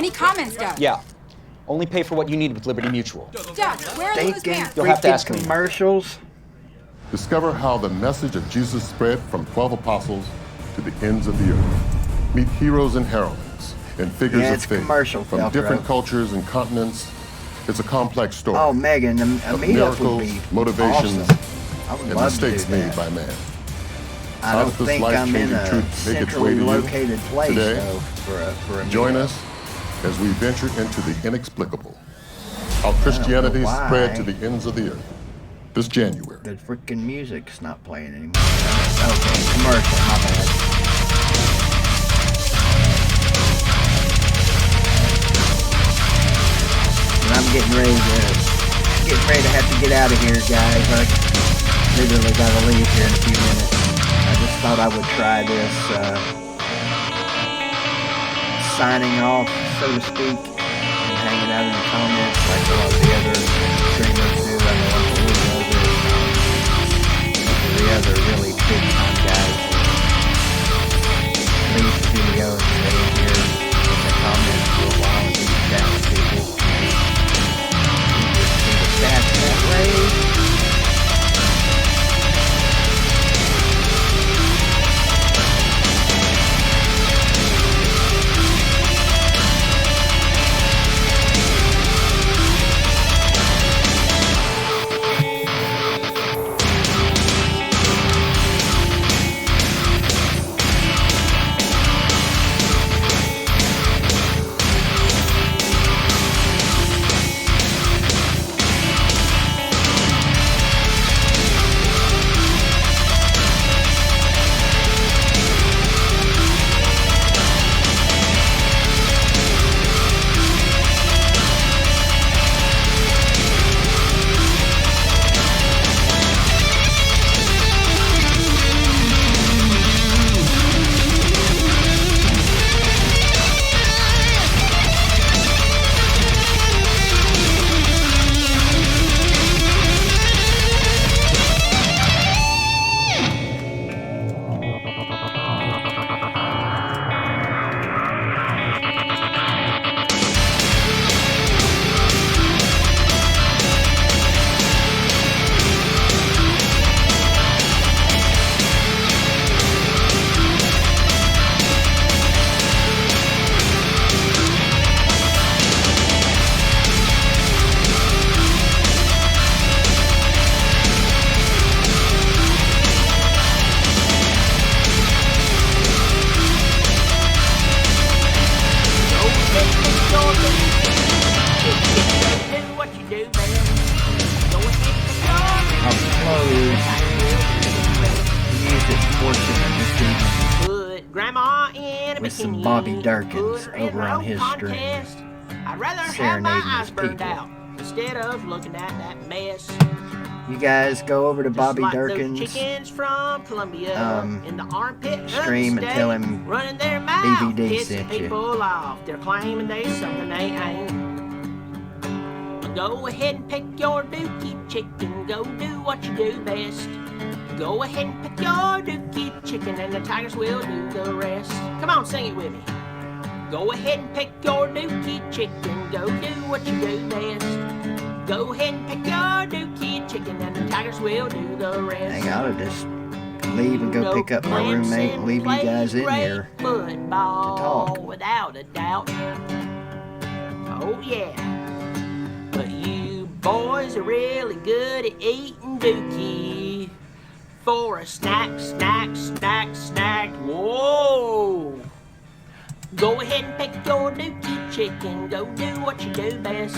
Any comments, Doug?
Yeah. Only pay for what you need with Liberty Mutual.
Doug, where are those
Thinking
pants?
You'll have to ask
freaking
me.
commercials.
Discover how the message of Jesus spread from 12 apostles to the ends of the earth. Meet heroes and heroines and figures
Yeah,
of
it's
faith
commercial,
from
Velcro.
different cultures and continents. It's a complex story
Oh, Megan, a
of
meetup would
miracles,
be
motivations,
awesome. I would
and
love to do
mistakes made
that.
by man.
I
How
don't
does this
think I'm in
life-changing
a
truth make its way
centrally
to you
located place,
today?
though, for a
Join
meetup.
us as we venture into the inexplicable. How Christianity
why.
spread to the ends of the earth. This January.
The freaking music's not playing anymore. Okay, commercial, my bad. And I'm getting ready to have to get out of here, guys. I literally gotta leave here in a few minutes. I just thought I would try this, signing off, so to speak, and hanging out in the comments like a lot of the other streamers do. I know Uncle Lou does it. The other really big time guys leave the video and stay in here in the comments for a while and just chat with people. You just see the stats that way.
Grandma in a
With some
bikini,
Bobby Durkins
put her in
over on
rope
his
contest.
stream,
I'd rather have
serenading
my
his
eyes burned
people.
out instead of looking at that mess.
You guys go over to
Just
Bobby
like those
Durkins'
chickens from Colombia in the armpit
stream and tell him
running their mouth,
BBD
pissing
sent you.
people off. They're claiming they something they ain't. Go ahead and pick your dookie chicken. Go do what you do best. Go ahead and pick your dookie chicken, and the tigers will do the rest. Come on, sing it with me. Go ahead and pick your dookie chicken. Go do what you do best. Go ahead and pick your dookie chicken, and the tigers will do the rest.
Dang, I ought to just leave and go pick up my roommate and leave you guys in here
football,
to talk.
without a doubt. Oh yeah. But you boys are really good at eating dookie. For a snack, snack, snack, snack. Whoa! Go ahead and pick your dookie chicken. Go do what you do best.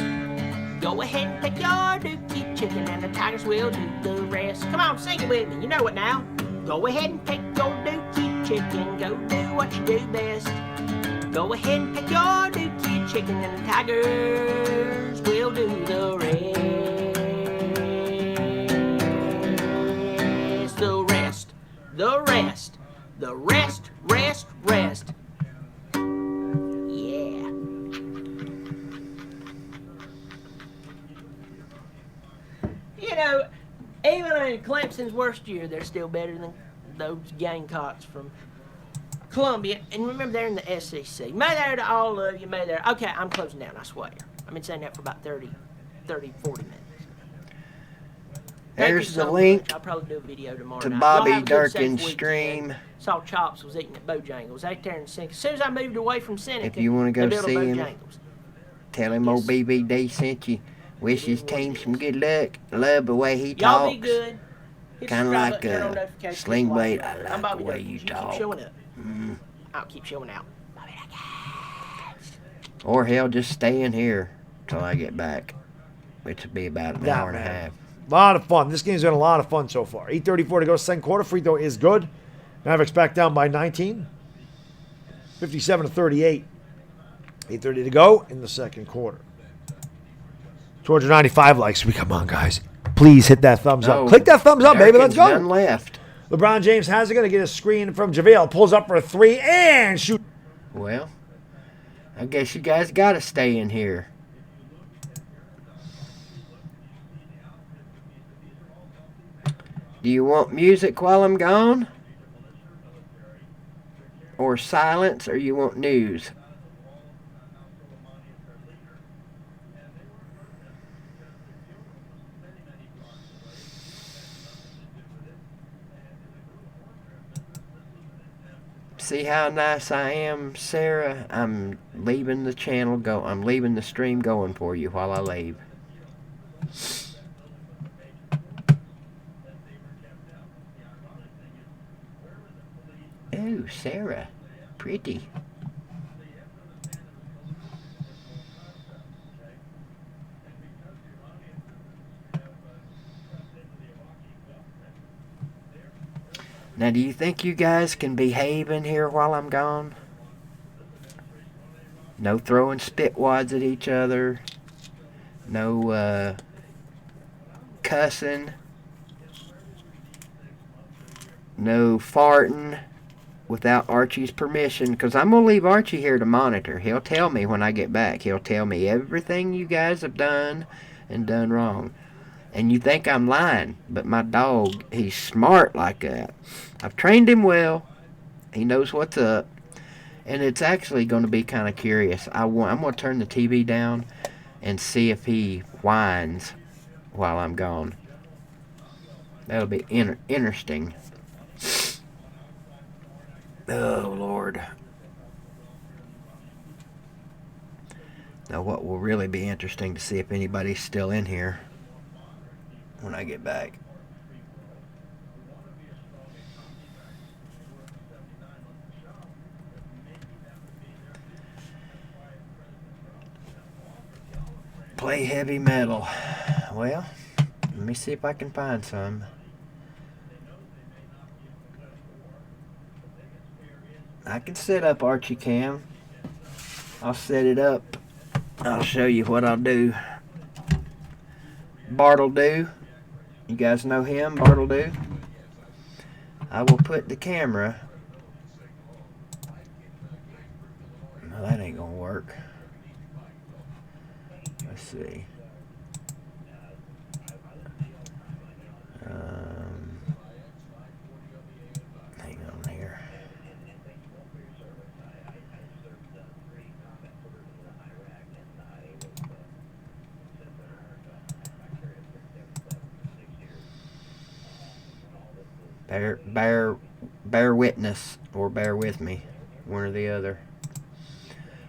Go ahead and pick your dookie chicken, and the tigers will do the rest. Come on, sing it with me. You know it now. Go ahead and pick your dookie chicken. Go do what you do best. Go ahead and pick your dookie chicken, and the tigers will do the rest. The rest. The rest. The rest, rest, rest. Yeah. You know, even in Clemson's worst year, they're still better than those Gamecocks from Columbia, and remember they're in the SEC. May there to all of you, may there. Okay, I'm closing down, I swear. I've been saying that for about 30, 40 minutes. Thank you
There's the
so
link
much. I'll probably do a video tomorrow
to
night.
Bobby
Y'all have a good, safe
Durkin's
weekend.
stream.
Saw Chops was eating at Bojangles. Right there in Seneca. As soon as I moved away from Seneca,
If you want to go
they built a
see him,
Bojangles.
tell him old BBD sent you. Wish his team some good luck. Love the way he
Y'all
talks.
be good. Hit the
Kinda
subscribe
like,
button, turn on notifications,
Sling
like
Blade,
it.
I
I'm
like
Bobby
the way
Durkin.
you
Keep
talk.
showing up. I'll keep showing out. Bobby Durkin.
Or hell, just stay in here till I get back, which will be about an hour and a half.
A lot of fun. This game's been a lot of fun so far. 8:34 to go, second quarter. Free throw is good. Mavericks back down by 19. 57-38. 8:30 to go in the second quarter. 295 likes. Come on, guys. Please hit that thumbs up. Click that thumbs up, baby. Let's go.
None left.
LeBron James has it. Going to get a screen from JaVale. Pulls up for a three and shoot.
Well, I guess you guys got to stay in here. Do you want music while I'm gone? Or silence, or you want news? See how nice I am, Sarah? I'm leaving the channel I'm leaving the stream going for you while I leave. Oh, Sarah. Pretty. Now, do you think you guys can behave in here while I'm gone? No throwing spitwads at each other. No cussing. No farting without Archie's permission, because I'm going to leave Archie here to monitor. He'll tell me when I get back. He'll tell me everything you guys have done and done wrong. And you think I'm lying, but my dog, he's smart like that. I've trained him well. He knows what's up. And it's actually going to be kind of curious. I'm going to turn the TV down and see if he whines while I'm gone. That'll be interesting. Oh, Lord. Now, what will really be interesting to see if anybody's still in here when I get back. Play heavy metal. Well, let me see if I can find some. I can set up Archie Cam. I'll set it up. I'll show you what I'll do. Bartledo. You guys know him, Bartledo? I will put the camera. No, that ain't gonna work. Let's see. Hang on here. Bear witness or bear with me, one or the other.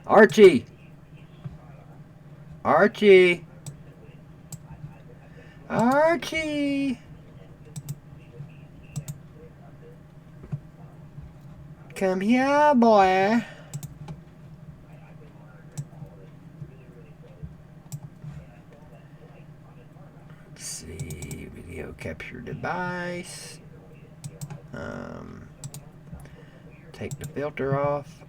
Archie, Archie, come here, boy. Let's see, video capture device. Take the filter off.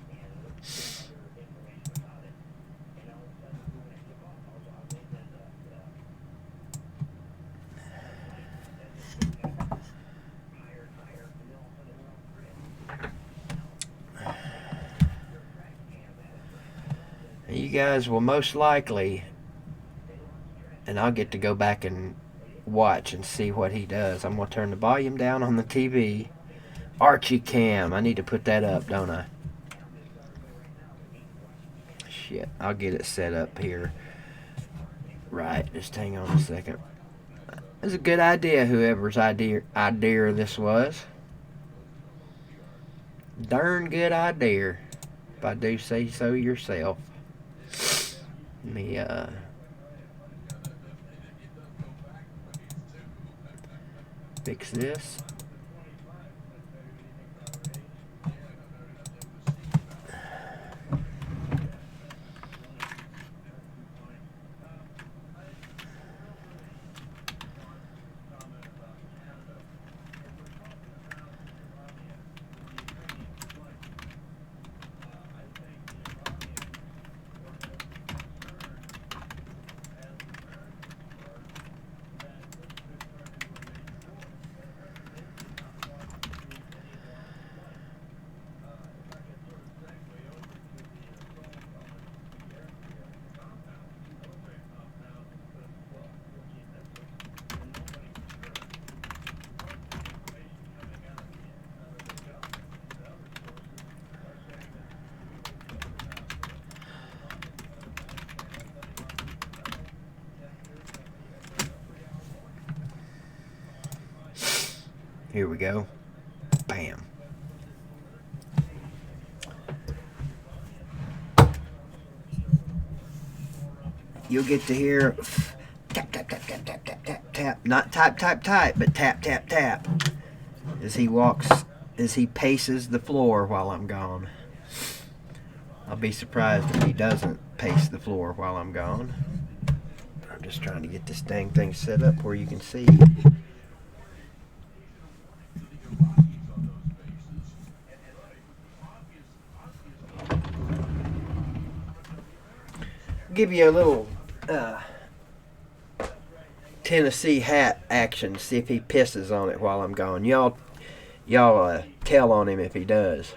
You guys will most likely, and I'll get to go back and watch and see what he does. I'm going to turn the volume down on the TV
Archie cam. I need to put that up, don't I? Shit, I'll get it set up here. Right, just hang on a second. That's a good idea, whoever's idea this was. Darn good idea, if I do say so yourself. Let me, fix this. Here we go. Bam. You'll get to hear tap, tap, tap, tap, tap, tap, tap, tap. Not type, type, type, but tap, tap, tap. As he paces the floor while I'm gone. I'll be surprised if he doesn't pace the floor while I'm gone. I'm just trying to get this dang thing set up where you can see. Give you a little Tennessee hat action. See if he pisses on it while I'm gone. Y'all tell on him if he does.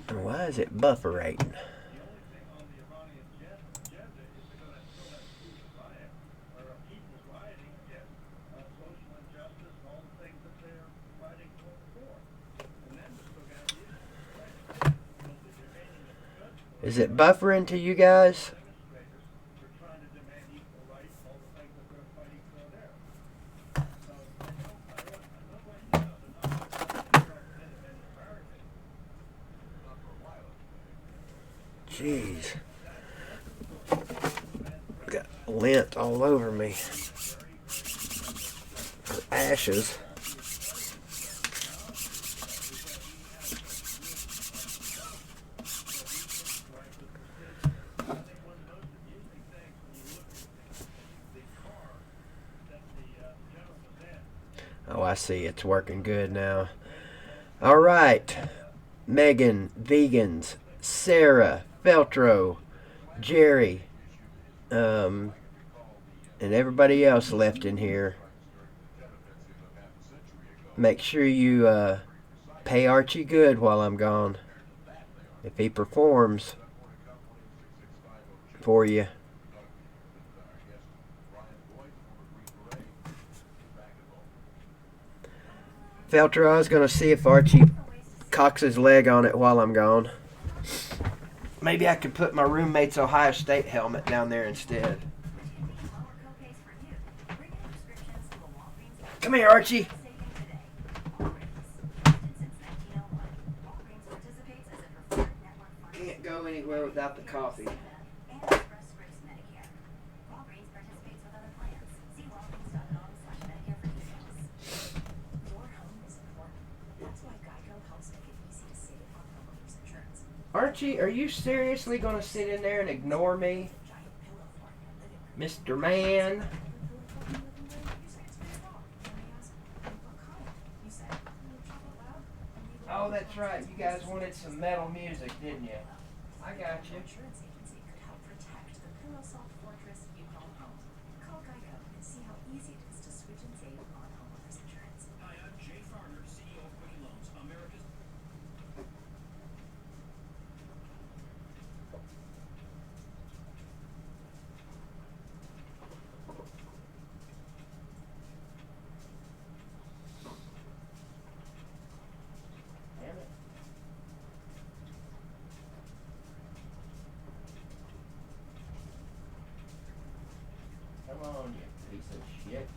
And why is it buffering? Is it buffering to you guys? Jeez. Got lint all over me. Or ashes. Oh, I see. It's working good now. All right. Megan, Vegans, Sarah, Feltro, Jerry, and everybody else left in here. Make sure you pay Archie good while I'm gone. If he performs for you. Felter, I was going to see if Archie cocks his leg on it while I'm gone. Maybe I could put my roommate's Ohio State helmet down there instead. Come here, Archie. Can't go anywhere without the coffee. Archie, are you seriously going to sit in there and ignore me? Mr. Man? Oh, that's right. You guys wanted some metal music, didn't you? I got you. piece of shit.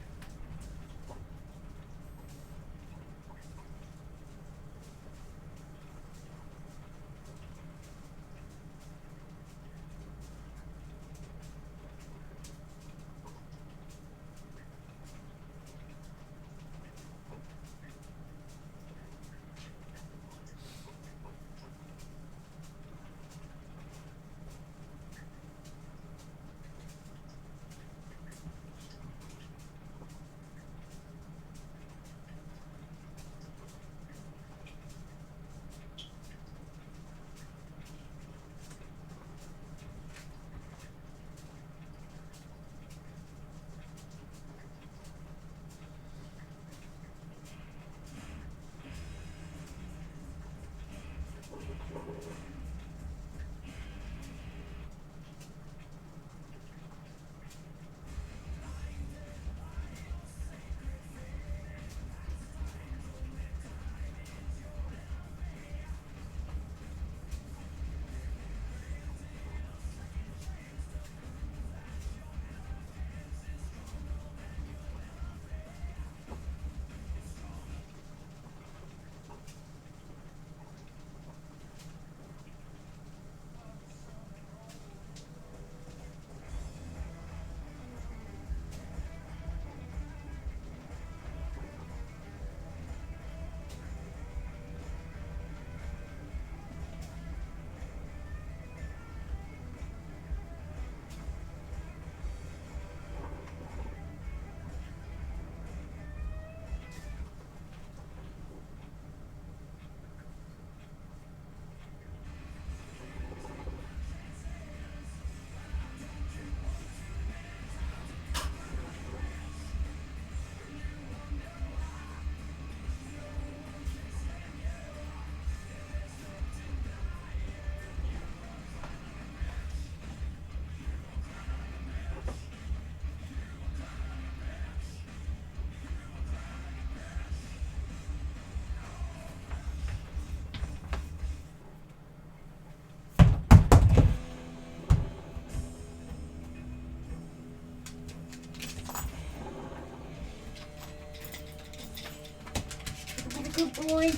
Good boy.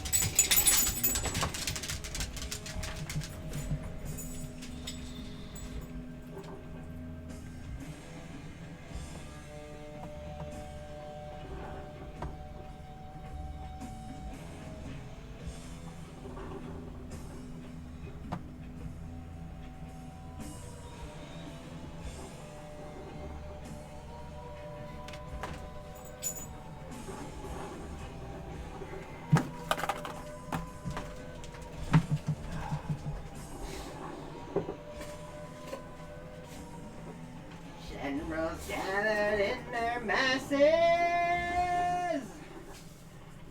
Generals gathered in their masses,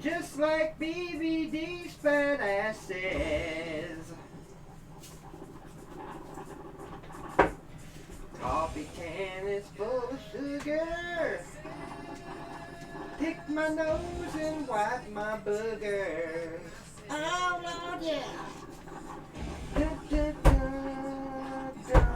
just like BBD spread asses. Coffee can is full of sugar. Pick my nose and wipe my boogers. Oh Lord, yeah. Dun, dun, dun, dun.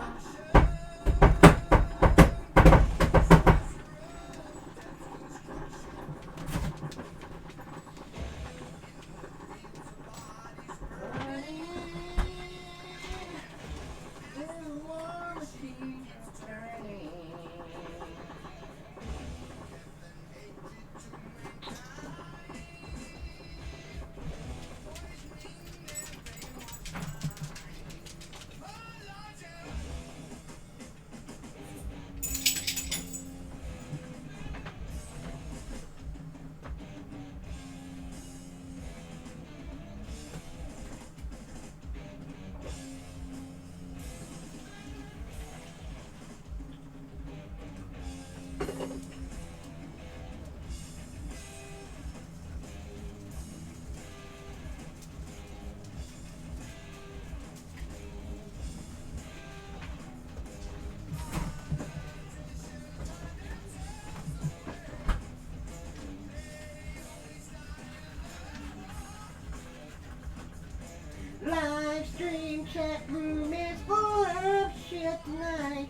Live stream chat room is full of shit tonight.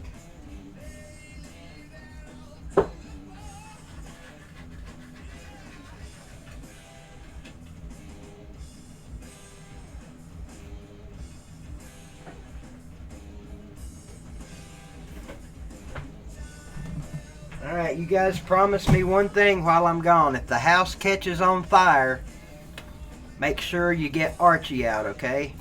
All right, you guys promise me one thing while I'm gone. If the house catches on fire, make sure you get Archie out, okay?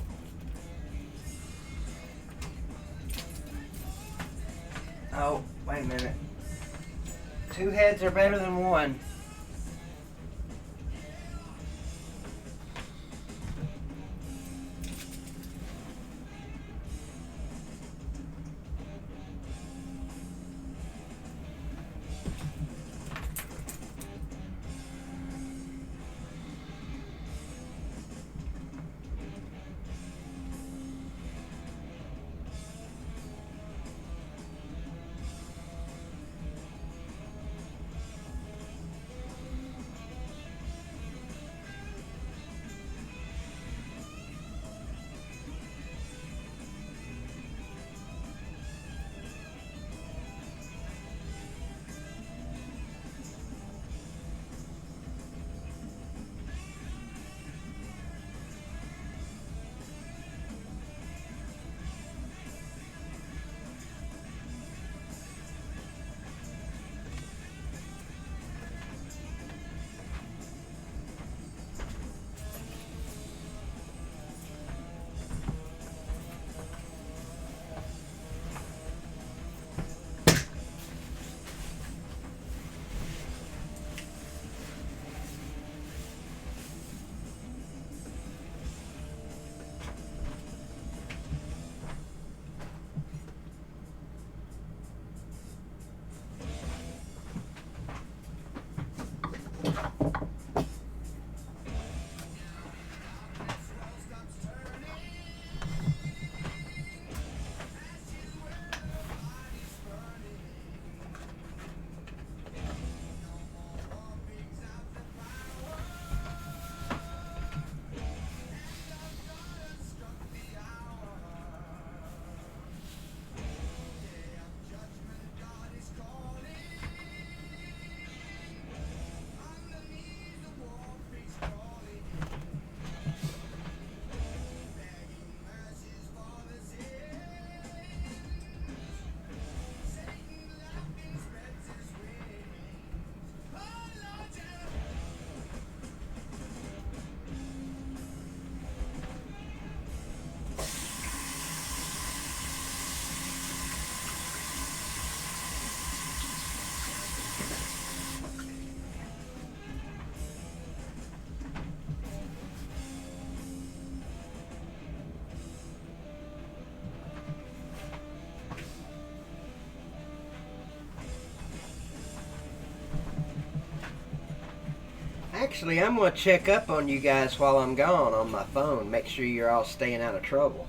Oh, wait a minute. 2 heads are better than 1. Actually, I'm going to check up on you guys while I'm gone on my phone. Make sure you're all staying out of trouble.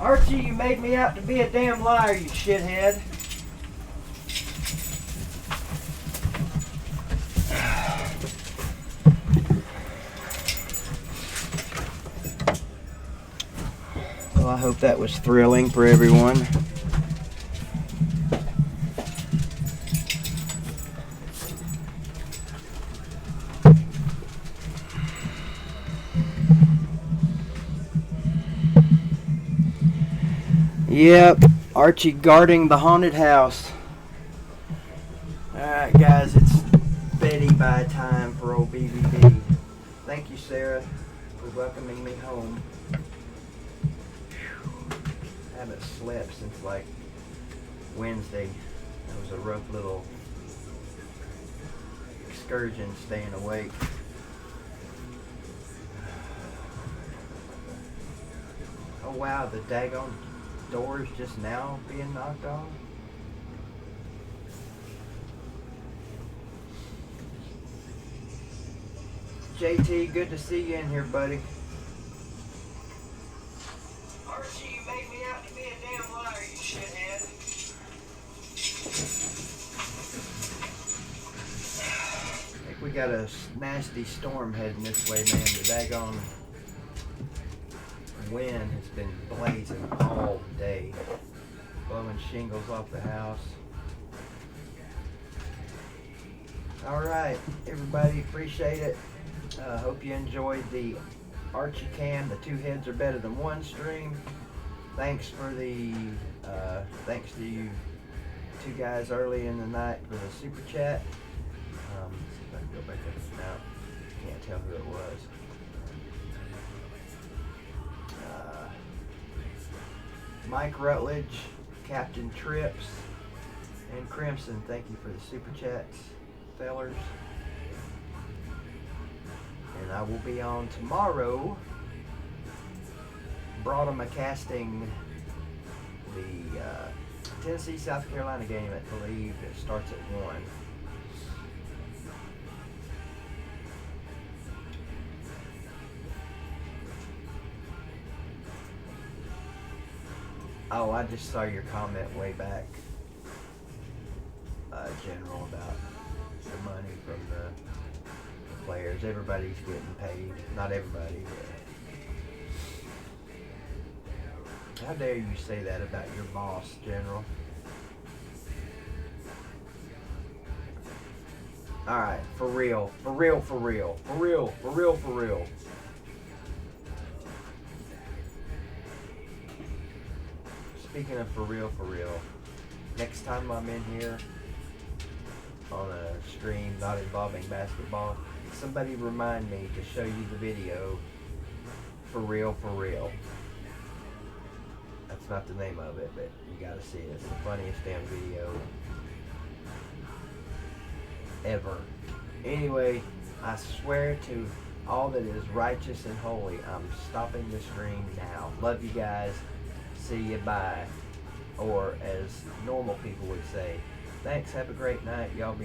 Archie, you made me out to be a damn liar, you shithead. Well, I hope that was thrilling for everyone. Yep, Archie guarding the haunted house. Alright guys, it's Betty bye time for old BBB. Thank you, Sarah, for welcoming me home. I haven't slept since like Wednesday. That was a rough little excursion staying awake. Oh wow, the daggone doors just now being knocked off. JT, good to see you in here, buddy. Archie, you made me out to be a damn liar, you shithead. I think we got a nasty storm heading this way, man. The daggone wind has been blazing all day, blowing shingles off the house. All right, everybody, appreciate it. Hope you enjoyed the Archie Cam, the two heads are better than one stream. Thanks for the thanks to you two guys early in the night for the super chat. See if I can go back up now. Can't tell who it was. Mike Rutledge, Captain Trips, and Crimson, thank you for the super chats, fellers. And I will be on tomorrow, Broadham casting the Tennessee South Carolina game. I believe it starts at 1. Oh, I just saw your comment way back, General, about the money from the players. Everybody's getting paid. Not everybody, but how dare you say that about your boss, General? Alright, for real. For real, for real. For real, for real, for real. Speaking of for real, next time I'm in here on a stream not involving basketball, somebody remind me to show you the video for real, for real. That's not the name of it, but you gotta see it. It's the funniest damn video ever. Anyway, I swear to all that is righteous and holy, I'm stopping the stream now. Love you guys. See you, bye. Or as normal people would say, thanks, have a great night, y'all be